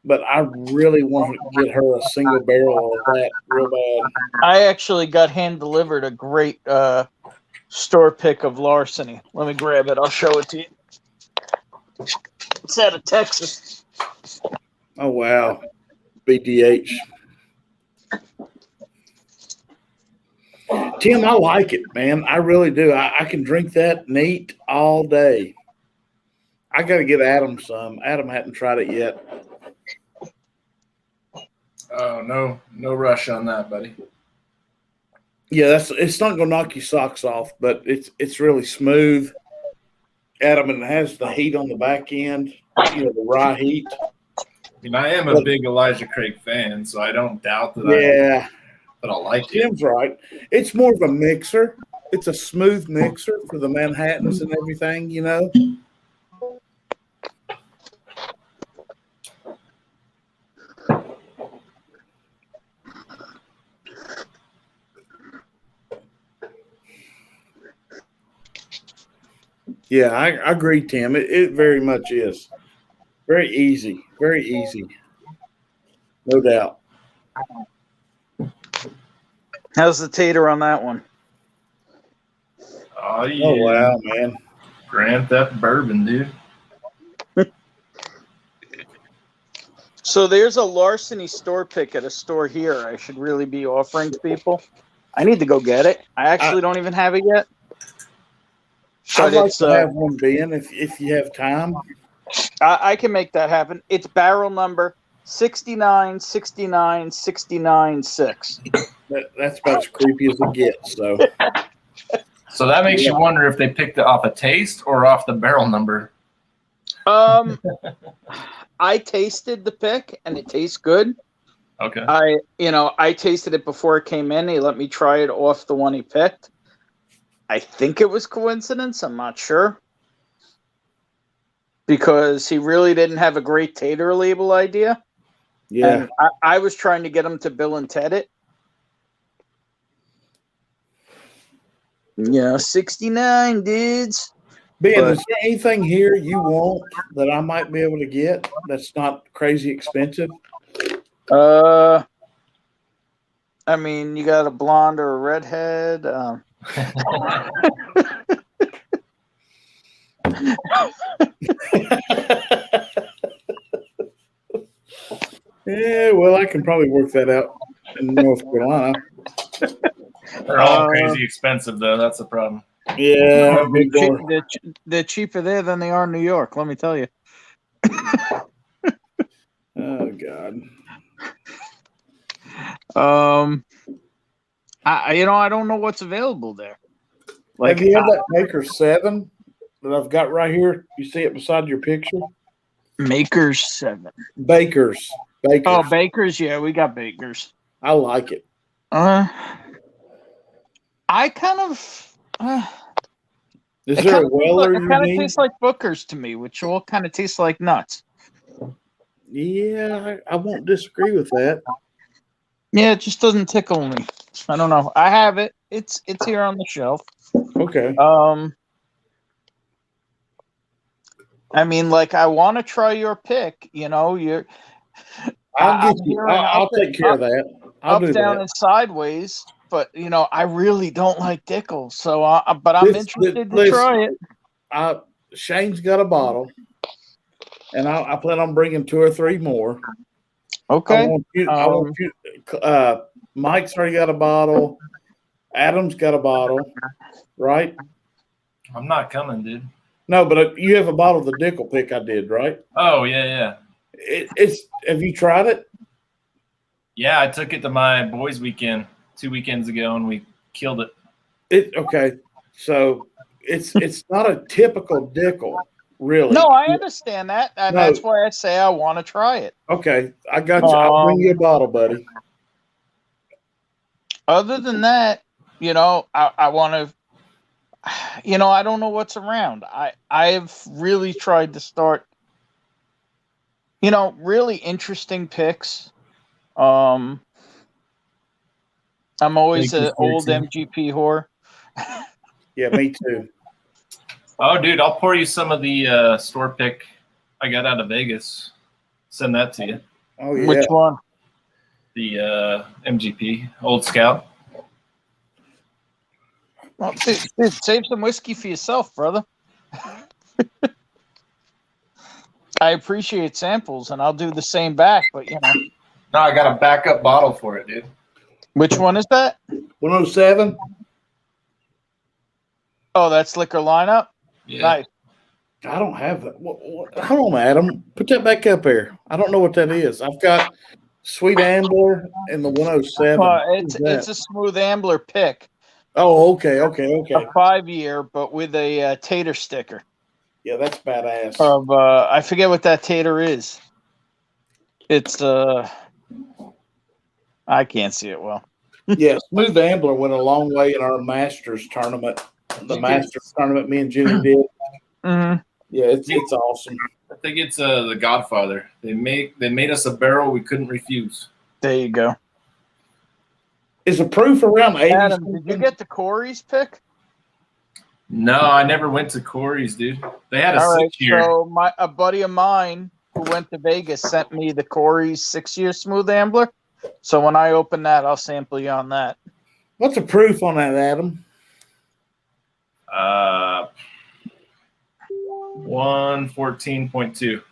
But I really want to get her a single barrel of that real bad.
I actually got hand delivered a great store pick of larceny. Let me grab it. I'll show it to you. It's out of Texas.
Oh wow, BDH. Tim, I like it, man. I really do. I can drink that neat all day. I got to get Adam some. Adam hadn't tried it yet.
Oh, no rush on that, buddy.
Yeah, it's not gonna knock your socks off, but it's really smooth. Adam, and it has the heat on the back end, the rye heat.
I mean, I am a big Elijah Craig fan, so I don't doubt that I'll like it.
Tim's right. It's more of a mixer. It's a smooth mixer for the Manhattans and everything, Yeah, I agree, Tim. It very much is. Very easy. Very easy. No doubt.
How's the tater on that one?
Oh, yeah.
Oh, wow, man.
Grand Theft Bourbon, dude.
So there's a larceny store pick at a store here I should really be offering to people. I need to go get it. I actually don't even have it yet.
I'd like to have one, Ben, if you have time.
I can make that happen. It's barrel number 6969696.
That's about as creepy as it gets.
So that makes you wonder if they picked it off a taste or off the barrel number.
I tasted the pick and it tastes good.
Okay.
I tasted it before it came in. He let me try it off the one he picked. I think it was coincidence. I'm not sure. Because he really didn't have a great tater label idea.
Yeah.
And I was trying to get him to Bill and Ted it. 69 dudes.
Ben, is there anything here you want that I might be able to get that's not crazy expensive?
I mean, you got a blonde or a redhead.
Yeah, well, I can probably work that out in North Carolina.
They're all crazy expensive, though. That's the problem.
Yeah,
they're cheaper there than they are in New York. Let me tell you.
Oh God.
I don't know what's available there.
Have you had that Maker 7 that I've got right here? You see it beside your picture?
Maker's 7.
Bakers.
Oh, Bakers. Yeah, we got Bakers.
I like it.
I kind of.
Is there a Weller?
It kind of tastes like Booker's to me, which all kind of tastes like nuts.
Yeah, I won't disagree with that.
Yeah, it just doesn't tickle me. I don't know. I have it. It's here on the shelf.
Okay.
I mean, like, I want to try your pick. I'll
take care of that. I'll do
down,
that.
and sideways. But I really don't like Dickel, so but I'm interested to try it.
Shane's got a bottle, and I plan on bringing 2 or 3 more.
Okay.
I want you. Mike's already got a bottle. Adam's got a bottle, right?
I'm not coming, dude.
No, but you have a bottle of the Dickel pick I did, right?
Oh yeah.
Have you tried it?
Yeah, I took it to my boys' weekend 2 weekends ago, and we killed it.
Okay, so it's not a typical Dickel, Really?
No, I understand that, and
No.
that's why I say I want to try it.
Okay, I got you. I'll bring you a bottle, buddy.
Other than that, I want to. I don't know what's around. I've really tried to start. Really interesting picks. I'm always
Thank you,
an old
Stixie.
MGP whore.
Yeah, me too.
Oh, dude, I'll pour you some of the store pick I got out of Vegas. Send that to you.
Oh yeah.
Which one?
The MGP Old Scout.
Well, dude, save some whiskey for yourself, brother. I appreciate samples, and I'll do the same back. But
No, I got a backup bottle for it, dude.
which one is that?
107.
Oh, that's liquor lineup.
Yeah.
Nice.
I don't have that. Hold on, Adam. Put that back up here. I don't know what that is. I've got Sweet Ambler and the 107.
It's a smooth Ambler pick.
Oh, okay.
A 5-year, but with a tater sticker.
Yeah, that's badass.
Of I forget what that tater is. It's I can't see it well.
Yeah, Smooth Ambler went a long way in our Masters tournament. The Masters tournament me and Jenny did.
Mm-hmm.
Yeah, it's awesome.
I think it's the Godfather. They made us a barrel we couldn't refuse.
There you go.
Is the proof around 80?
Adam, did you get the Corey's pick?
No, I never went to Corey's, dude. They had a
All right,
6-year.
so a buddy of mine who went to Vegas sent me the Corey's 6-year smooth Ambler. So when I open that, I'll sample you on that.
What's the proof on that, Adam?
114.2.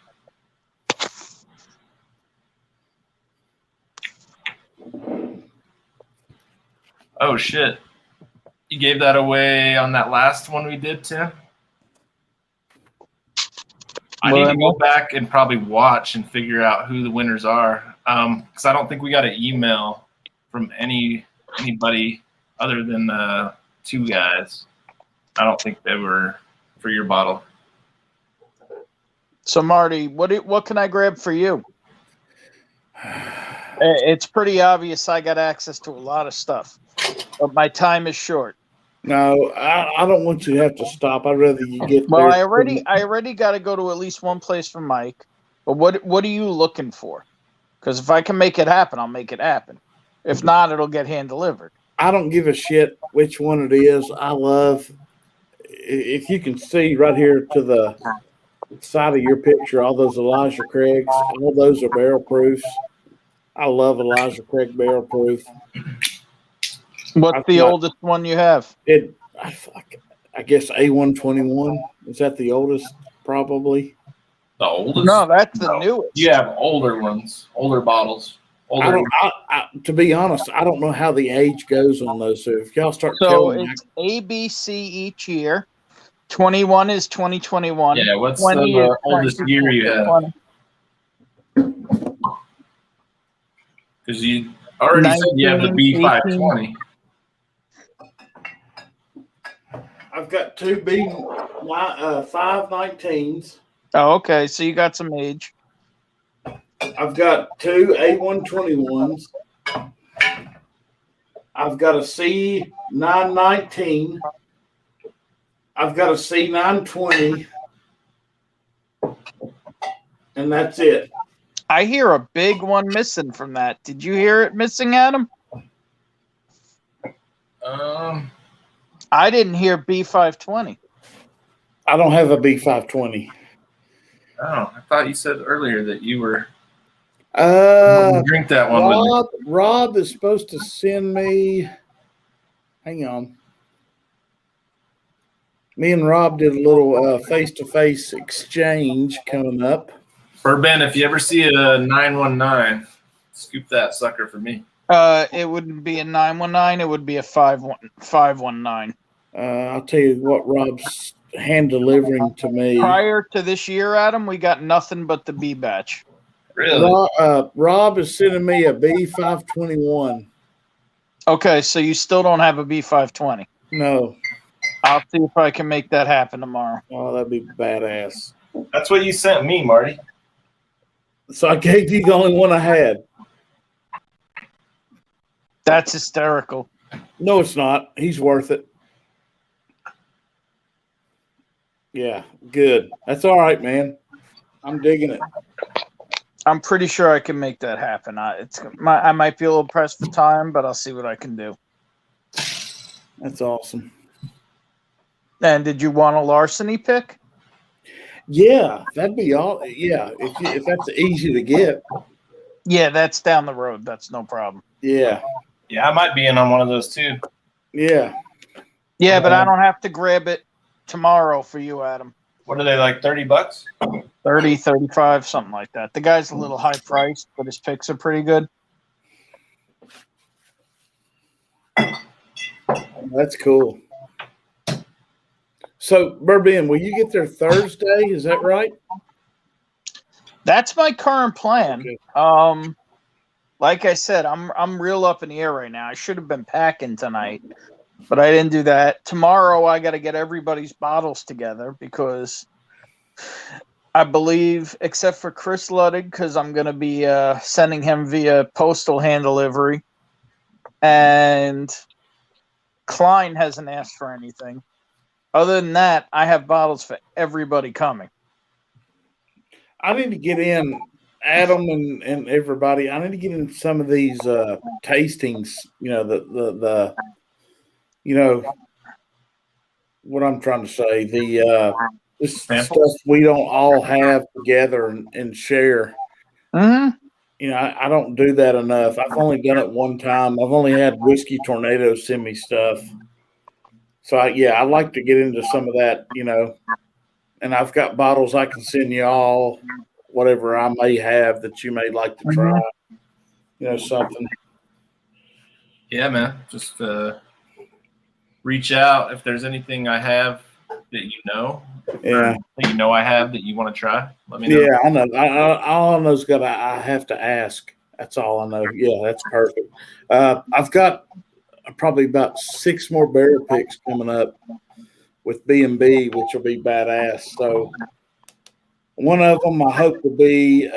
Oh shit! You gave that away on that last one we did, Tim. I need to go back and probably watch and figure out who the winners are, because I don't think we got an email from anybody other than the 2 guys. I don't think they were for your bottle.
So Marty, what can I grab for you? It's pretty obvious I got access to a lot of stuff, but my time is short.
No, I don't want you to have to stop. I'd rather you get
Well,
there.
I already got to go to at least one place for Mike. But what are you looking for? Because if I can make it happen, I'll make it happen. If not, it'll get hand delivered.
I don't give a shit which one it is. I love, if you can see right here to the side of your picture, all those Elijah Craigs, all those are barrel proofs. I love Elijah Craig barrel proof.
What's the oldest one you have?
I guess A121. Is that the oldest? Probably.
The oldest?
No, that's the newest.
You have older ones, older bottles.
To be honest, I don't know how the age goes on those. So if y'all start telling me,
it's ABC each year. 21 is 2021.
Yeah, what's the oldest year you have? Because you already said you have the B520.
I've got 2 519s.
Oh, okay. So you got some age.
I've got 2 A121s. I've got a C919. I've got a C920. And that's it.
I hear a big one missing from that. Did you hear it missing, Adam? I didn't hear B520.
I don't have a B520.
Oh, I thought you said earlier that you were drink that one.
Rob is supposed to send me. Hang on. Me and Rob did a little face-to-face exchange coming up.
Bourbon, if you ever see a 919, scoop that sucker for me.
It wouldn't be a 919. It would be a 519.
I'll tell you what Rob's hand delivering to me.
Prior to this year, Adam, we got nothing but the B batch.
Really?
Rob is sending me a B521.
Okay, so you still don't have a B520.
No.
I'll see if I can make that happen tomorrow.
Oh, that'd be badass.
That's what you sent me, Marty.
So I gave you the only one I had.
That's hysterical.
No, it's not. He's worth it. Yeah, good. That's all right, man. I'm digging it.
I'm pretty sure I can make that happen. I might be a little pressed for time, but I'll see what I can do.
That's awesome.
And did you want a larceny pick?
Yeah, that'd be all. Yeah, if that's easy to get.
Yeah, that's down the road. That's no problem.
Yeah,
Yeah, I might be in on one of those too.
yeah.
Yeah, but I don't have to grab it tomorrow for you, Adam.
What are they, like $30?
30, 35, something like that. The guy's a little high priced, but his picks are pretty good.
That's cool. So, Burbin, will you get there Thursday? Is that right?
That's my current plan.
Okay.
Like I said, I'm real up in the air right now. I should have been packing tonight, but I didn't do that. Tomorrow I got to get everybody's bottles together because I believe, except for Chris Luddig, because I'm going to be sending him via postal hand delivery, and Klein hasn't asked for anything. Other than that, I have bottles for everybody coming.
I need to get in, Adam and everybody. I need to get in some of these tastings. You know the you know what I'm trying to say. This stuff we don't all have together and share.
Mm-hmm.
You know, I don't do that enough. I've only done it one time. I've only had Whiskey Tornado send me stuff. So I like to get into some of that. You know. And I've got bottles I can send you all, whatever I may have that you may like to try. You know, something.
Yeah, man. Just reach out if there's anything I have that you know.
Yeah.
That you know I have that you want to try. Let me know.
Yeah, I know. All I know is I have to ask. That's all I know. Yeah, that's perfect. I've got probably about 6 more barrel picks coming up with B&B, which will be badass. So one of them I hope to be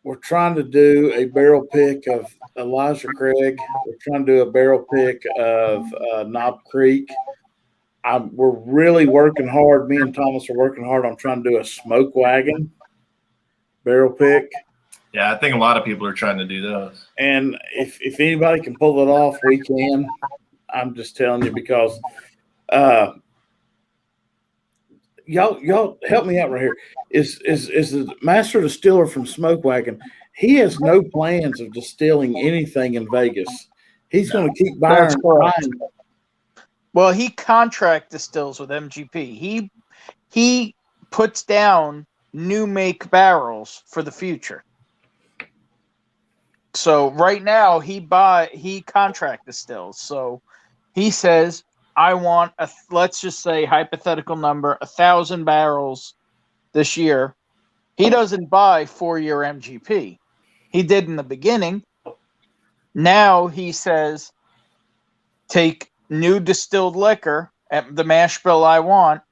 we're trying to do a barrel pick of Elijah Craig. We're trying to do a barrel pick of Knob Creek. We're really working hard. Me and Thomas are working hard on trying to do a smoke wagon barrel pick.
Yeah, I think a lot of people are trying to do those.
And if anybody can pull it off, we can. I'm just telling you because y'all help me out right here. Is the master distiller from Smoke Wagon? He has no plans of distilling anything in Vegas. He's going to keep buying.
Well, he contract distills with MGP. He puts down new make barrels for the future. So right now he contract distills. So he says, I want let's just say hypothetical number, 1,000 barrels this year. He doesn't buy 4-year MGP. He did in the beginning. Now he says, take new distilled liquor at the mash bill I want,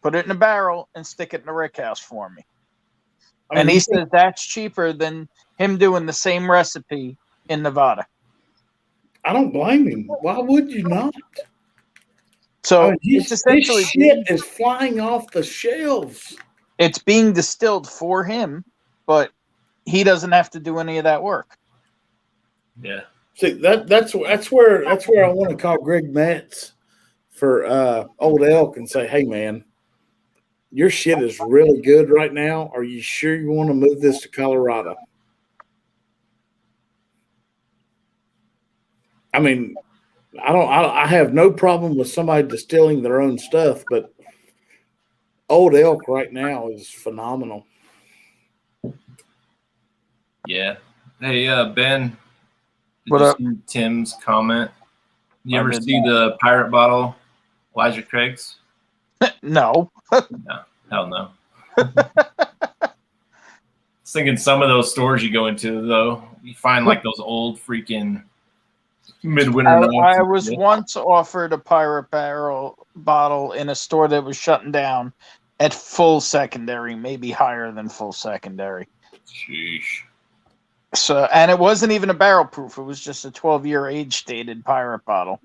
put it in a barrel, and stick it in the rick house for me. And he says that's cheaper than him doing the same recipe in Nevada.
I don't blame him. Why would you not?
So it's essentially
this shit is flying off the shelves.
It's being distilled for him, but he doesn't have to do any of that work.
Yeah.
See, that's where I want to call Greg Metz for Old Elk and say, hey man, your shit is really good right now. Are you sure you want to move this to Colorado? I mean, I have no problem with somebody distilling their own stuff, but Old Elk right now is phenomenal.
Yeah. Hey, Ben,
What
you
up?
see Tim's comment? You ever see the pirate bottle, Elijah Craig's?
No.
No, hell no. I was thinking some of those stores you go into, though, you find like those old freaking Midwinter
I
Nights.
was once offered a pirate barrel bottle in a store that was shutting down at full secondary, maybe higher than full secondary.
Sheesh.
So, and it wasn't even a barrel proof. It was just a 12-year age stated pirate bottle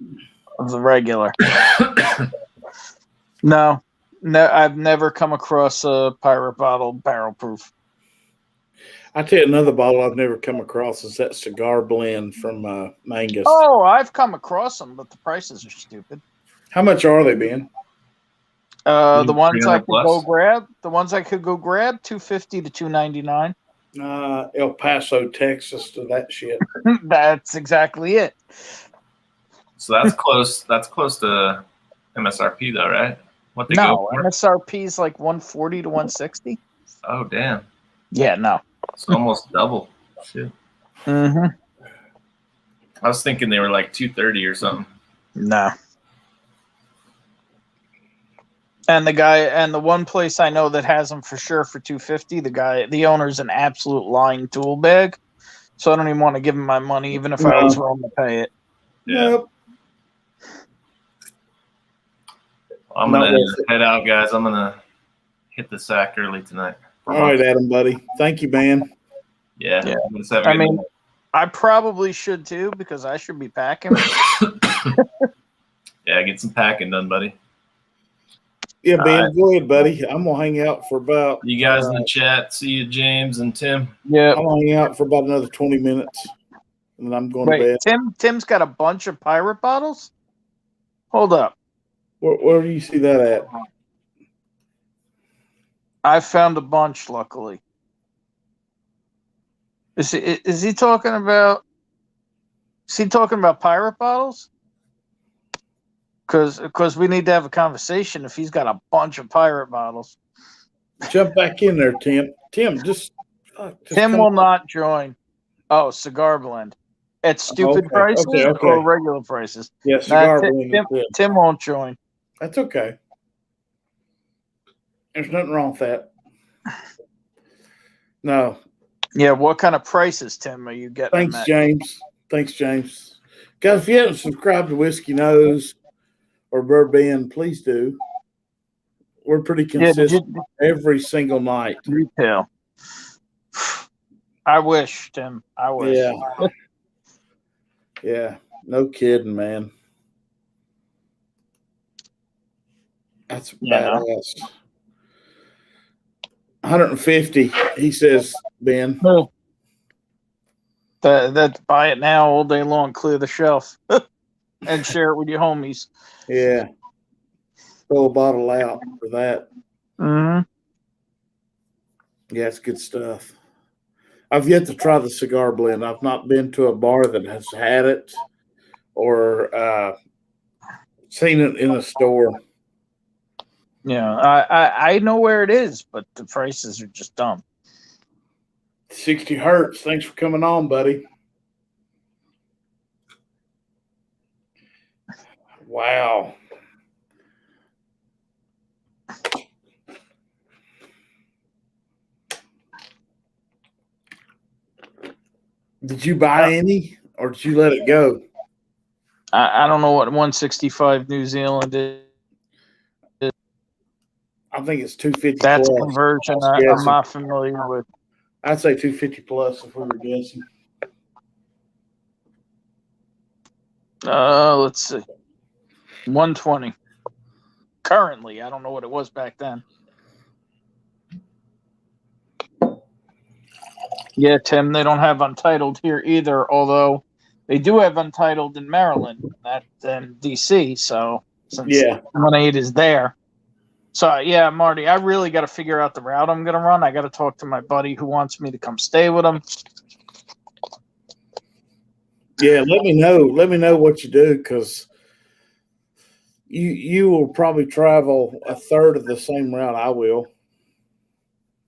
of the regular. No, I've never come across a pirate bottle barrel proof.
I tell you, another bottle I've never come across is that cigar blend from Mangus.
Oh, I've come across them, but the prices are stupid.
How much are they, Ben?
The ones I
300
could
plus?
go grab, $250 to $299.
El Paso, Texas, to that shit.
That's exactly it.
So that's close. That's close to MSRP, though, right? What they
No,
go for?
MSRP is like 140 to 160.
Oh, damn!
Yeah, no.
It's almost double. Shit.
Mm-hmm.
I was thinking they were like 230 or something.
No. And the one place I know that has them for sure for 250, the owner's an absolute lying tool bag. So I don't even want to give him my money, even if I was willing to pay it.
Yeah.
Nope.
I'm
Not
gonna
worth it.
head out, guys. I'm gonna hit the sack early tonight.
All right, Adam, buddy. Thank you, man.
Yeah.
Yeah.
Let's have a
I
good
mean,
night.
I probably should too because I should be packing.
Yeah, get some packing done, buddy.
Yeah,
All
Ben,
right.
go ahead, buddy. I'm gonna hang out for about.
You guys in the chat. See you, James and Tim.
Yeah.
I'm gonna hang out for about another 20 minutes, and then I'm going to
Wait,
bed.
Tim's got a bunch of pirate bottles? Hold up.
Where do you see that at?
I found a bunch, luckily. Is he talking about? Is he talking about pirate bottles? Because we need to have a conversation if he's got a bunch of pirate bottles.
Jump back in there, Tim. Tim, just
Tim
come
will
on.
not join. Oh, cigar blend. At stupid
Okay,
prices
okay.
or regular prices?
Yeah,
Nah,
cigar blend is good.
Tim won't join.
That's okay. There's nothing wrong with that. No.
Yeah, what kind of prices, Tim, are you getting?
Thanks, James. Guys, if you haven't subscribed to Whiskey Nose or Bourbon, please do. We're pretty consistent every single night.
Retail. I wish, Tim. I wish.
Yeah. Yeah. No kidding, man. That's badass. 150, he says, Ben.
No. That's buy it now all day long, clear the shelf, and share it with your homies.
Yeah. Throw a bottle out for that.
Mm-hmm.
Yeah, it's good stuff. I've yet to try the cigar blend. I've not been to a bar that has had it or seen it in a store.
Yeah, I know where it is, but the prices are just dumb.
60 Hertz. Thanks for coming on, buddy. Wow. Did you buy any or did you let it go?
I don't know what 165 New Zealand is.
I think it's 250
That's
plus.
a conversion I'm not familiar with.
I'd say 250 plus if we were guessing.
Let's see. 120. Currently, I don't know what it was back then. Yeah, Tim, they don't have Untitled here either, although they do have Untitled in Maryland and DC, so since Lemonade is there. So, yeah, Marty, I really got to figure out the route I'm going to run. I got to talk to my buddy who wants me to come stay with him.
Yeah, let me know. Let me know what you do because you will probably travel a third of the same route I will.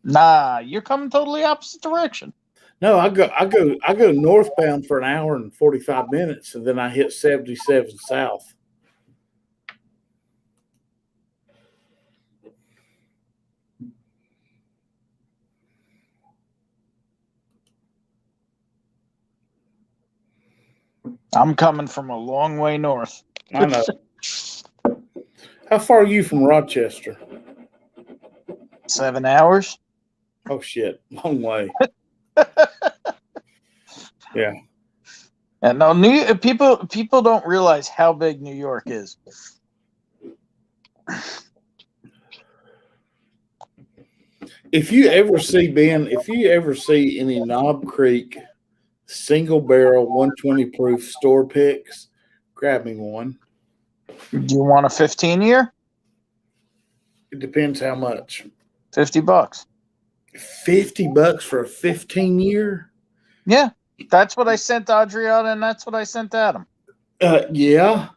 Nah, you're coming totally opposite direction.
No, I go northbound for an hour and 45 minutes, and then I hit 77 south.
I'm coming from a long way north.
I know. How far are you from Rochester?
7 hours.
Oh shit, long way. Yeah.
And no, people don't realize how big New York is.
If you ever see any Knob Creek single barrel 120 proof store picks, grab me one.
Do you want a 15-year?
It depends how much.
$50.
$50 for a 15-year?
Yeah, that's what I sent Adriana, and that's what I sent Adam.
Yeah.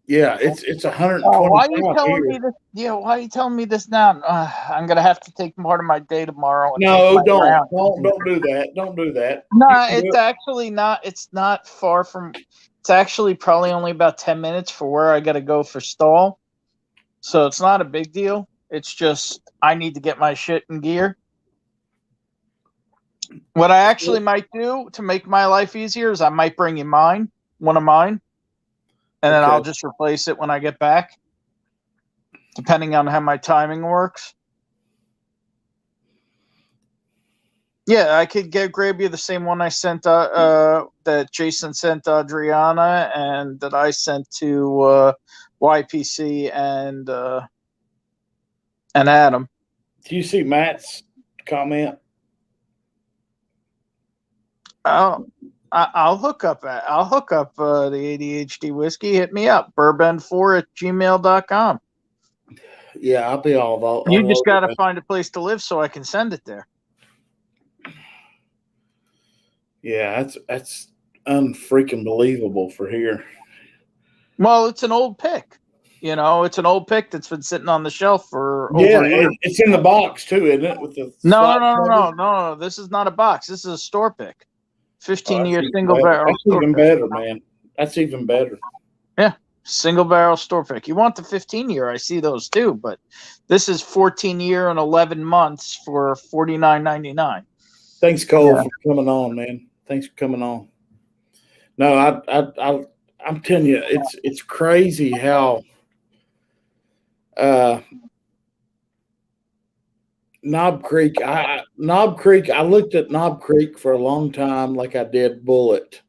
Yeah, it's 125
why are you telling
here.
me this? Yeah, why are you telling me this now? I'm gonna have to take part of my day tomorrow. And
No,
take my
don't.
round.
Don't do that. Don't do that.
No,
You can do
it's
it.
actually not. It's not far from. It's actually probably only about 10 minutes for where I got to go for stall. So it's not a big deal. It's just I need to get my shit in gear. What I actually might do to make my life easier is I might bring you one of mine, and then
Okay.
I'll just replace it when I get back, depending on how my timing works. Yeah, I could grab you the same one I sent that Jason sent Adriana and that I sent to YPC and Adam.
Do you see Matt's comment?
I'll hook up the ADHD whiskey. Hit me up, bourbon4@gmail.com.
Yeah, I'll be all
You just got to
over
find a place to live so I can send it there.
that. Yeah, that's unfreaking believable for here.
Well, it's an old pick. It's an old pick that's been sitting on the shelf for
Yeah,
over a year.
it's in the box too, isn't it? With the
No. This is not a box. This is a store pick. 15-year single barrel.
That's even better, man. That's even better.
Yeah, single barrel store pick. You want the 15-year? I see those too, but this is 14-year and 11 months for $49.99.
Thanks, Cole, for coming on, man. Thanks for coming on. No, I'm telling you, it's crazy how Knob Creek. I looked at Knob Creek for a long time, like I did Bullet.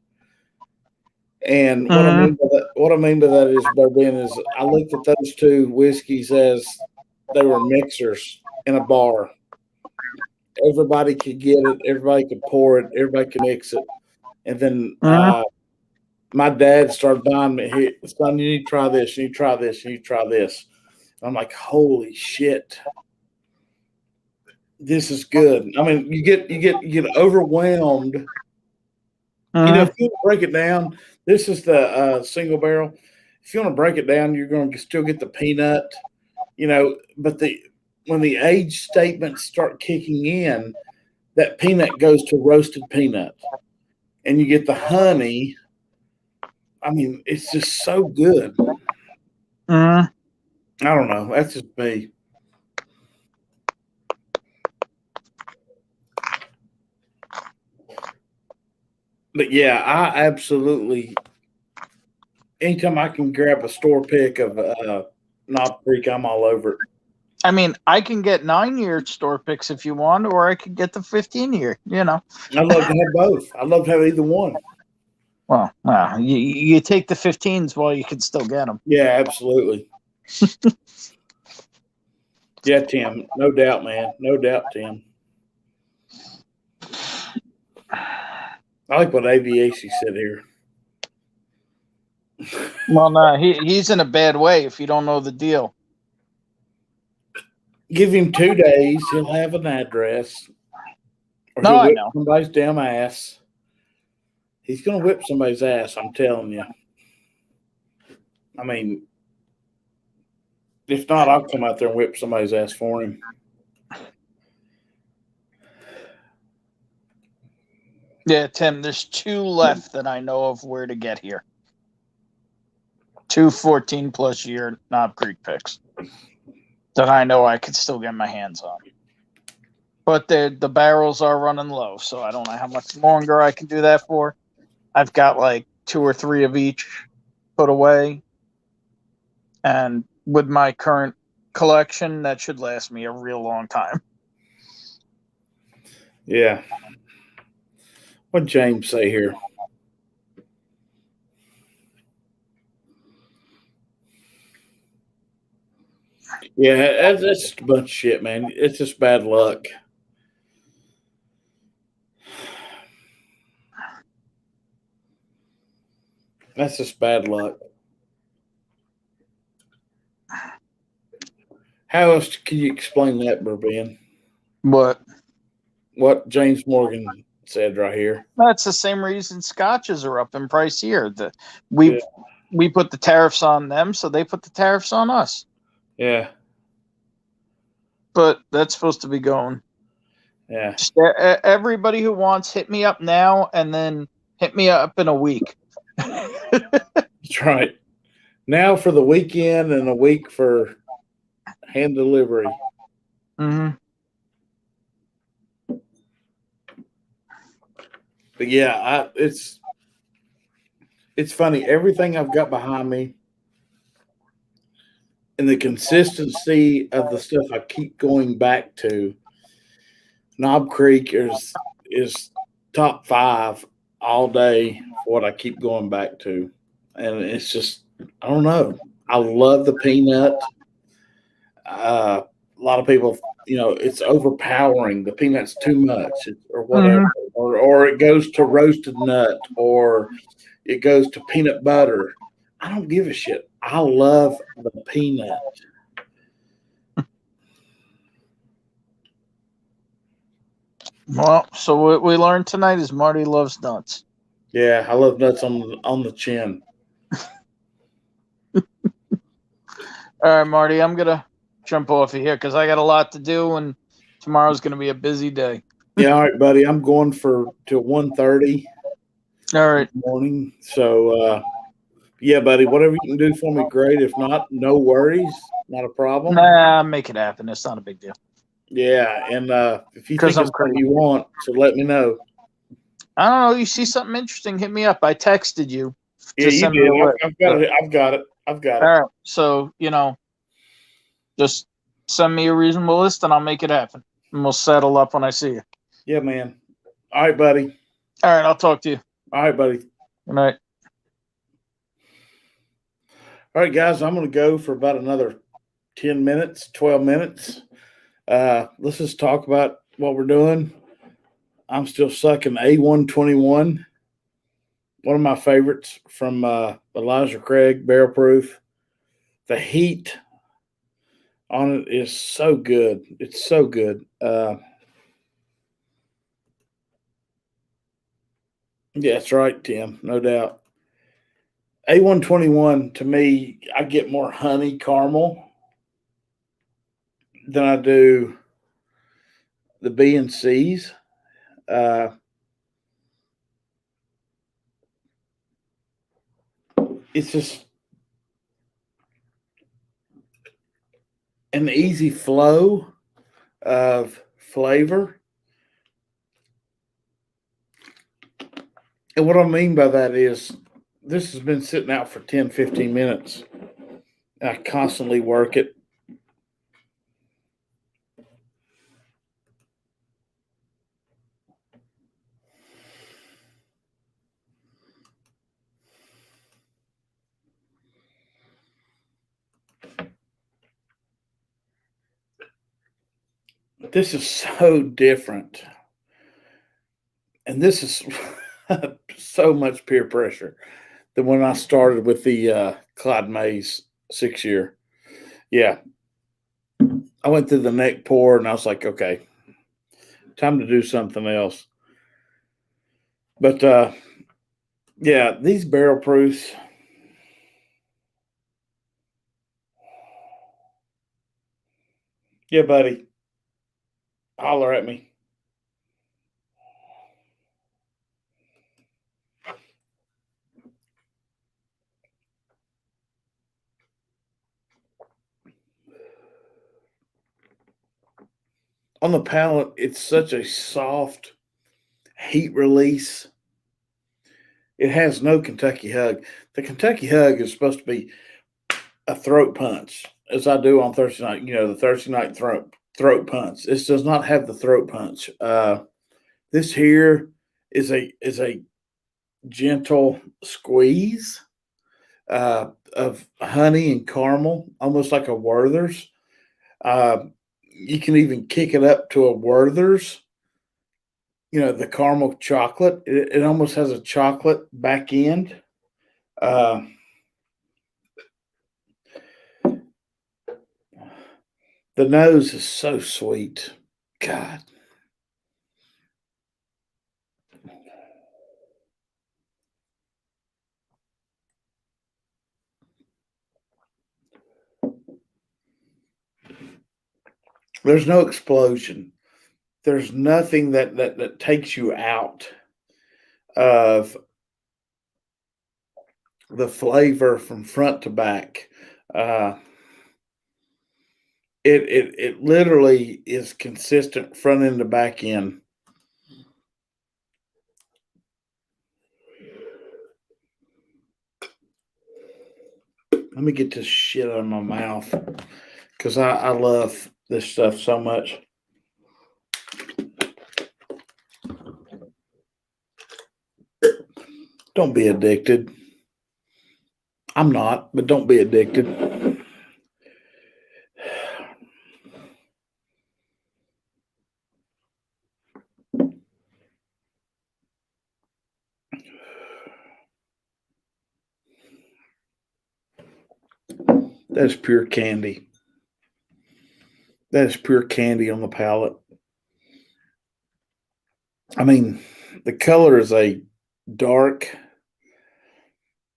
And what I mean by that is, Bourbon, is I looked at those two whiskeys as they were mixers in a bar. Everybody could get it. Everybody could pour it. Everybody could mix it. And then my dad started buying me, "Hey, son, you need to try this. You need to try this. You need to try this." I'm like, "Holy shit, this is good." I mean, you get overwhelmed. If you want to break it down, this is the single barrel. If you want to break it down, you're going to still get the peanut, but when the age statements start kicking in, that peanut goes to roasted peanut, and you get the honey. I mean, it's just so good. I don't know. That's just me. But yeah, I absolutely. Anytime I can grab a store pick of Knob Creek, I'm all over it.
I mean, I can get 9-year store picks if you want, or I could get the 15-year.
I'd love to have both. I'd love to have either one.
Well, you take the 15s while you can still get them.
Yeah, absolutely. Yeah, Tim. No doubt, man. No doubt, Tim. I like what AVAC said here.
Well, no, he's in a bad way if you don't know the deal.
Give him 2 days. He'll have an address. Or
No,
he'll
I
whip
know.
somebody's damn ass. He's going to whip somebody's ass, I'm telling you. I mean, if not, I'll come out there and whip somebody's ass for him.
Yeah, Tim, there's 2 left that I know of where to get here. 2 14-plus year Knob Creek picks that I know I could still get my hands on. But the barrels are running low, so I don't know how much longer I can do that for. I've got like 2 or 3 of each put away. And with my current collection, that should last me a real long time.
Yeah. What'd James say here? Yeah, that's just a bunch of shit, man. It's just bad luck. That's just bad luck. How else can you explain that, Ben?
But
What James Morgan said right here.
that's the same reason scotches are up in price here.
Yeah.
We put the tariffs on them, so they put the tariffs on us.
Yeah.
But that's supposed to be going.
Yeah.
Just everybody who wants, hit me up now, and then hit me up in a week.
That's right. Now for the weekend and a week for hand delivery.
Mm-hmm.
But yeah, it's funny. Everything I've got behind me and the consistency of the stuff I keep going back to. Knob Creek is top 5 all day for what I keep going back to. And it's just, I don't know. I love the peanut. A lot of people, it's overpowering. The peanut's too much or whatever. Or it goes to roasted nut or it goes to peanut butter. I don't give a shit. I love the peanut.
Well, so what we learned tonight is Marty loves nuts.
Yeah, I love nuts on the chin.
All right, Marty, I'm gonna jump off of here because I got a lot to do, and tomorrow's gonna be a busy day.
Yeah, all right, buddy. I'm going till 1:30
All right.
in the morning. So yeah, buddy, whatever you can do for me, great. If not, no worries. Not a problem.
Nah, make it happen. It's not a big deal.
Yeah, and if you
'Cause
think
I'm
it's something
crazy.
you want, so let me know.
I don't know. You see something interesting, hit me up. I texted you
Yeah,
to
you
send
did.
me a list.
I've got it. I've got it. I've got it.
All right. So, just send me a reasonable list and I'll make it happen. And we'll settle up when I see you.
Yeah, man. All right, buddy.
All right. I'll talk to you.
All right, buddy.
Good night.
All right, guys, I'm going to go for about another 10 minutes, 12 minutes. Let's just talk about what we're doing. I'm still sucking A121, one of my favorites from Elijah Craig, Barrel Proof. The heat on it is so good. It's so good. Yeah, that's right, Tim. No doubt. A121, to me, I get more honey caramel than I do the B and C's. It's just an easy flow of flavor. And what I mean by that is this has been sitting out for 10, 15 minutes. And I constantly work it. This is so different. And this is so much peer pressure than when I started with the Clyde Mays 6-year. Yeah. I went through the neck pour and I was like, okay, time to do something else. But yeah, these barrel proofs. Yeah, buddy. Holler at me. On the palate, it's such a soft heat release. It has no Kentucky hug. The Kentucky hug is supposed to be a throat punch, as I do on Thursday night. You know, the Thursday night throat punch. This does not have the throat punch. This here is a gentle squeeze of honey and caramel, almost like a Werther's. You can even kick it up to a Werther's. You know, the caramel chocolate. It almost has a chocolate back end. Uh, the nose is so sweet. God. There's no explosion. There's nothing that takes you out of the flavor from front to back. Uh, it literally is consistent front end to back end. Let me get this shit out of my mouth because I love this stuff so much. Don't be addicted. I'm not, but don't be addicted. That is pure candy. That is pure candy on the palate. I mean, the color is a dark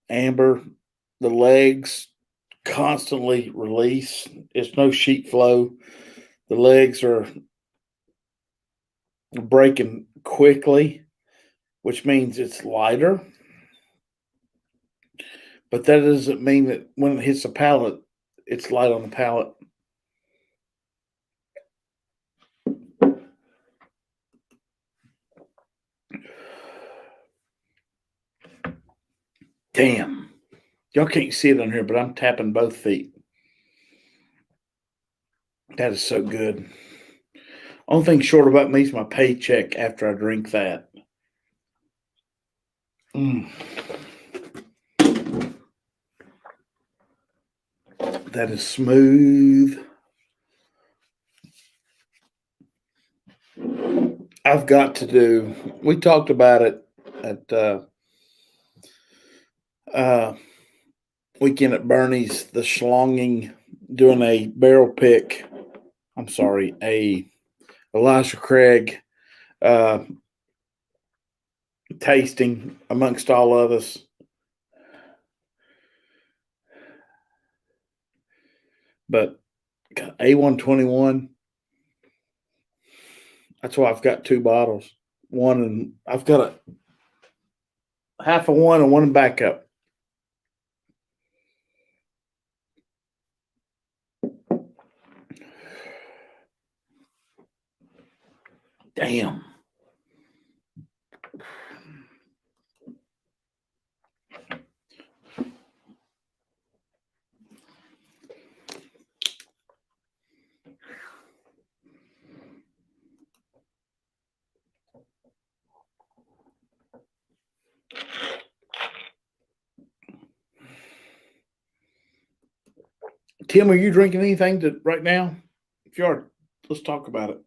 amber. The legs constantly release. It's no sheet flow. The legs are breaking quickly, which means it's lighter. But that doesn't mean that when it hits the palate, it's light on the palate. Damn. Y'all can't see it on here, but I'm tapping both feet. That is so good. Only thing short about me is my paycheck after I drink that. That is smooth. I've got to do. We talked about it at weekend at Bernie's. The schlonging, doing a barrel pick. I'm sorry, a Elijah Craig tasting amongst all of us. But A121. That's why I've got two bottles. One and I've got a half of one and one in backup. Damn. Tim, are you drinking anything right now? If you are, let's talk about it.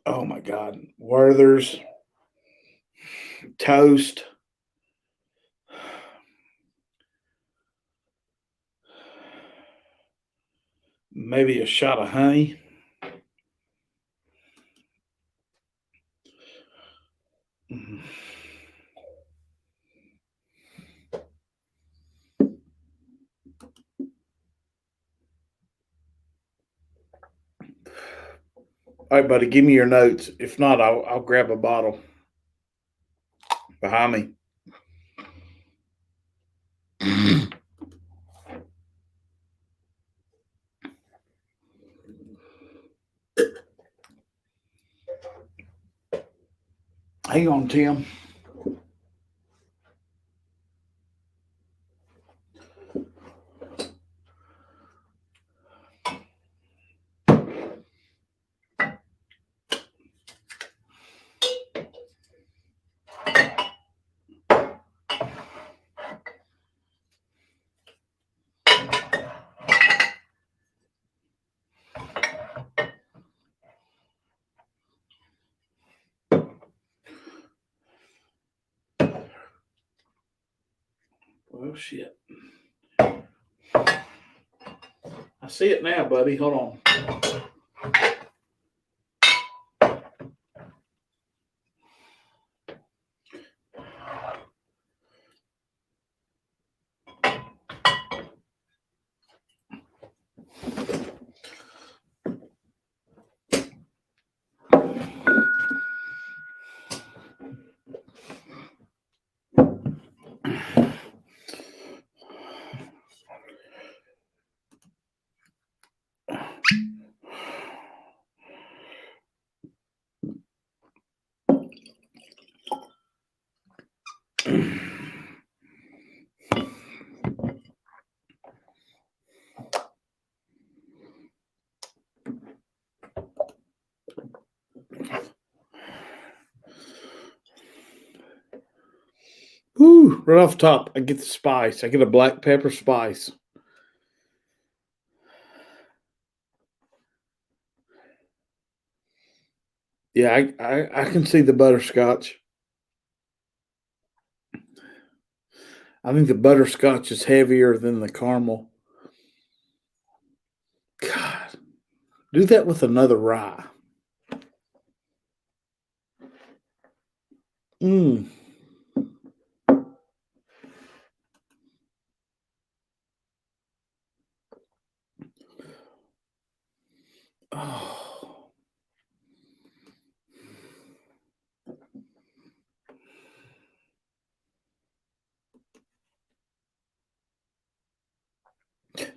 Oh my God. Werther's, toast. Maybe a shot of honey. All right, buddy, give me your notes. If not, I'll grab a bottle behind me. Hang on, Tim. shit. I see it now, buddy. Hold on. Woo, right off the top, I get the spice. I get a black pepper spice. Yeah, I can see the butterscotch. I think the butterscotch is heavier than the caramel. God, do that with another rye. Mmm. Oh.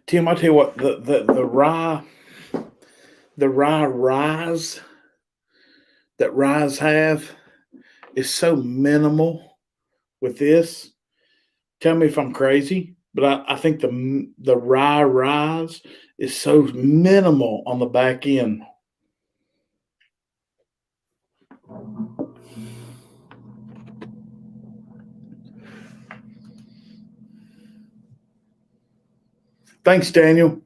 Tim, I tell you what, the rye rise that ryes have is so minimal with this. Tell me if I'm crazy, but I think the rye rise is so minimal on the back end. Thanks, Daniel.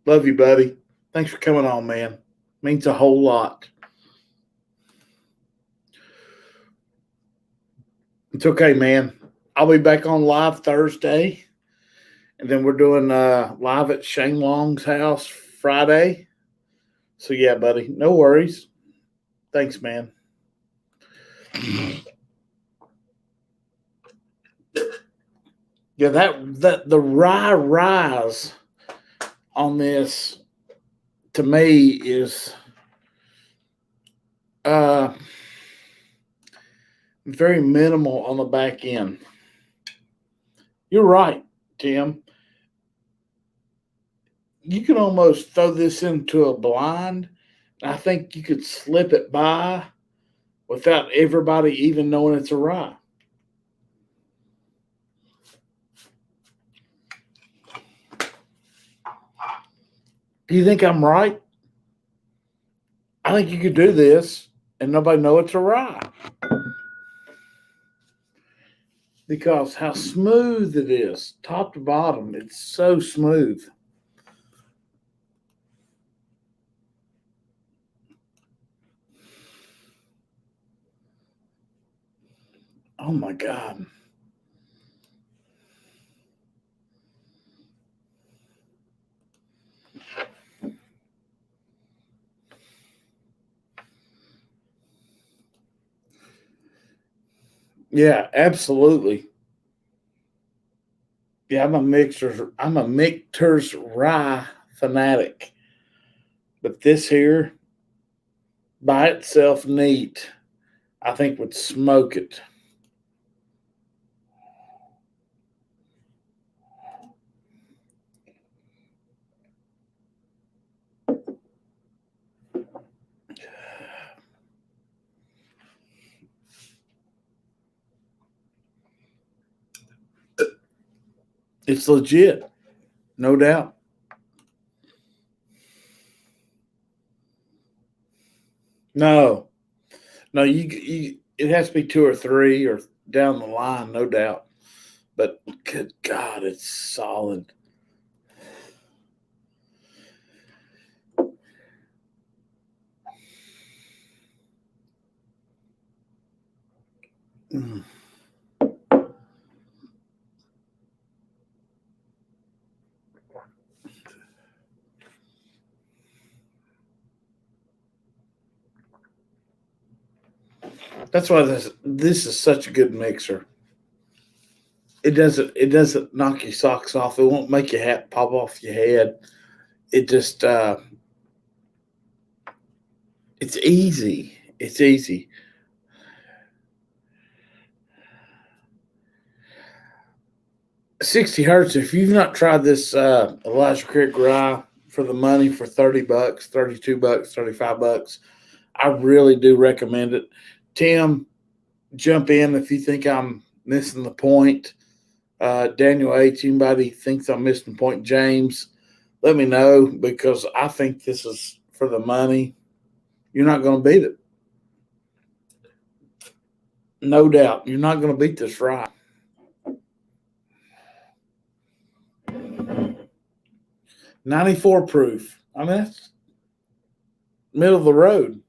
Love you, buddy. Thanks for coming on, man. Means a whole lot. It's okay, man. I'll be back on live Thursday. And then we're doing live at Shane Long's house Friday. So yeah, buddy, no worries. Thanks, man. Yeah, that the rye rise on this to me is very minimal on the back end. You're right, Tim. You can almost throw this into a blind. I think you could slip it by without everybody even knowing it's a rye. Do you think I'm right? I think you could do this and nobody know it's a rye. Because how smooth it is, top to bottom. It's so smooth. Oh my God. Yeah, absolutely. Yeah, I'm a mixers rye fanatic. But this here, by itself neat, I think would smoke it. It's legit, no doubt. No, no, you it has to be two or three or down the line, no doubt. But good God, it's solid. Mm. That's why this is such a good mixer. It doesn't knock your socks off. It won't make your hat pop off your head. It just it's easy. It's easy. $60. If you've not tried this Elijah Creek rye for the money for $30, $32, $35, I really do recommend it. Tim, jump in if you think I'm missing the point. Daniel H, anybody thinks I'm missing the point, James, let me know, because I think this is for the money. You're not going to beat it. No doubt. You're not going to beat this rye. $94 proof. I mean, that's middle of the road.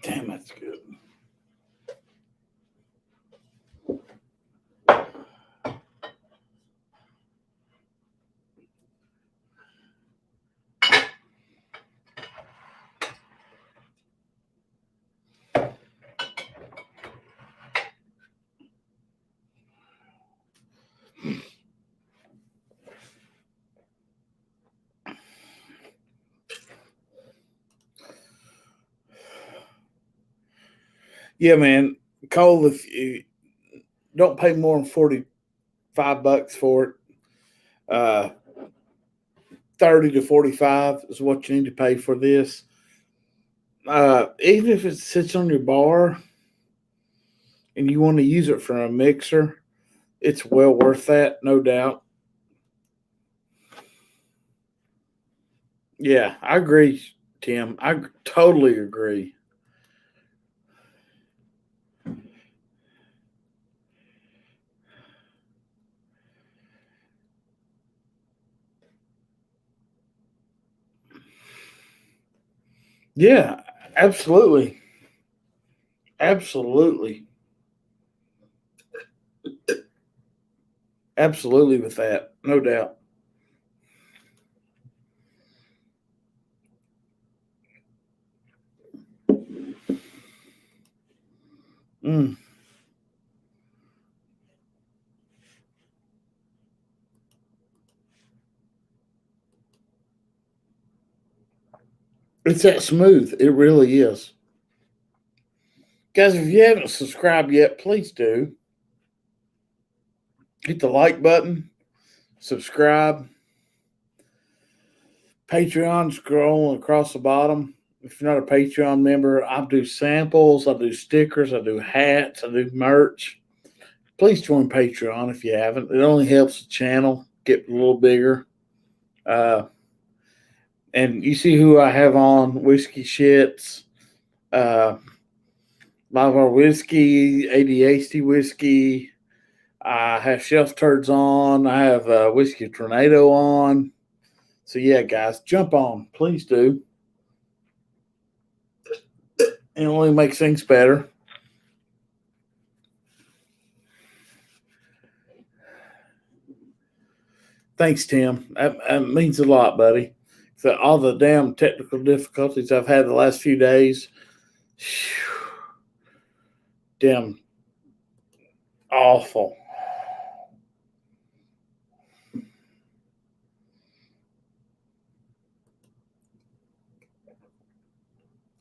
Damn, that's good. Yeah, man. Cole, if you don't pay more than $45 for it, 30 to 45 is what you need to pay for this. Even if it sits on your bar and you want to use it for a mixer, it's well worth that, no doubt. Yeah, I agree, Tim. I totally agree. Yeah, absolutely. Absolutely. Absolutely with that, no doubt. Mm. It's that smooth. It really is. Guys, if you haven't subscribed yet, please do. Hit the like button, subscribe. Patreon, scrolling across the bottom. If you're not a Patreon member, I do samples, I do stickers, I do hats, I do merch. Please join Patreon if you haven't. It only helps the channel get a little bigger. And you see who I have on Whiskey Shits, Live Our Whiskey, ADHD Whiskey. I have Shelf Turds on. I have Whiskey Tornado on. So, yeah, guys, jump on. Please do. It only makes things better. Thanks, Tim. That means a lot, buddy. So all the damn technical difficulties I've had the last few days, damn awful.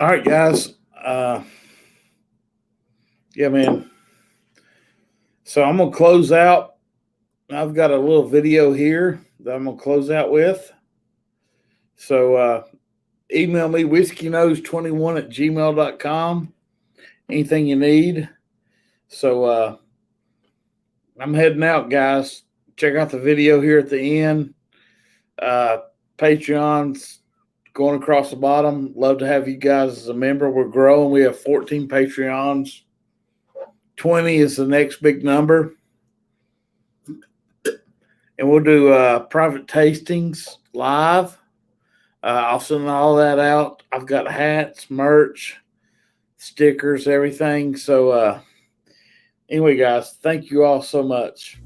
All right, guys. Yeah, man. So I'm going to close out. I've got a little video here that I'm going to close out with. So email me whiskeynose21@gmail.com. Anything you need. So I'm heading out, guys. Check out the video here at the end. Patreon's going across the bottom. Love to have you guys as a member. We're growing. We have 14 Patreons. 20 is the next big number. and we'll do private tastings live. I'll send all that out. I've got hats, merch, stickers, everything. So anyway, guys, thank you all so much.